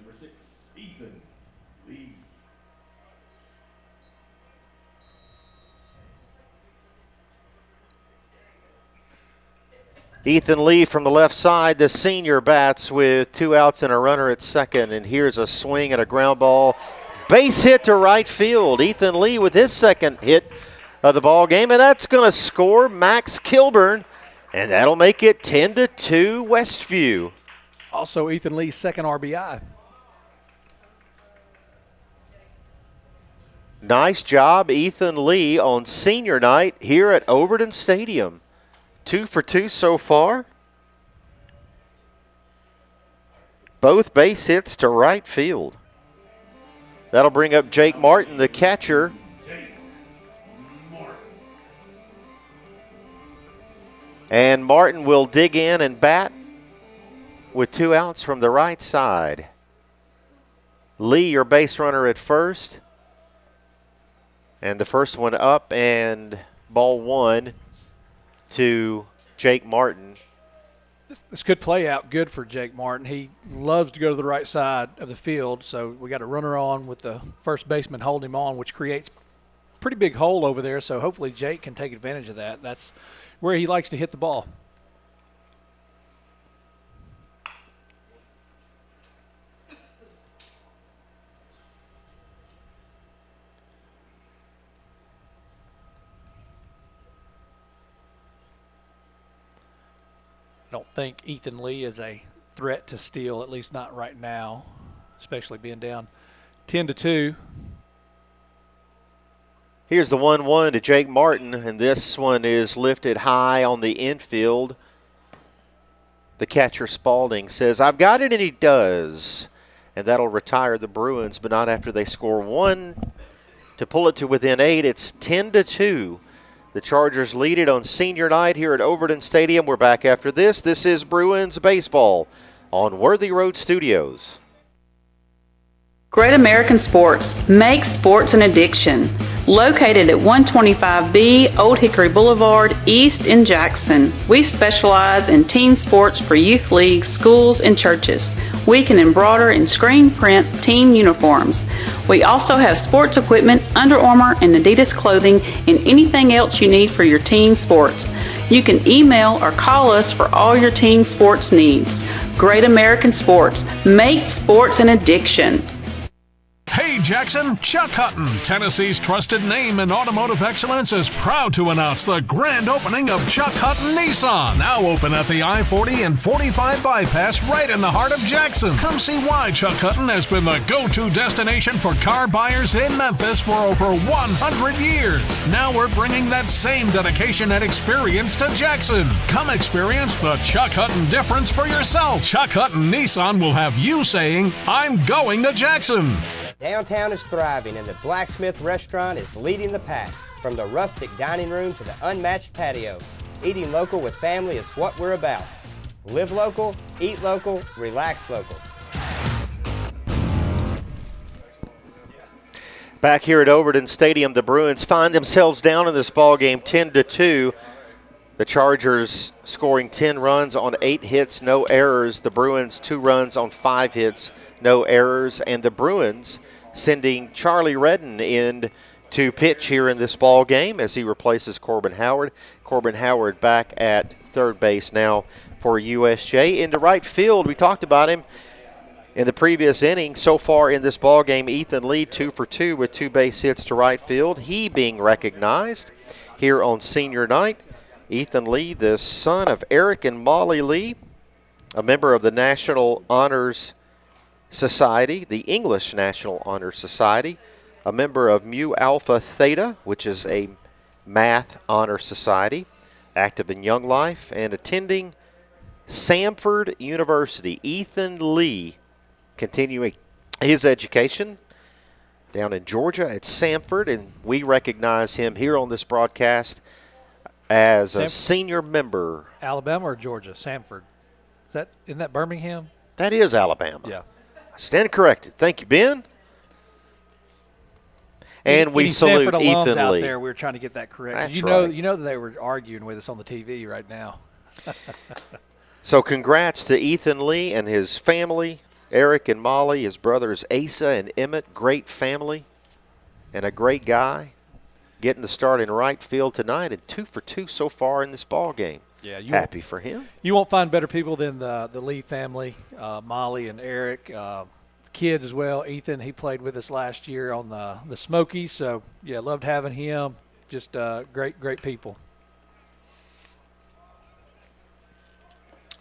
Ethan Lee from the left side, the senior, bats with 2 outs and a runner at second. And here's a swing and a ground ball. Base hit to right field. Ethan Lee with his second hit of the ball game, and that's going to score Max Kilburn, and that'll make it 10-2 Westview. Also Ethan Lee's second RBI. Nice job, Ethan Lee, on senior night here at Overton Stadium. 2 for 2 so far. both base hits to right field. That'll bring up Jake Martin, the catcher. And Martin will dig in and bat with 2 outs from the right side. Lee, your base runner at first. And the first one up, and ball 1 to Jake Martin. This could play out good for Jake Martin. He loves to go to the right side of the field, so we got a runner on with the first baseman holding him on, which creates a pretty big hole over there, so hopefully Jake can take advantage of that. That's where he likes to hit the ball. I don't think Ethan Lee is a threat to steal, at least not right now, especially being down 10-2. Here's the 1-1 to Jake Martin, and this one is lifted high on the infield. The catcher, Spalding, says, "I've got it," and he does. And that'll retire the Bruins, but not after they score 1 to pull it to within 8. It's 10-2. The Chargers lead it on senior night here at Overton Stadium. We're back after this. This is Bruins Baseball on Worthy Road Studios. Great American Sports makes sports an addiction. Located at 125B Old Hickory Boulevard East in Jackson, we specialize in teen sports for youth leagues, schools, and churches. We can embroider and screen print team uniforms. We also have sports equipment, Under Armour, and Adidas clothing, and anything else you need for your teen sports. You can email or call us for all your teen sports needs. Great American Sports, make sports an addiction. Hey Jackson, Chuck Hutton, Tennessee's trusted name in automotive excellence, is proud to announce the grand opening of Chuck Hutton Nissan, now open at the I-40 and 45 bypass right in the heart of Jackson. Come see why Chuck Hutton has been the go-to destination for car buyers in Memphis for over 100 years. Now we're bringing that same dedication and experience to Jackson. Come experience the Chuck Hutton difference for yourself. Chuck Hutton Nissan will have you saying, "I'm going to Jackson." Downtown is thriving and the Blacksmith Restaurant is leading the pack. From the rustic dining room to the unmatched patio, eating local with family is what we're about. Live local, eat local, relax local. Back here at Overton Stadium, the Bruins find themselves down in this ballgame 10-2. The Chargers scoring 10 runs on 8 hits, no errors. The Bruins 2 runs on 5 hits, no errors. And the Bruins sending Charlie Redden in to pitch here in this ball game as he replaces Corbin Howard. Corbin Howard back at third base now for USJ. Into right field, we talked about him in the previous inning. So far in this ball game, Ethan Lee 2 for 2 with 2 base hits to right field. He being recognized here on senior night. Ethan Lee, the son of Eric and Molly Lee, a member of the National Honors Society, the English National Honor Society, a member of Mu Alpha Theta, which is a math honor society, active in Young Life, and attending Samford University. Ethan Lee continuing his education down in Georgia at Samford, and we recognize him here on this broadcast as a senior member. Alabama or Georgia? Samford. Isn't that Birmingham? That is Alabama. Yeah. I stand corrected. Thank you, Ben. And we salute Samford Ethan out Lee. there, we were trying to get that correct. That's you right. know that they were arguing with us on the TV right now. So congrats to Ethan Lee and his family, Eric and Molly, his brothers Asa and Emmett. Great family and a great guy. Getting the start in right field tonight, and 2 for 2 so far in this ball game. Yeah, happy for him. You won't find better people than the Lee family, Molly and Eric, kids as well. Ethan, he played with us last year on the Smokies, so yeah, loved having him. Just great people.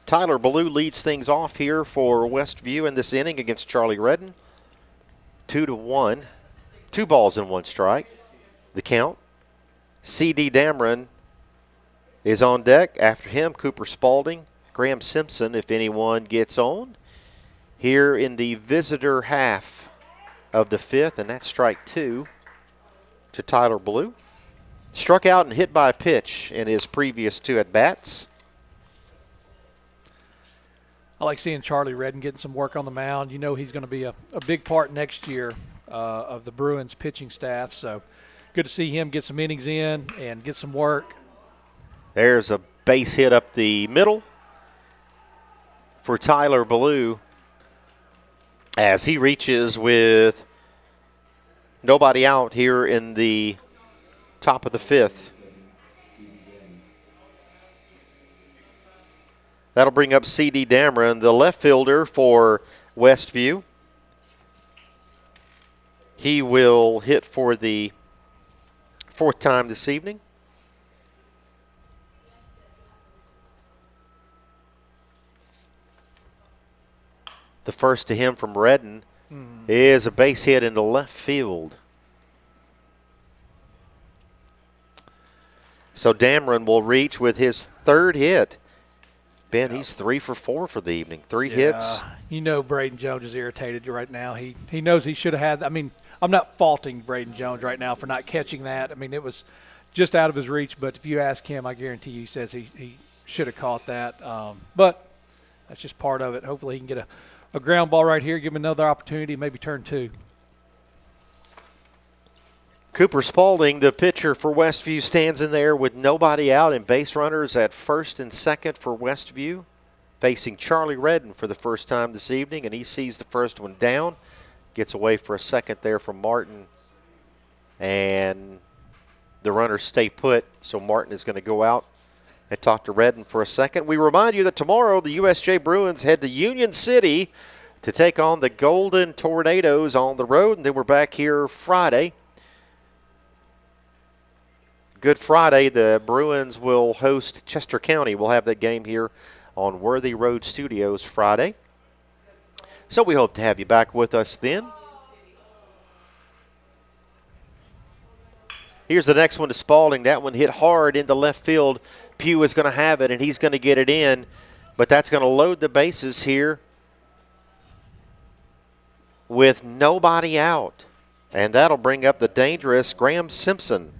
Tyler Ballou leads things off here for Westview in this inning against Charlie Redden. 2-1, 2 balls and 1 strike. The count. C.D. Dameron is on deck. After him, Cooper Spalding, Graham Simpson, if anyone gets on. here in the visitor half of the 5th, and that's strike 2 to Tyler Blue. Struck out and hit by a pitch in his previous 2 at-bats. I like seeing Charlie Redden getting some work on the mound. You know he's going to be a big part next year of the Bruins pitching staff, so good to see him get some innings in and get some work. There's a base hit up the middle for Tyler Blue as he reaches with nobody out here in the top of the 5th. That'll bring up C.D. Dameron, the left fielder for Westview. He will hit for the 4th time this evening. The first to him from Redden is a base hit into left field. So Dameron will reach with his 3rd hit. Ben, he's 3 for 4 for the evening. 3 hits. You know Braden Jones is irritated right now. He knows he should have had – I mean, I'm not faulting Braden Jones right now for not catching that. I mean, it was just out of his reach. But if you ask him, I guarantee you he says he should have caught that. But that's just part of it. Hopefully he can get a ground ball right here, give him another opportunity, maybe turn 2. Cooper Spaulding, the pitcher for Westview, stands in there with nobody out and base runners at 1st and 2nd for Westview, facing Charlie Redden for the first time this evening, and he sees the first one down, gets away for a second there from Martin, and the runners stay put, so Martin is going to go out and talk to Redden for a second. We remind you that tomorrow the USJ Bruins head to Union City to take on the Golden Tornadoes on the road, and then we're back here Friday. Good Friday, the Bruins will host Chester County. We'll have that game here on Worthy Road Studios Friday. So we hope to have you back with us then. Here's the next one to Spaulding. That one hit hard into left field. Pugh is going to have it, and he's going to get it in. But that's going to load the bases here with nobody out. And that'll bring up the dangerous Graham Simpson.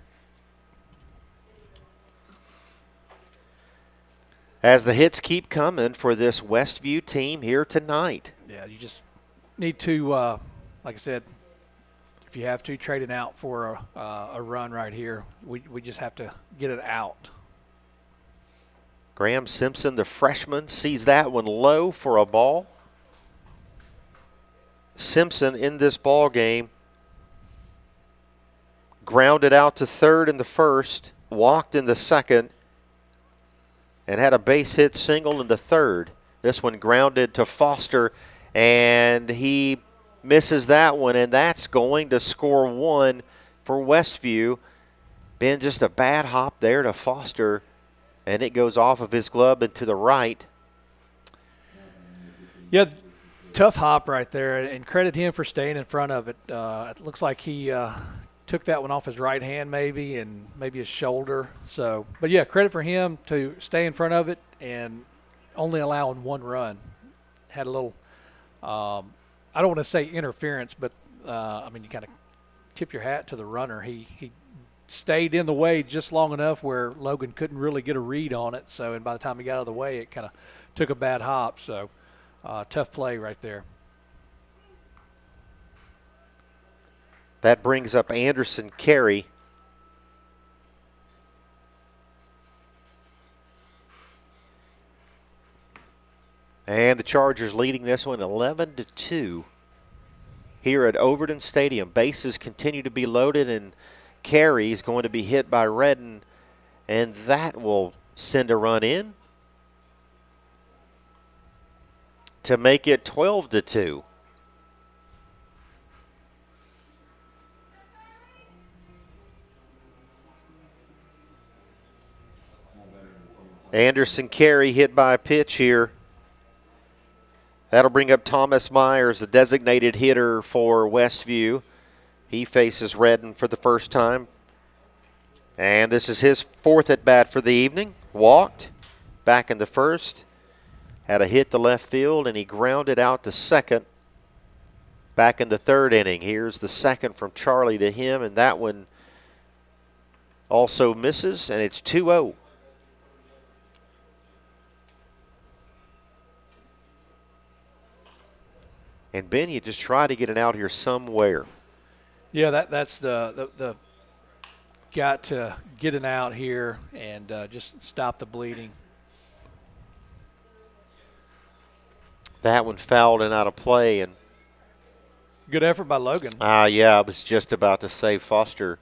As the hits keep coming for this Westview team here tonight. Yeah, you just need to, like I said, if you have to, trade it out for a run right here. We just have to get it out. Graham Simpson, the freshman, sees that one low for a ball. Simpson in this ball game grounded out to 3rd in the 1st, walked in the 2nd, and had a base hit single into 3rd. This one grounded to Foster, and he misses that one, and that's going to score 1 for Westview. Been just a bad hop there to Foster, and it goes off of his glove and to the right. Yeah, tough hop right there, and credit him for staying in front of it. It looks like he took that one off his right hand maybe, and maybe his shoulder. So, but yeah, credit for him to stay in front of it and only allowing 1 run. Had a little, I don't want to say interference, but I mean, you kind of tip your hat to the runner. He stayed in the way just long enough where Logan couldn't really get a read on it. So, and by the time he got out of the way, it kind of took a bad hop. So, tough play right there. That brings up Anderson Carey. And the Chargers leading this one 11-2 here at Overton Stadium. Bases continue to be loaded, and Carey is going to be hit by Redden, and that will send a run in to make it 12-2. Anderson Carey hit by a pitch here. That'll bring up Thomas Myers, the designated hitter for Westview. He faces Redden for the first time. And this is his 4th at-bat for the evening. Walked back in the 1st. had a hit to left field, and he grounded out to second back in the third inning. Here's the second from Charlie to him, and that one also misses, and it's 2-0. And Ben, you just try to get it out here somewhere. Yeah, that's the got to get it out here and just stop the bleeding. That one fouled and out of play, and good effort by Logan. Yeah, I was just about to say Foster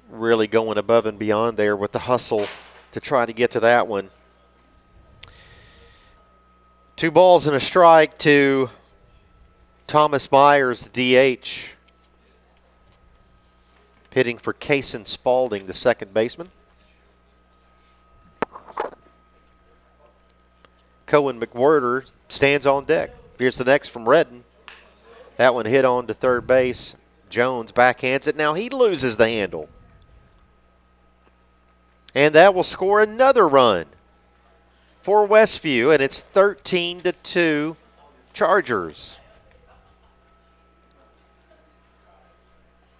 really going above and beyond there with the hustle to try to get to that one. 2 balls and a strike to Thomas Myers, the DH. Hitting for Kason Spalding, the second baseman. Cohen McWhirter stands on deck. Here's the next from Redden. That one hit on to third base. Jones backhands it. Now he loses the handle. And that will score another run for Westview, and it's 13-2 Chargers.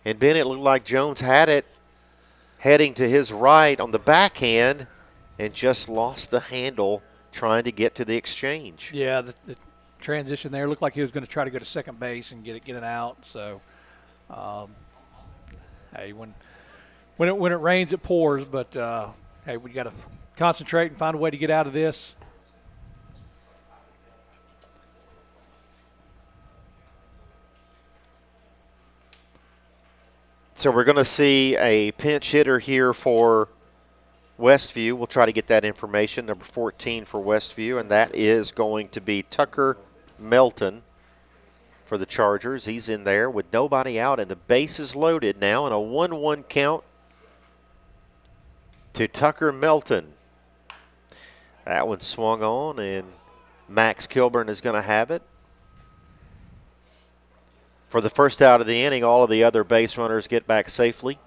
And Ben, it looked like Jones had it heading to his right on the backhand and just lost the handle trying to get to the exchange. Yeah, the transition there looked like he was going to try to go to second base and get it out. So, hey, when it rains, it pours. But hey, we got to concentrate and find a way to get out of this. So we're going to see a pinch hitter here for Westview. We'll try to get that information, number 14 for Westview, and that is going to be Tucker Melton for the Chargers. He's in there with nobody out, and the bases loaded now, and a 1-1 count to Tucker Melton. That one swung on, and Max Kilburn is going to have it. For the first out of the inning, all of the other base runners get back safely.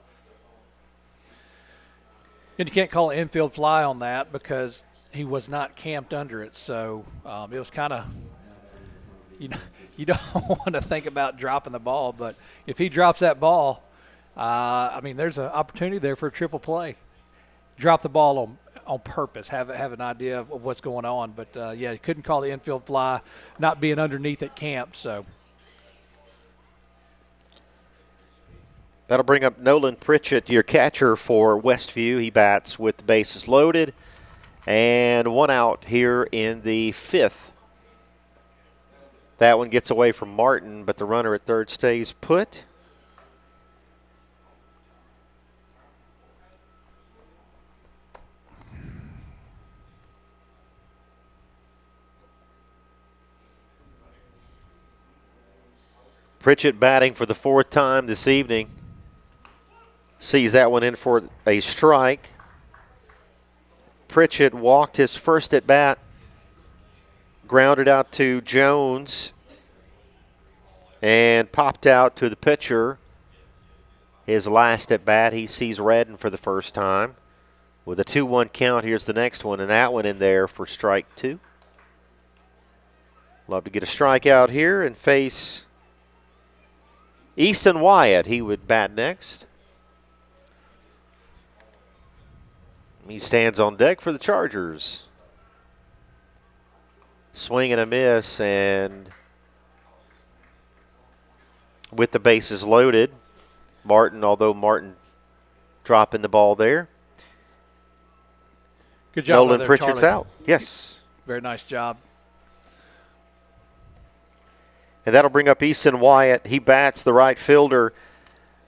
And you can't call an infield fly on that because he was not camped under it. So it was kind of, you don't want to think about dropping the ball. But if he drops that ball, I mean, there's an opportunity there for a triple play. Drop the ball on purpose, have an idea of what's going on. But, yeah, you couldn't call the infield fly not being underneath at camp. So. That'll bring up Nolan Pritchett, your catcher for Westview. He bats with the bases loaded. And one out here in the fifth. That one gets away from Martin, but the runner at third stays put. Pritchett batting for the fourth time this evening. Sees that one in for a strike. Pritchett walked his first at bat, grounded out to Jones, and popped out to the pitcher. His last at bat, he sees Redden for the first time. With a 2-1 count, here's the next one, and that one in there for strike 2. Love to get a strikeout here and face Easton Wyatt. He would bat next. He stands on deck for the Chargers. Swing and a miss, and with the bases loaded, although Martin dropping the ball there. Good job. Nolan Pritchett's out. Yes. Very nice job. And that'll bring up Easton Wyatt. He bats the right fielder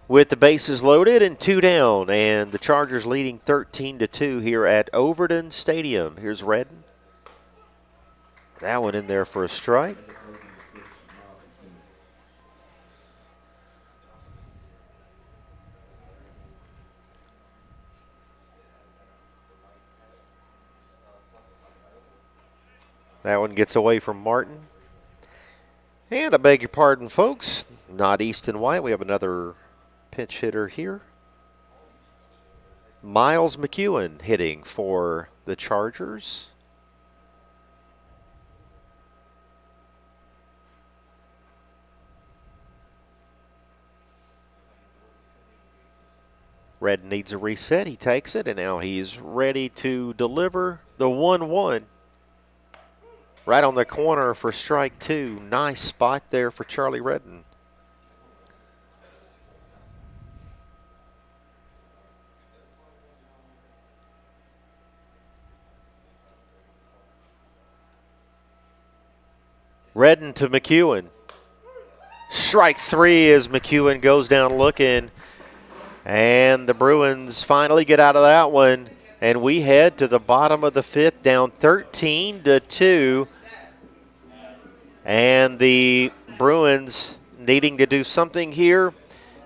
with the bases loaded and 2 down. And the Chargers leading 13-2 here at Overton Stadium. Here's Redden. That one in there for a strike. That one gets away from Martin. And I beg your pardon, folks, not Easton White. We have another pinch hitter here. Miles McEwen hitting for the Chargers. Red needs a reset. He takes it, and now he's ready to deliver the 1-1. Right on the corner for strike two. Nice spot there for Charlie Redden. Redden to McEwen. Strike three as McEwen goes down looking. And the Bruins finally get out of that one. And we head to the bottom of the fifth, down 13-2. And the Bruins needing to do something here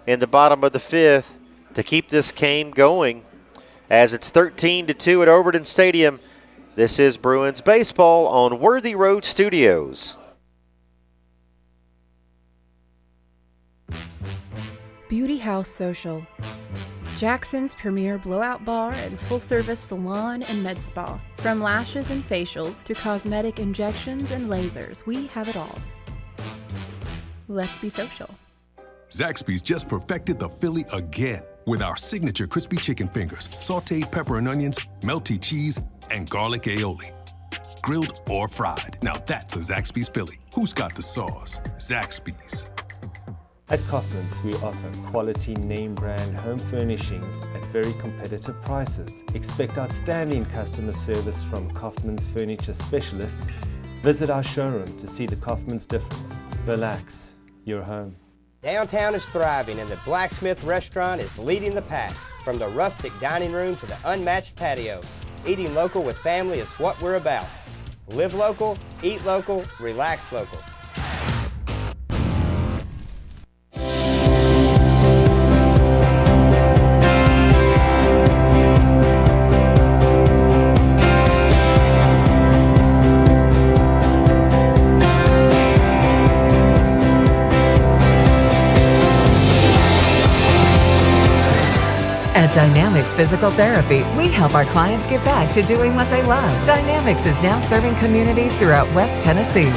in the bottom of the fifth to keep this game going. As it's 13-2 at Overton Stadium. This is Bruins baseball on Worthy Road Studios. Beauty House Social. Jackson's premier blowout bar and full-service salon and med spa. From lashes and facials to cosmetic injections and lasers, we have it all. Let's be social. Zaxby's just perfected the Philly again with our signature crispy chicken fingers, sauteed pepper and onions, melty cheese, and garlic aioli. Grilled or fried. Now that's a Zaxby's Philly. Who's got the sauce? Zaxby's. At Kaufman's, we offer quality name brand home furnishings at very competitive prices. Expect outstanding customer service from Kaufman's furniture specialists. Visit our showroom to see the Kaufman's difference. Relax, you're home. Downtown is thriving and the Blacksmith restaurant is leading the pack. From the rustic dining room to the unmatched patio, eating local with family is what we're about. Live local, eat local, relax local. At Dynamics Physical Therapy, we help our clients get back to doing what they love. Dynamics is now serving communities throughout West Tennessee.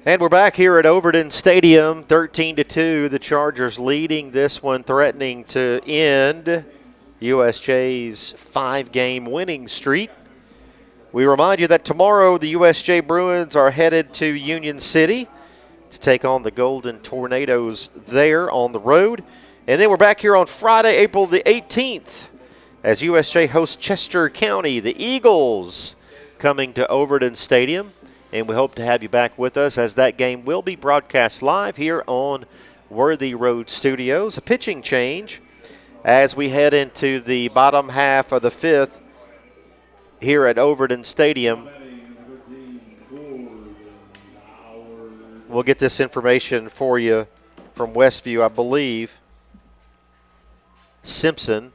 And we're back here at Overton Stadium, 13-2. The Chargers leading this one, threatening to end USJ's 5-game winning streak. We remind you that tomorrow the USJ Bruins are headed to Union City to take on the Golden Tornadoes there on the road. And then we're back here on Friday, April the 18th, as USJ hosts Chester County, the Eagles, coming to Overton Stadium. And we hope to have you back with us, as that game will be broadcast live here on Worthy Road Studios. A pitching change as we head into the bottom half of the fifth here at Overton Stadium. We'll get this information for you from Westview, I believe. Simpson,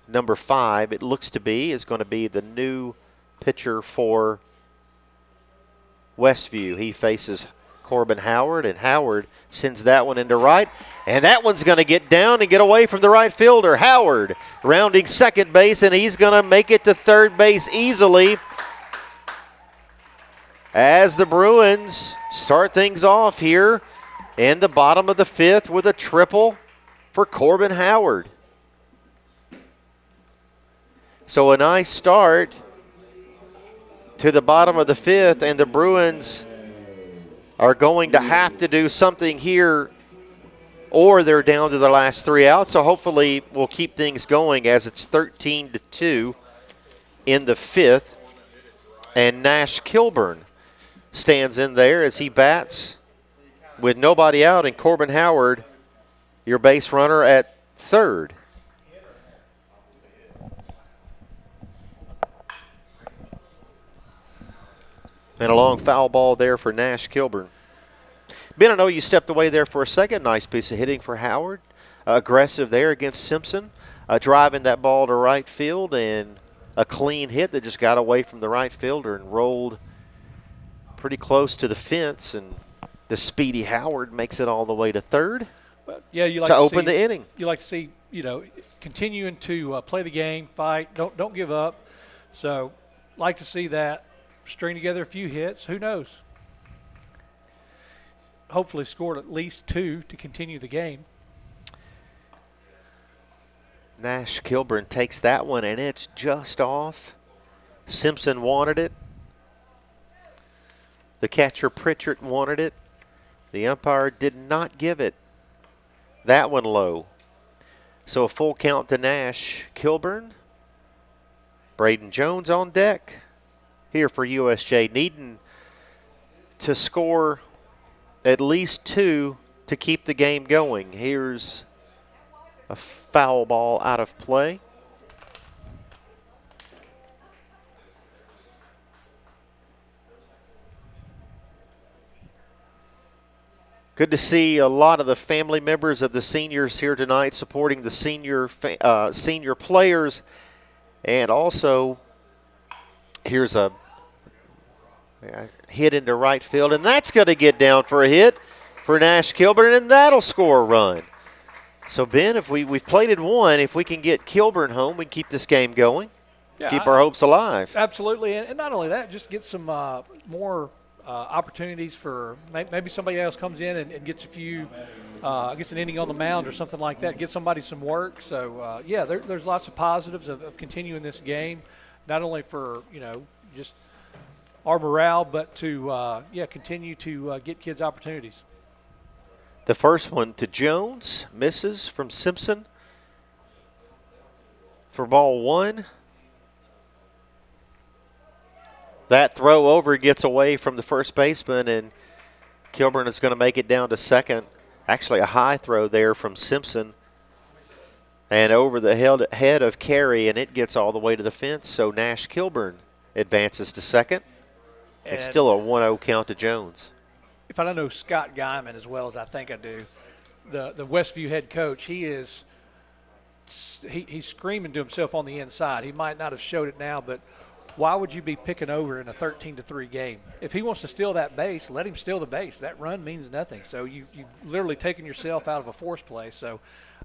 number 5, it looks to be, is going to be the new pitcher for Westview. He faces Corbin Howard, and Howard sends that one into right. And that one's going to get down and get away from the right fielder. Howard rounding second base, and he's going to make it to third base easily, as the Bruins start things off here in the bottom of the fifth with a triple for Corbin Howard. So a nice start to the bottom of the fifth, and the Bruins are going to have to do something here, or they're down to the last 3 outs. So hopefully we'll keep things going, as it's 13-2 in the fifth. And Nash Kilburn stands in there as he bats with nobody out, and Corbin Howard, your base runner, at third. And a long foul ball there for Nash Kilburn. Ben, I know you stepped away there for a second. Nice piece of hitting for Howard. Aggressive there against Simpson. Driving that ball to right field, and a clean hit that just got away from the right fielder and rolled pretty close to the fence and The speedy Howard makes it all the way to third. Well, yeah, you like to open the inning. You like to see, continuing to play the game, fight, don't give up. So, like to see that, string together a few hits. Who knows? Hopefully, scored at least 2 to continue the game. Nash Kilburn takes that one, and it's just off. Simpson wanted it. The catcher Pritchard wanted it. The umpire did not give it. That one low. So a full count to Nash Kilburn. Braden Jones on deck here for USJ, needing to score at least 2 to keep the game going. Here's a foul ball out of play. Good to see a lot of the family members of the seniors here tonight supporting the senior players. And also, here's a hit into right field, and that's going to get down for a hit for Nash Kilburn, and that'll score a run. So, Ben, if we've played it 1, if we can get Kilburn home, we can keep this game going, keep our hopes alive. Absolutely, and not only that, just get some more opportunities for maybe somebody else comes in and gets a few, gets an inning on the mound or something like that, get somebody some work. So, there's lots of positives of continuing this game, not only for, just our morale, but to, continue to get kids opportunities. The first one to Jones, misses from Simpson for ball 1. That throw over gets away from the first baseman, and Kilburn is going to make it down to second. Actually, a high throw there from Simpson and over the head of Carey, and it gets all the way to the fence. So Nash Kilburn advances to second. And still a 1-0 count to Jones. If I don't know Scott Guyman as well as I think I do, the Westview head coach, he's screaming to himself on the inside. He might not have showed it now, but why would you be picking over in a 13-3 game? If he wants to steal that base, let him steal the base. That run means nothing. So you literally taking yourself out of a force play. So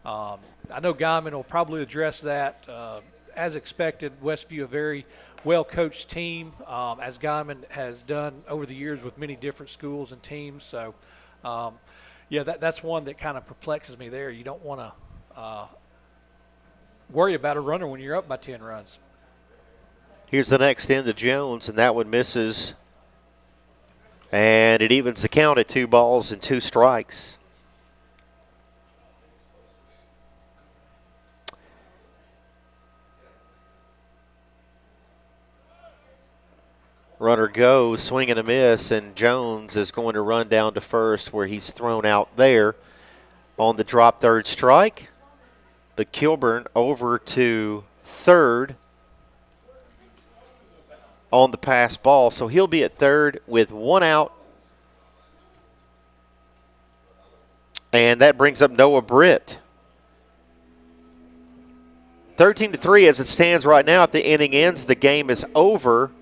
I know Guyman will probably address that. As expected, Westview, a very well-coached team, as Guyman has done over the years with many different schools and teams. So, that's one that kind of perplexes me there. You don't want to worry about a runner when you're up by 10 runs. Here's the next in to Jones, and that one misses. And it evens the count at 2 balls and 2 strikes. Runner goes, swing and a miss, and Jones is going to run down to first where he's thrown out there on the drop third strike. But Kilburn over to third on the pass ball. So he'll be at third with 1 out. And that brings up Noah Britt. 13-3 as it stands right now. If the inning ends, the game is over.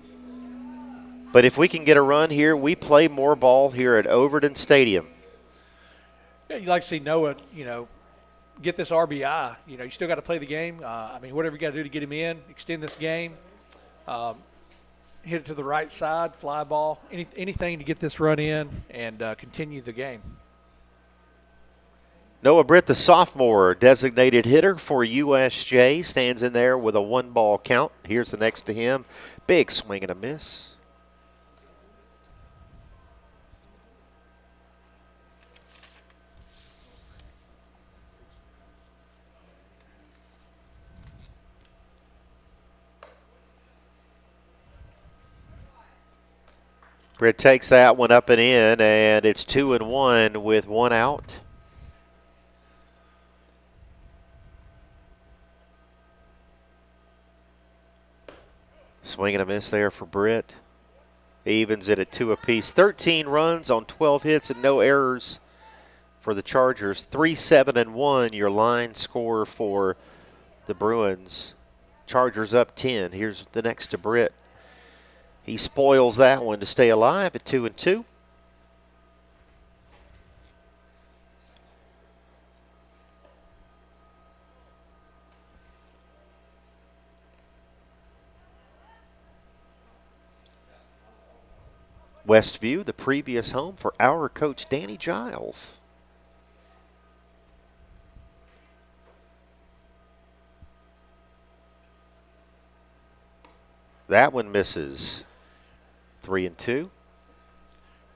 But if we can get a run here, we play more ball here at Overton Stadium. Yeah, you'd like to see Noah, get this RBI. You still got to play the game. Whatever you got to do to get him in, extend this game, hit it to the right side, fly ball, anything to get this run in and continue the game. Noah Britt, the sophomore designated hitter for USJ, stands in there with a 1-ball count. Here's the next to him. Big swing and a miss. Britt takes that one up and in, and it's 2-1 with 1 out. Swing and a miss there for Britt. Evens it at 2 apiece. 13 runs on 12 hits and no errors for the Chargers. 3-7-1, your line score for the Bruins. Chargers up 10. Here's the next to Britt. He spoils that one to stay alive at 2-2. Westview, the previous home for our coach Danny Giles. That one misses. 3-2.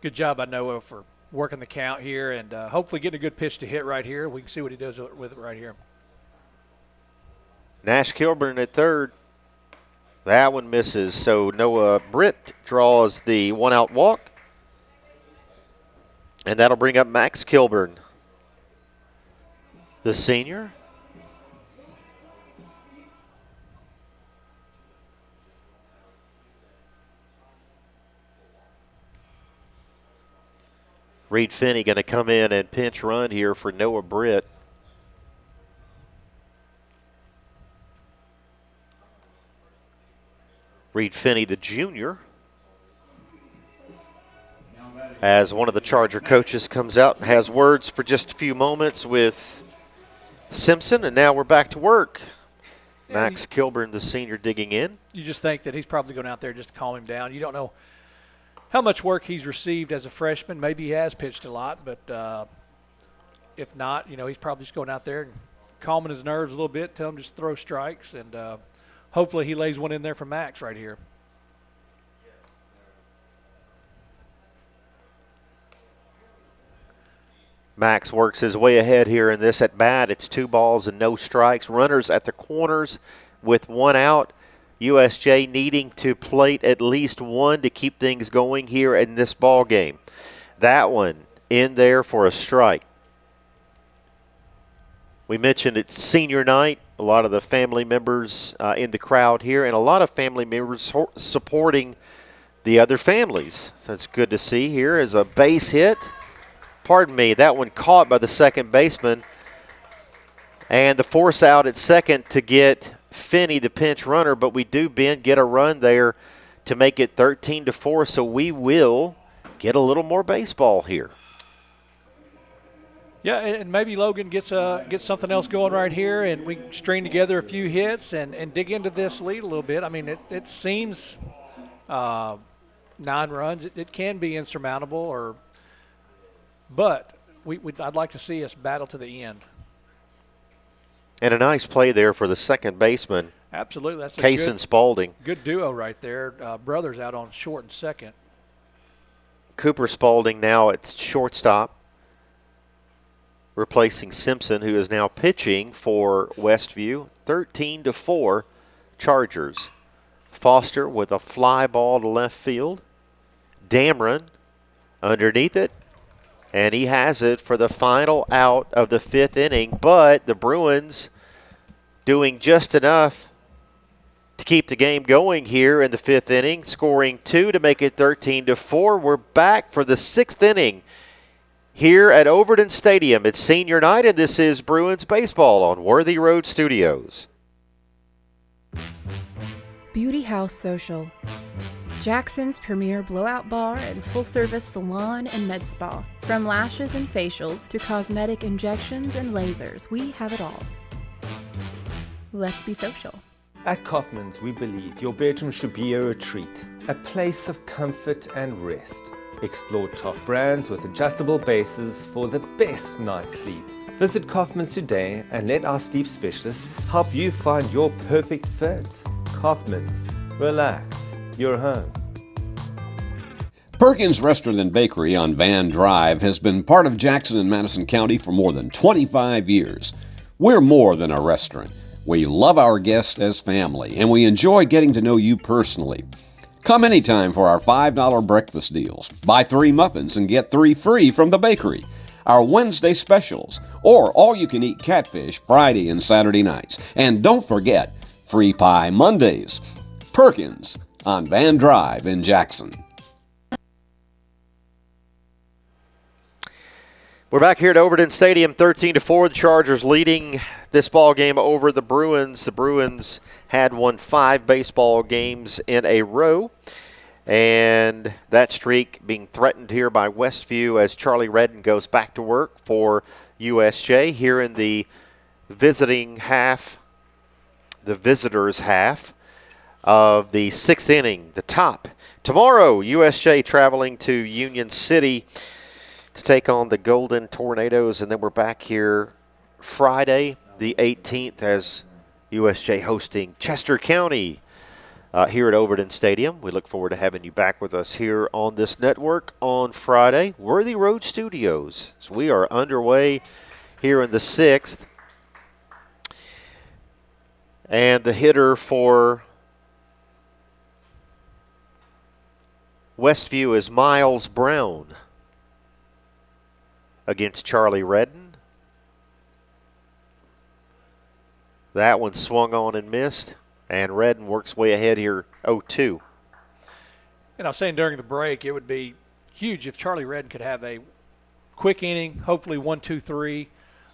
Good job by Noah for working the count here and hopefully getting a good pitch to hit right here. We can see what he does with it right here. Nash Kilburn at third. That one misses. So Noah Britt draws the one-out walk. And that'll bring up Max Kilburn, the senior. Reed Finney going to come in and pinch run here for Noah Britt. Reed Finney, the junior, as one of the Charger coaches comes out and has words for just a few moments with Simpson, and now we're back to work. Max Kilburn, the senior, digging in. You just think that he's probably going out there just to calm him down. You don't know how much work he's received as a freshman. Maybe he has pitched a lot, but if not, he's probably just going out there and calming his nerves a little bit, tell him just throw strikes, and hopefully he lays one in there for Max right here. Max works his way ahead here in this at bat. It's 2 balls and no strikes. Runners at the corners with 1 out. USJ needing to plate at least 1 to keep things going here in this ball game. That one in there for a strike. We mentioned it's senior night. A lot of the family members in the crowd here, and a lot of family members supporting the other families. So it's good to see here as a base hit. Pardon me, that one caught by the second baseman. And the force out at second to get Finney, the pinch runner, but we do, Ben, get a run there to make it 13-4, so we will get a little more baseball here. Yeah, and maybe Logan gets something else going right here, and we string together a few hits and dig into this lead a little bit. I mean, it seems 9 runs. It can be insurmountable, but I'd like to see us battle to the end. And a nice play there for the second baseman. Absolutely. That's Case and Spalding. Good duo right there. Brothers out on short and second. Cooper Spalding now at shortstop, replacing Simpson, who is now pitching for Westview. 13-4 Chargers. Foster with a fly ball to left field. Dameron underneath it. And he has it for the final out of the 5th inning. But the Bruins doing just enough to keep the game going here in the 5th inning, scoring 2 to make it 13-4. We're back for the 6th inning here at Overton Stadium. It's senior night, and this is Bruins baseball on Worthy Road Studios. Beauty House Social. Jackson's premier blowout bar and full-service salon and med spa. From lashes and facials to cosmetic injections and lasers, we have it all. Let's be social. At Kaufman's, we believe your bedroom should be a retreat, a place of comfort and rest. Explore top brands with adjustable bases for the best night's sleep. Visit Kaufman's today and let our sleep specialists help you find your perfect fit. Kaufman's. Relax. You're home. Perkins Restaurant and Bakery on Van Drive has been part of Jackson and Madison County for more than 25 years. We're more than a restaurant. We love our guests as family, and we enjoy getting to know you personally. Come anytime for our $5 breakfast deals. Buy 3 muffins and get 3 free from the bakery. Our Wednesday specials, or all-you-can-eat catfish Friday and Saturday nights. And don't forget, free pie Mondays. Perkins on Van Drive in Jackson. We're back here at Overton Stadium, 13-4. The Chargers leading this ball game over the Bruins. The Bruins had won 5 baseball games in a row, and that streak being threatened here by Westview as Charlie Redden goes back to work for USJ here in the visiting half, the visitors' half. of the 6th inning, the top. Tomorrow, USJ traveling to Union City to take on the Golden Tornadoes, and then we're back here Friday, the 18th, as USJ hosting Chester County here at Overton Stadium. We look forward to having you back with us here on this network on Friday. Worthy Road Studios. So we are underway here in the 6th. And the hitter for Westview is Miles Brown against Charlie Redden. That one swung on and missed. And Redden works way ahead here, 0-2. And I was saying during the break, it would be huge if Charlie Redden could have a quick inning, hopefully 1, 2, 3,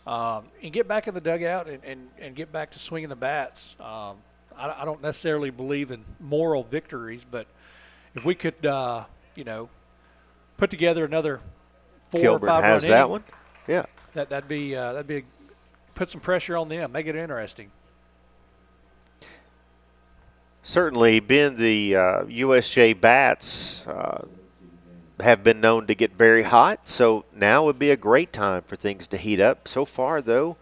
and get back in the dugout and get back to swinging the bats. I don't necessarily believe in moral victories, but if we could, put together another 4 or 5 Kilburn has run that inning, one. Yeah, that'd be put some pressure on them, make it interesting. Certainly, being the USJ bats have been known to get very hot, so now would be a great time for things to heat up. So far, though,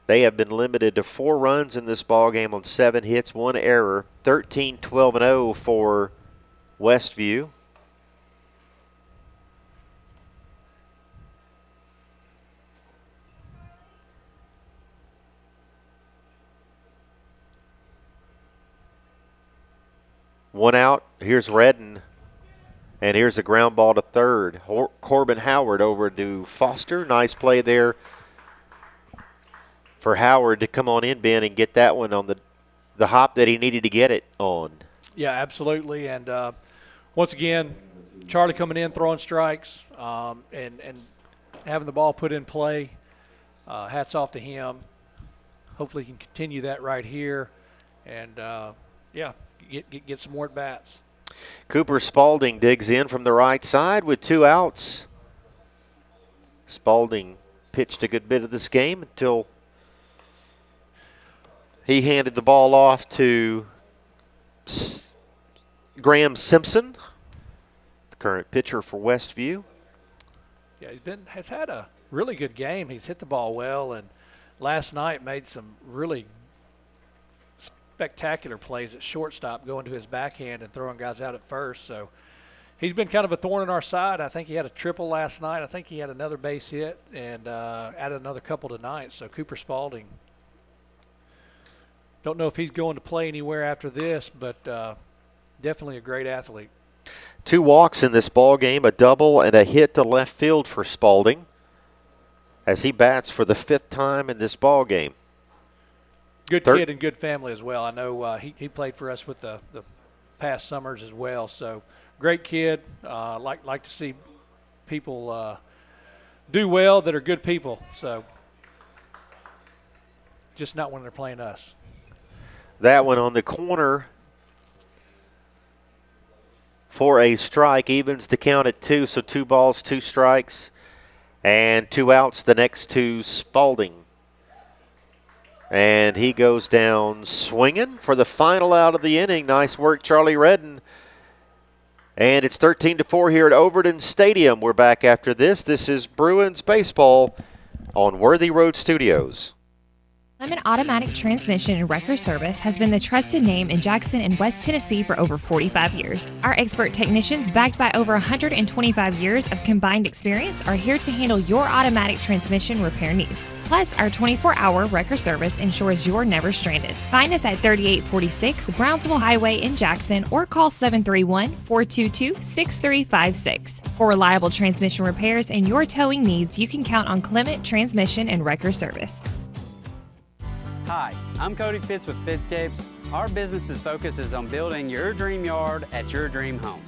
they have been limited to 4 runs in this ballgame on 7 hits, 1 error, 13-12-0 for Westview. One out. Here's Redden. And here's a ground ball to third. Corbin Howard over to Foster. Nice play there for Howard to come on in, Ben, and get that one on the hop that he needed to get it on. Yeah, absolutely. And once again, Charlie coming in, throwing strikes, and having the ball put in play. Hats off to him. Hopefully he can continue that right here. And, get some more at-bats. Cooper Spalding digs in from the right side with 2 outs. Spalding pitched a good bit of this game until he handed the ball off to Graham Simpson, the current pitcher for Westview. Yeah, has had a really good game. He's hit the ball well, and last night made some really spectacular plays at shortstop, going to his backhand and throwing guys out at first. So he's been kind of a thorn in our side. I think he had a triple last night. I think he had another base hit and added another couple tonight. So Cooper Spalding, don't know if he's going to play anywhere after this, but definitely a great athlete. 2 walks in this ball game, a double and a hit to left field for Spalding as he bats for the 5th time in this ball game. Good kid and good family as well. I know he played for us with the past summers as well. So great kid. Like to see people do well that are good people. So just not when they're playing us. That one on the corner for a strike, evens the count at 2. So 2 balls, 2 strikes, and 2 outs. The next to Spalding. And he goes down swinging for the final out of the inning. Nice work, Charlie Redden. And it's 13-4 here at Overton Stadium. We're back after this. This is Bruins Baseball on Worthy Road Studios. Lemon Automatic Transmission and Wrecker Service has been the trusted name in Jackson and West Tennessee for over 45 years. Our expert technicians, backed by over 125 years of combined experience, are here to handle your automatic transmission repair needs. Plus, our 24-hour wrecker service ensures you're never stranded. Find us at 3846 Brownsville Highway in Jackson or call 731-422-6356. For reliable transmission repairs and your towing needs, you can count on Clement Transmission and Wrecker Service. Hi, I'm Cody Fitz with Fitscapes. Our business's focus is on building your dream yard at your dream home.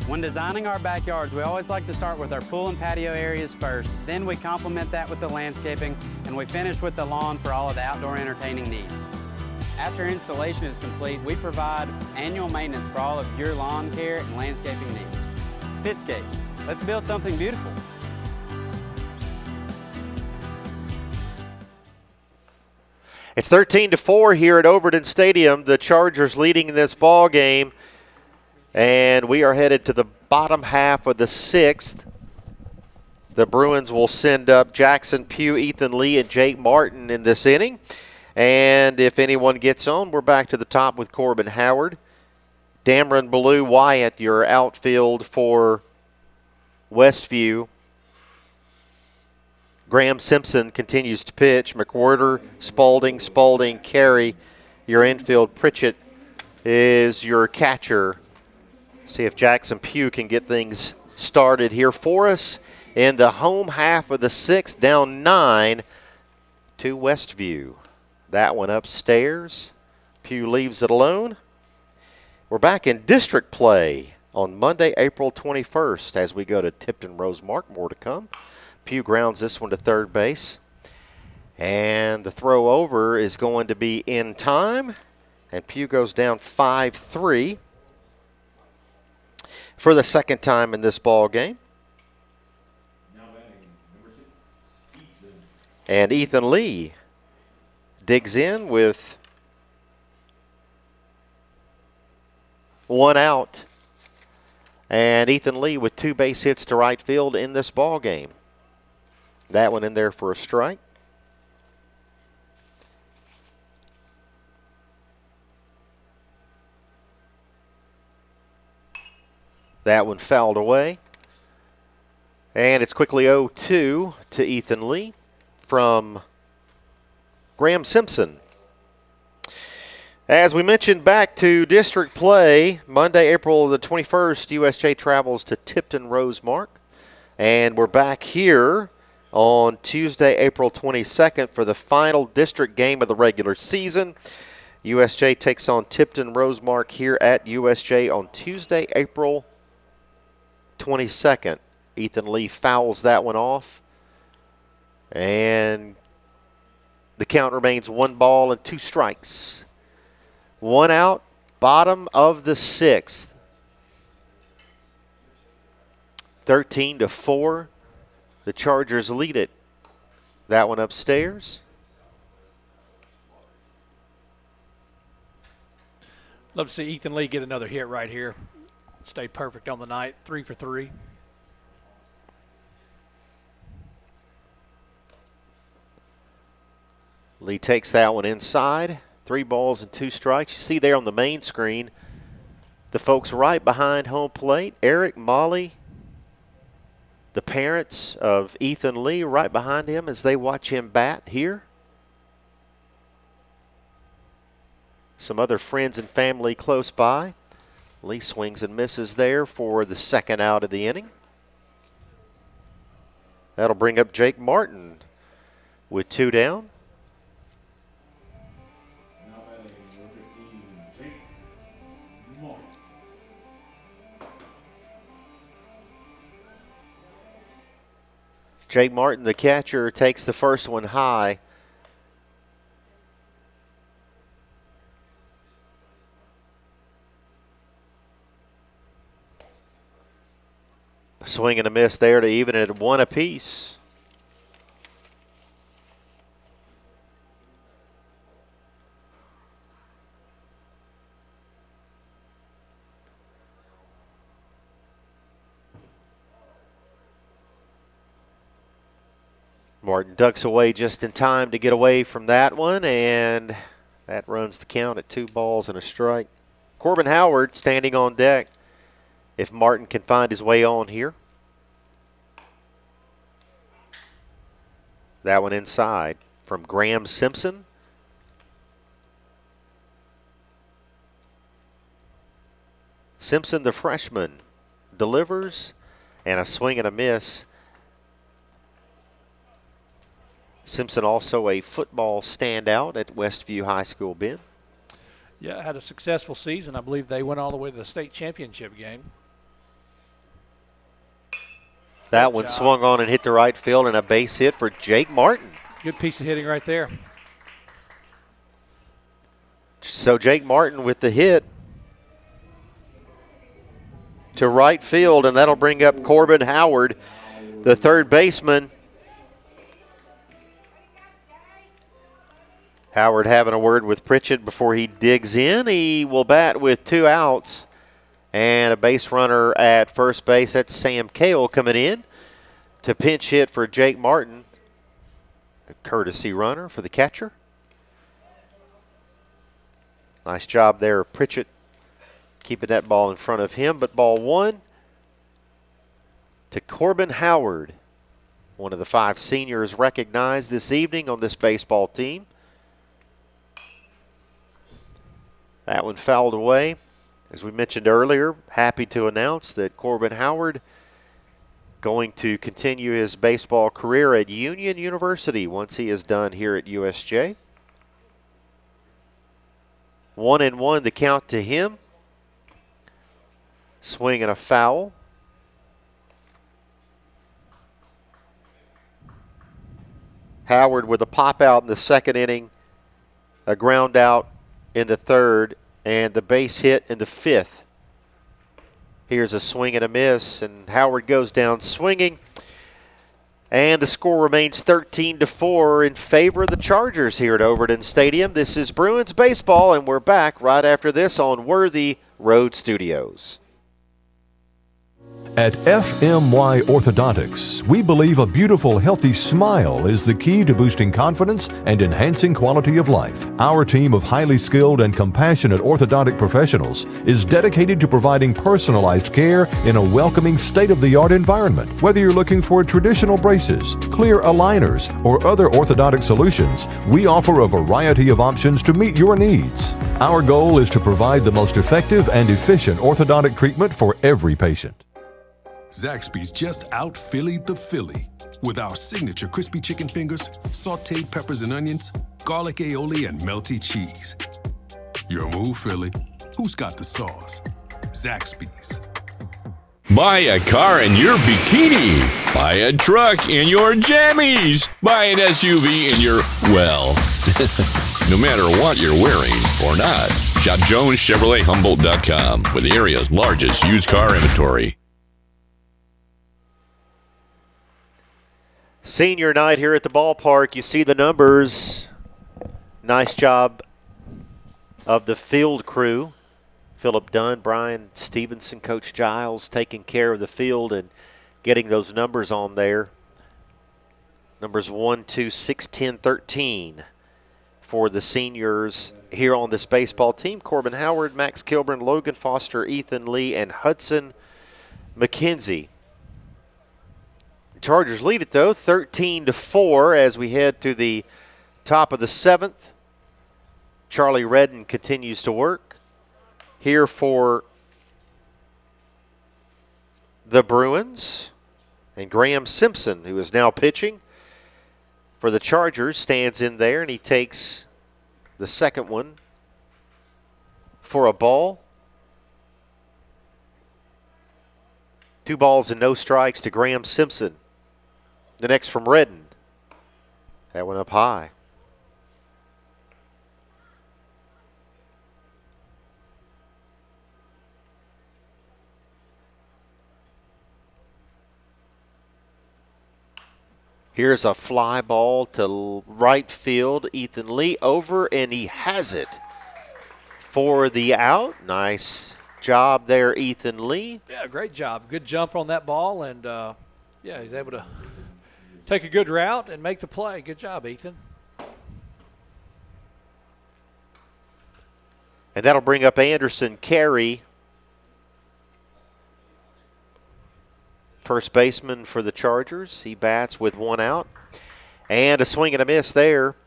When designing our backyards, we always like to start with our pool and patio areas first, then we complement that with the landscaping, and we finish with the lawn for all of the outdoor entertaining needs. After installation is complete, we provide annual maintenance for all of your lawn care and landscaping needs. Fitscapes, let's build something beautiful. It's 13-4 here at Overton Stadium. The Chargers leading in this ball game. And we are headed to the bottom half of the 6th. The Bruins will send up Jackson Pugh, Ethan Lee, and Jake Martin in this inning. And if anyone gets on, we're back to the top with Corbin Howard. Dameron Ballou Wyatt, your outfield for Westview. Graham Simpson continues to pitch. McWhirter, Spalding, Carey. Your infield, Pritchett, is your catcher. See if Jackson Pugh can get things started here for us in the home half of the 6th, down 9 to Westview. That one upstairs. Pugh leaves it alone. We're back in district play on Monday, April 21st as we go to Tipton Rosemark. More to come. Pugh grounds this one to third base. And the throw over is going to be in time. And Pugh goes down 5-3 for the second time in this ball game. And Ethan Lee digs in with one out. And Ethan Lee with 2 base hits to right field in this ball game. That one in there for a strike. That one fouled away. And it's quickly 0-2 to Ethan Lee from Graham Simpson. As we mentioned, back to district play, Monday, April the 21st, USJ travels to Tipton Rosemark. And we're back here on Tuesday, April 22nd for the final district game of the regular season. USJ takes on Tipton Rosemark here at USJ on Tuesday, April 22nd. Ethan Lee fouls that one off. And the count remains 1 ball and 2 strikes. 1 out, bottom of the 6th. 13-4. The Chargers lead it. That one upstairs. Love to see Ethan Lee get another hit right here. Stay perfect on the night, 3 for 3. Lee takes that one inside. 3 balls and 2 strikes. You see there on the main screen, the folks right behind home plate, Eric, Molly, the parents of Ethan Lee right behind him as they watch him bat here. Some other friends and family close by. Lee swings and misses there for the second out of the inning. That'll bring up Jake Martin with 2 down. Jake Martin, the catcher, takes the first one high. Swing and a miss there to even it at 1 apiece. Martin ducks away just in time to get away from that one, and that runs the count at 2 balls and a strike. Corbin Howard standing on deck if Martin can find his way on here. That one inside from Graham Simpson. Simpson, the freshman, delivers, and a swing and a miss. Simpson also a football standout at Westview High School, Ben. Yeah, had a successful season. I believe they went all the way to the state championship game. That one swung on and hit the right field, and a base hit for Jake Martin. Good piece of hitting right there. So Jake Martin with the hit to right field, and that'll bring up Corbin Howard, the third baseman. Howard having a word with Pritchett before he digs in. He will bat with 2 outs and a base runner at first base. That's Sam Cale coming in to pinch hit for Jake Martin. A courtesy runner for the catcher. Nice job there, Pritchett, keeping that ball in front of him. But ball 1 to Corbin Howard, one of the 5 seniors recognized this evening on this baseball team. That one fouled away. As we mentioned earlier, happy to announce that Corbin Howard going to continue his baseball career at Union University once he is done here at USJ. 1-1 the count to him. Swing and a foul. Howard with a pop out in the 2nd inning, a ground out in the 3rd, and the base hit in the 5th. Here's a swing and a miss, and Howard goes down swinging. And the score remains 13-4 in favor of the Chargers here at Overton Stadium. This is Bruins baseball, and we're back right after this on Worthy Road Studios. At FMY Orthodontics, we believe a beautiful, healthy smile is the key to boosting confidence and enhancing quality of life. Our team of highly skilled and compassionate orthodontic professionals is dedicated to providing personalized care in a welcoming, state-of-the-art environment. Whether you're looking for traditional braces, clear aligners, or other orthodontic solutions, we offer a variety of options to meet your needs. Our goal is to provide the most effective and efficient orthodontic treatment for every patient. Zaxby's just out-Phillied the Philly with our signature crispy chicken fingers, sauteed peppers and onions, garlic aioli, and melty cheese. Your move, Philly. Who's got the sauce? Zaxby's. Buy a car in your bikini. Buy a truck in your jammies. Buy an SUV in your, well, no matter what you're wearing or not. Shop JonesChevroletHumboldt.com with the area's largest used car inventory. Senior night here at the ballpark. You see the numbers. Nice job of the field crew. Philip Dunn, Brian Stevenson, Coach Giles taking care of the field and getting those numbers on there. Numbers 1, 2, 6, 10, 13 for the seniors here on this baseball team. Corbin Howard, Max Kilburn, Logan Foster, Ethan Lee, and Hudson McKenzie. Chargers lead it, though, 13-4 as we head to the top of the 7th. Charlie Redden continues to work here for the Bruins. And Graham Simpson, who is now pitching for the Chargers, stands in there, and he takes the second one for a ball. 2 balls and no strikes to Graham Simpson. The next from Redden. That went up high. Here's a fly ball to right field. Ethan Lee over, and he has it for the out. Nice job there, Ethan Lee. Yeah, great job. Good jump on that ball, and, yeah, he's able to take a good route and make the play. Good job, Ethan. And that'll bring up Anderson Carey, first baseman for the Chargers. He bats with 1 out. And a swing and a miss there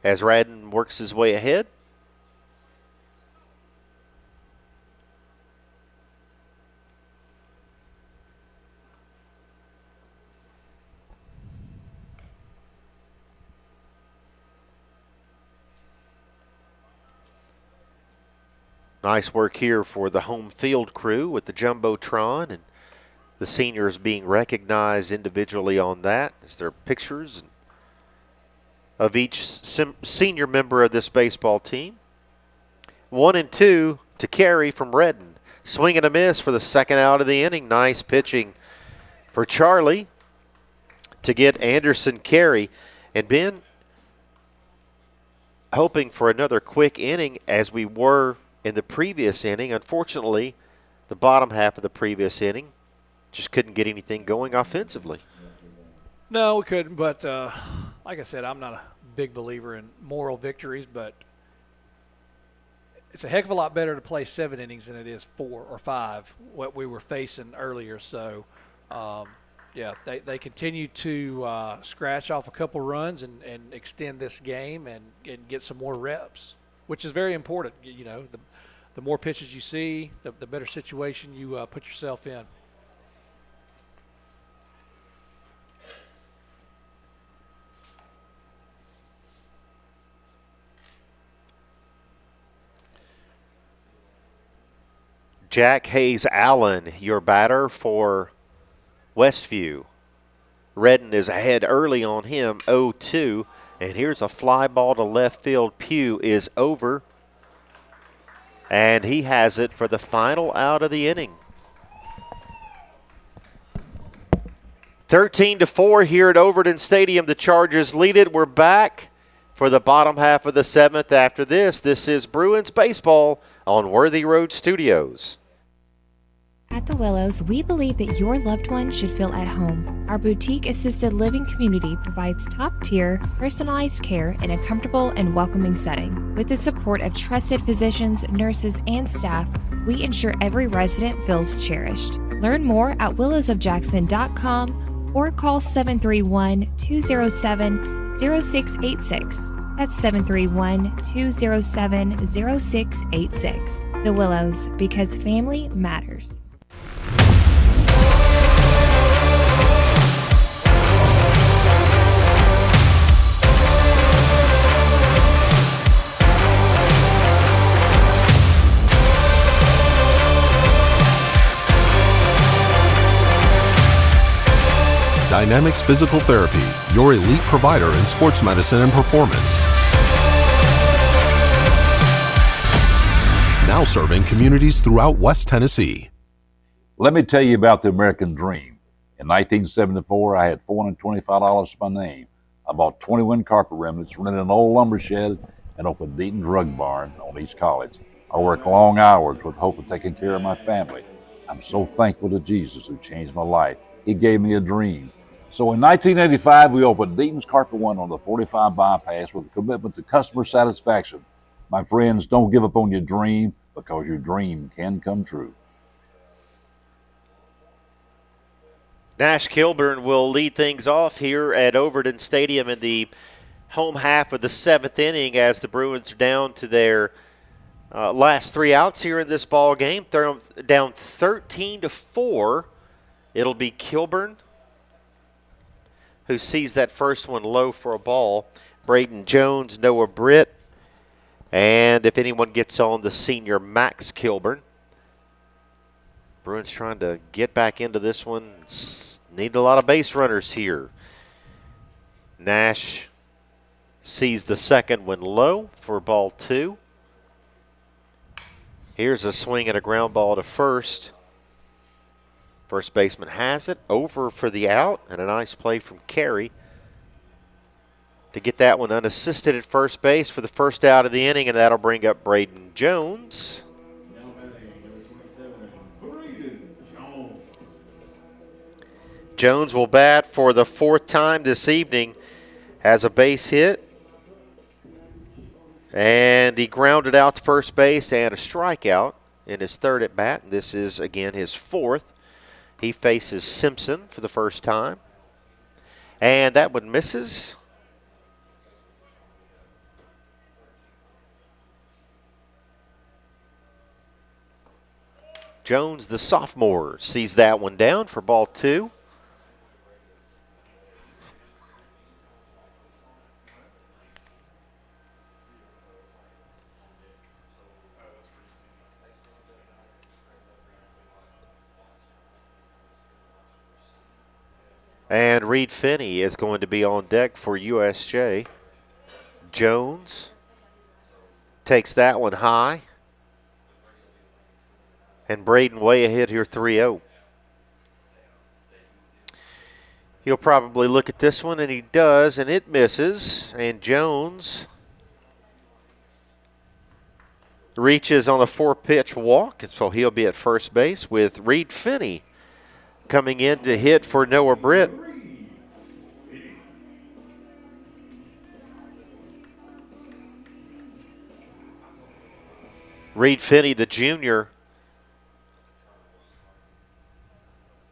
as Radden works his way ahead. Nice work here for the home field crew with the Jumbotron, and the seniors being recognized individually on that as their pictures of each senior member of this baseball team. 1 and 2 to Carey from Redden. Swing and a miss for the second out of the inning. Nice pitching for Charlie to get Anderson Carey. And Ben, hoping for another quick inning as we were in the previous inning. Unfortunately, the bottom half of the previous inning just couldn't get anything going offensively. No, we couldn't, but like I said, I'm not a big believer in moral victories, but it's a heck of a lot better to play 7 innings than it is 4 or 5, what we were facing earlier. So, yeah, they continue to scratch off a couple runs and extend this game and get some more reps, which is very important. You know, the more pitches you see, the better situation you put yourself in. Jack Hayes Allen, your batter for Westview. Redden is ahead early on him, 0-2. And here's a fly ball to left field. Pugh is over. And he has it for the final out of the inning. 13-4 here at Overton Stadium. The Chargers lead it. We're back for the bottom half of the 7th. After this, this is Bruins Baseball on Worthy Road Studios. At the Willows, we believe that your loved one should feel at home. Our boutique assisted living community provides top-tier, personalized care in a comfortable and welcoming setting. With the support of trusted physicians, nurses, and staff, we ensure every resident feels cherished. Learn more at willowsofjackson.com or call 731-207-0686. That's 731-207-0686. The Willows, because family matters. Dynamics Physical Therapy, your elite provider in sports medicine and performance. Now serving communities throughout West Tennessee. Let me tell you about the American Dream. In 1974, I had $425 to my name. I bought 21 carpet remnants, rented an old lumber shed, and opened Deaton Drug Barn on East College. I worked long hours with hope of taking care of my family. I'm so thankful to Jesus who changed my life. He gave me a dream. So in 1985, we opened Deaton's Carpet One on the 45 bypass with a commitment to customer satisfaction. My friends, don't give up on your dream, because your dream can come true. Nash Kilburn will lead things off here at Overton Stadium in the home half of the 7th inning as the Bruins are down to their last 3 outs here in this ball game. They're down 13-4. It'll be Kilburn who sees that first one low for a ball. Braden Jones, Noah Britt, and if anyone gets on, the senior Max Kilburn. Bruins trying to get back into this one. Need a lot of base runners here. Nash sees the second one low for ball 2. Here's a swing and a ground ball to first. First baseman has it, over for the out, and a nice play from Carey to get that one unassisted at first base for the first out of the inning, and that'll bring up Braden Jones. Jones will bat for the 4th time this evening, has a base hit, and he grounded out to first base and a strikeout in his 3rd at bat. This is, again, his 4th. He faces Simpson for the first time. And that one misses. Jones, the sophomore, sees that one down for ball 2. And Reed Finney is going to be on deck for USJ. Jones takes that one high. And Braden way ahead here, 3-0. He'll probably look at this one, and he does, and it misses. And Jones reaches on a 4-pitch walk, and so he'll be at first base with Reed Finney coming in to hit for Noah Britt. Reed Finney, the junior,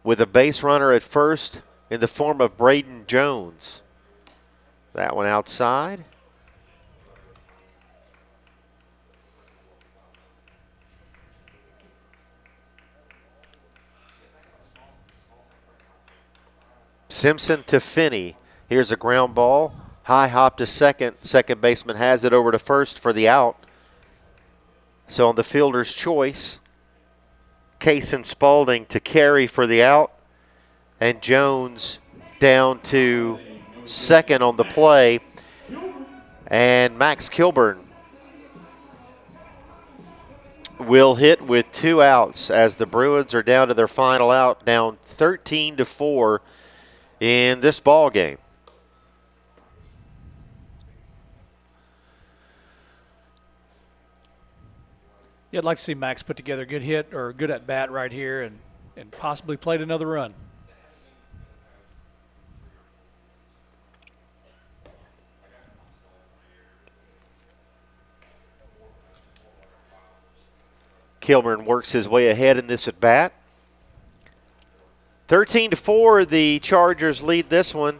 with a base runner at first in the form of Braden Jones. That one outside. Simpson to Finney. Here's a ground ball. High hop to second. Second baseman has it over to first for the out. So on the fielder's choice, Case and Spalding to carry for the out, and Jones down to second on the play, and Max Kilburn will hit with 2 outs as the Bruins are down to their final out, down 13-4 in this ball game. Yeah, I'd like to see Max put together a good hit or a good at bat right here and possibly played another run. Kilburn works his way ahead in this at bat. 13-4, the Chargers lead this one.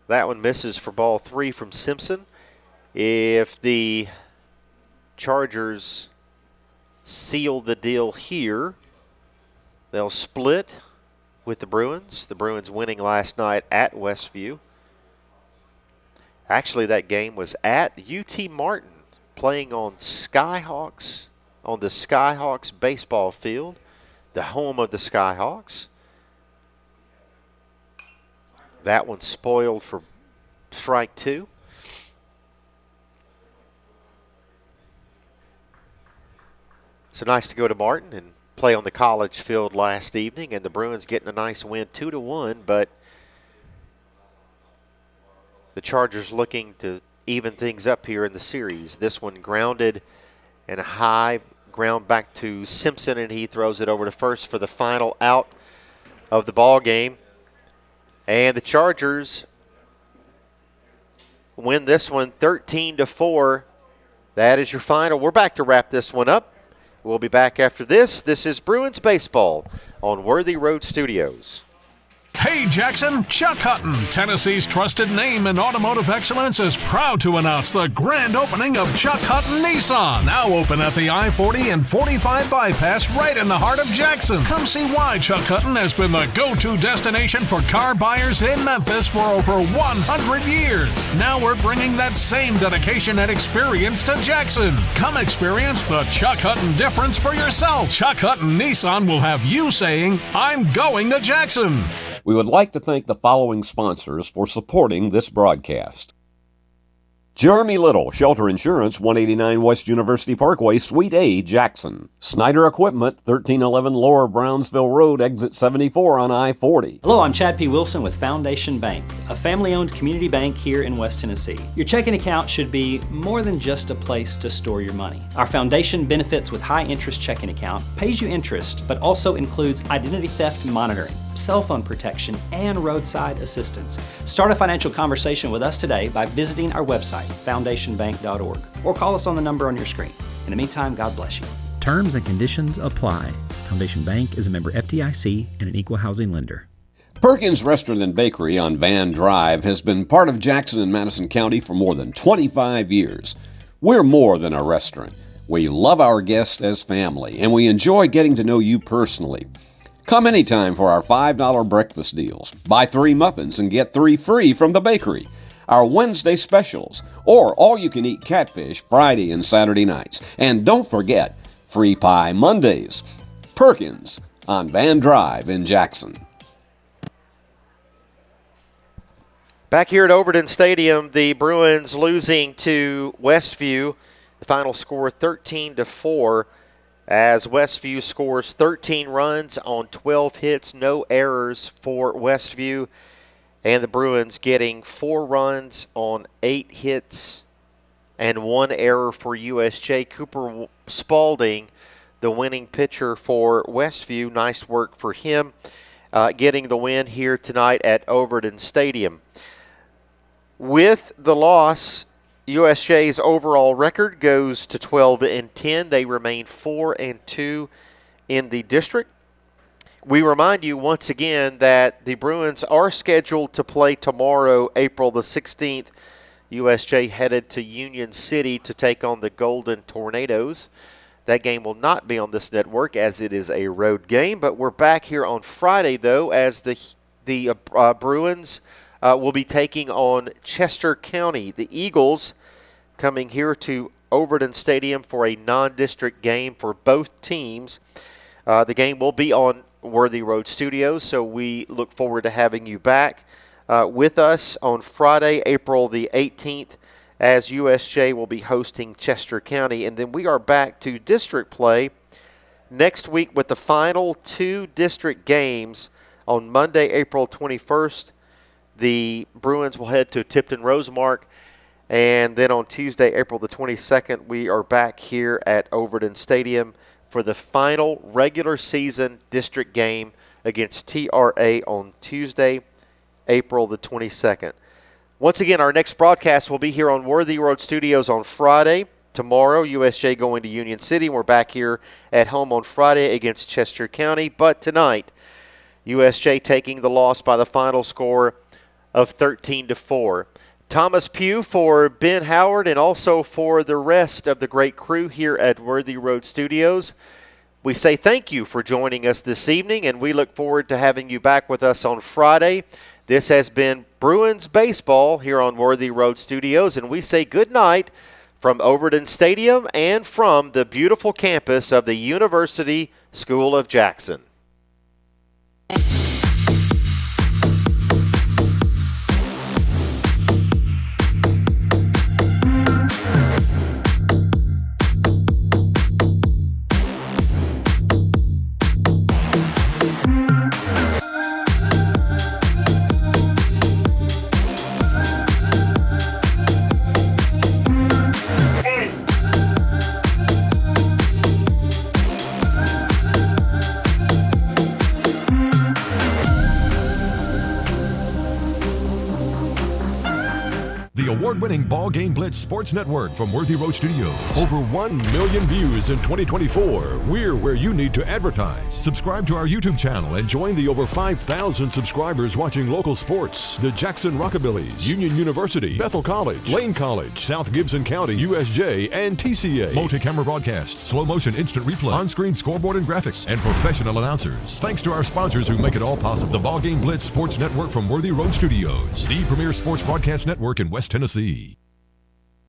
That one misses for ball 3 from Simpson. If the Chargers seal the deal here, they'll split with the Bruins. The Bruins winning last night at Westview. Actually, that game was at UT Martin, playing on Skyhawks, on the Skyhawks baseball field, the home of the Skyhawks. That one spoiled for strike 2. So nice to go to Martin and play on the college field last evening, and the Bruins getting a nice win 2-1, but the Chargers looking to even things up here in the series. This one grounded and a high ground back to Simpson, and he throws it over to first for the final out of the ball game. And the Chargers win this one 13-4. That is your final. We're back to wrap this one up. We'll be back after this. This is Bruins Baseball on Worthy Road Studios. Hey Jackson, Chuck Hutton, Tennessee's trusted name in automotive excellence, is proud to announce the grand opening of Chuck Hutton Nissan, now open at the I-40 and 45 bypass right in the heart of Jackson. Come see why Chuck Hutton has been the go-to destination for car buyers in Memphis for over 100 years. Now we're bringing that same dedication and experience to Jackson. Come experience the Chuck Hutton difference for yourself. Chuck Hutton Nissan will have you saying, "I'm going to Jackson." We would like to thank the following sponsors for supporting this broadcast. Jeremy Little, Shelter Insurance, 189 West University Parkway, Suite A, Jackson. Snyder Equipment, 1311 Lower Brownsville Road, Exit 74 on I-40. Hello, I'm Chad P. Wilson with Foundation Bank, a family-owned community bank here in West Tennessee. Your checking account should be more than just a place to store your money. Our Foundation Benefits with High Interest checking account pays you interest, but also includes identity theft monitoring, cell phone protection, and roadside assistance. Start a financial conversation with us today by visiting our website, foundationbank.org, or call us on the number on your screen. In the meantime, God bless you. Terms and conditions apply. Foundation Bank is a member FDIC and an equal housing lender. Perkins Restaurant and Bakery on Van Drive has been part of Jackson and Madison County for more than 25 years. We're more than a restaurant. We love our guests as family, and we enjoy getting to know you personally. Come anytime for our $5 breakfast deals. Buy 3 muffins and get 3 free from the bakery. Our Wednesday specials, or all-you-can-eat catfish Friday and Saturday nights. And don't forget, free pie Mondays. Perkins on Van Drive in Jackson. Back here at Overton Stadium, the Bruins losing to Westview. The final score 13-4. As Westview scores 13 runs on 12 hits, no errors for Westview. and the Bruins getting 4 runs on 8 hits and 1 error for USJ. Cooper Spalding, the winning pitcher for Westview, nice work for him, getting the win here tonight at Overton Stadium. With the loss, USJ's overall record goes to 12-10. They remain 4-2 in the district. We remind you once again that the Bruins are scheduled to play tomorrow, April the 16th. USJ headed to Union City to take on the Golden Tornadoes. That game will not be on this network as it is a road game, but we're back here on Friday, though, as the Bruins will be taking on Chester County. The Eagles coming here to Overton Stadium for a non-district game for both teams. The game will be on Worthy Road Studios, so we look forward to having you back with us on Friday, April the 18th, as USJ will be hosting Chester County. And then we are back to district play next week with the final 2 district games. On Monday, April 21st, the Bruins will head to Tipton-Rosemark. And then on Tuesday, April the 22nd, we are back here at Overton Stadium for the final regular season district game against TRA on Tuesday, April the 22nd. Once again, our next broadcast will be here on Worthy Road Studios on Friday. Tomorrow, USJ going to Union City. We're back here at home on Friday against Chester County. But tonight, USJ taking the loss by the final score of 13-4. Thomas Pugh for Ben Howard and also for the rest of the great crew here at Worthy Road Studios. We say thank you for joining us this evening, and we look forward to having you back with us on Friday. This has been Bruins Baseball here on Worthy Road Studios, and we say good night from Overton Stadium and from the beautiful campus of the University School of Jackson. Award-winning BallGame Blitz Sports Network from Worthy Road Studios. Over 1 million views in 2024. We're where you need to advertise. Subscribe to our YouTube channel and join the over 5,000 subscribers watching local sports. The Jackson Rockabillys, Union University, Bethel College, Lane College, South Gibson County, USJ, and TCA. Multi-camera broadcasts, slow-motion instant replay, on-screen scoreboard and graphics, and professional announcers. Thanks to our sponsors who make it all possible. The BallGame Blitz Sports Network from Worthy Road Studios. The premier sports broadcast network in West Tennessee.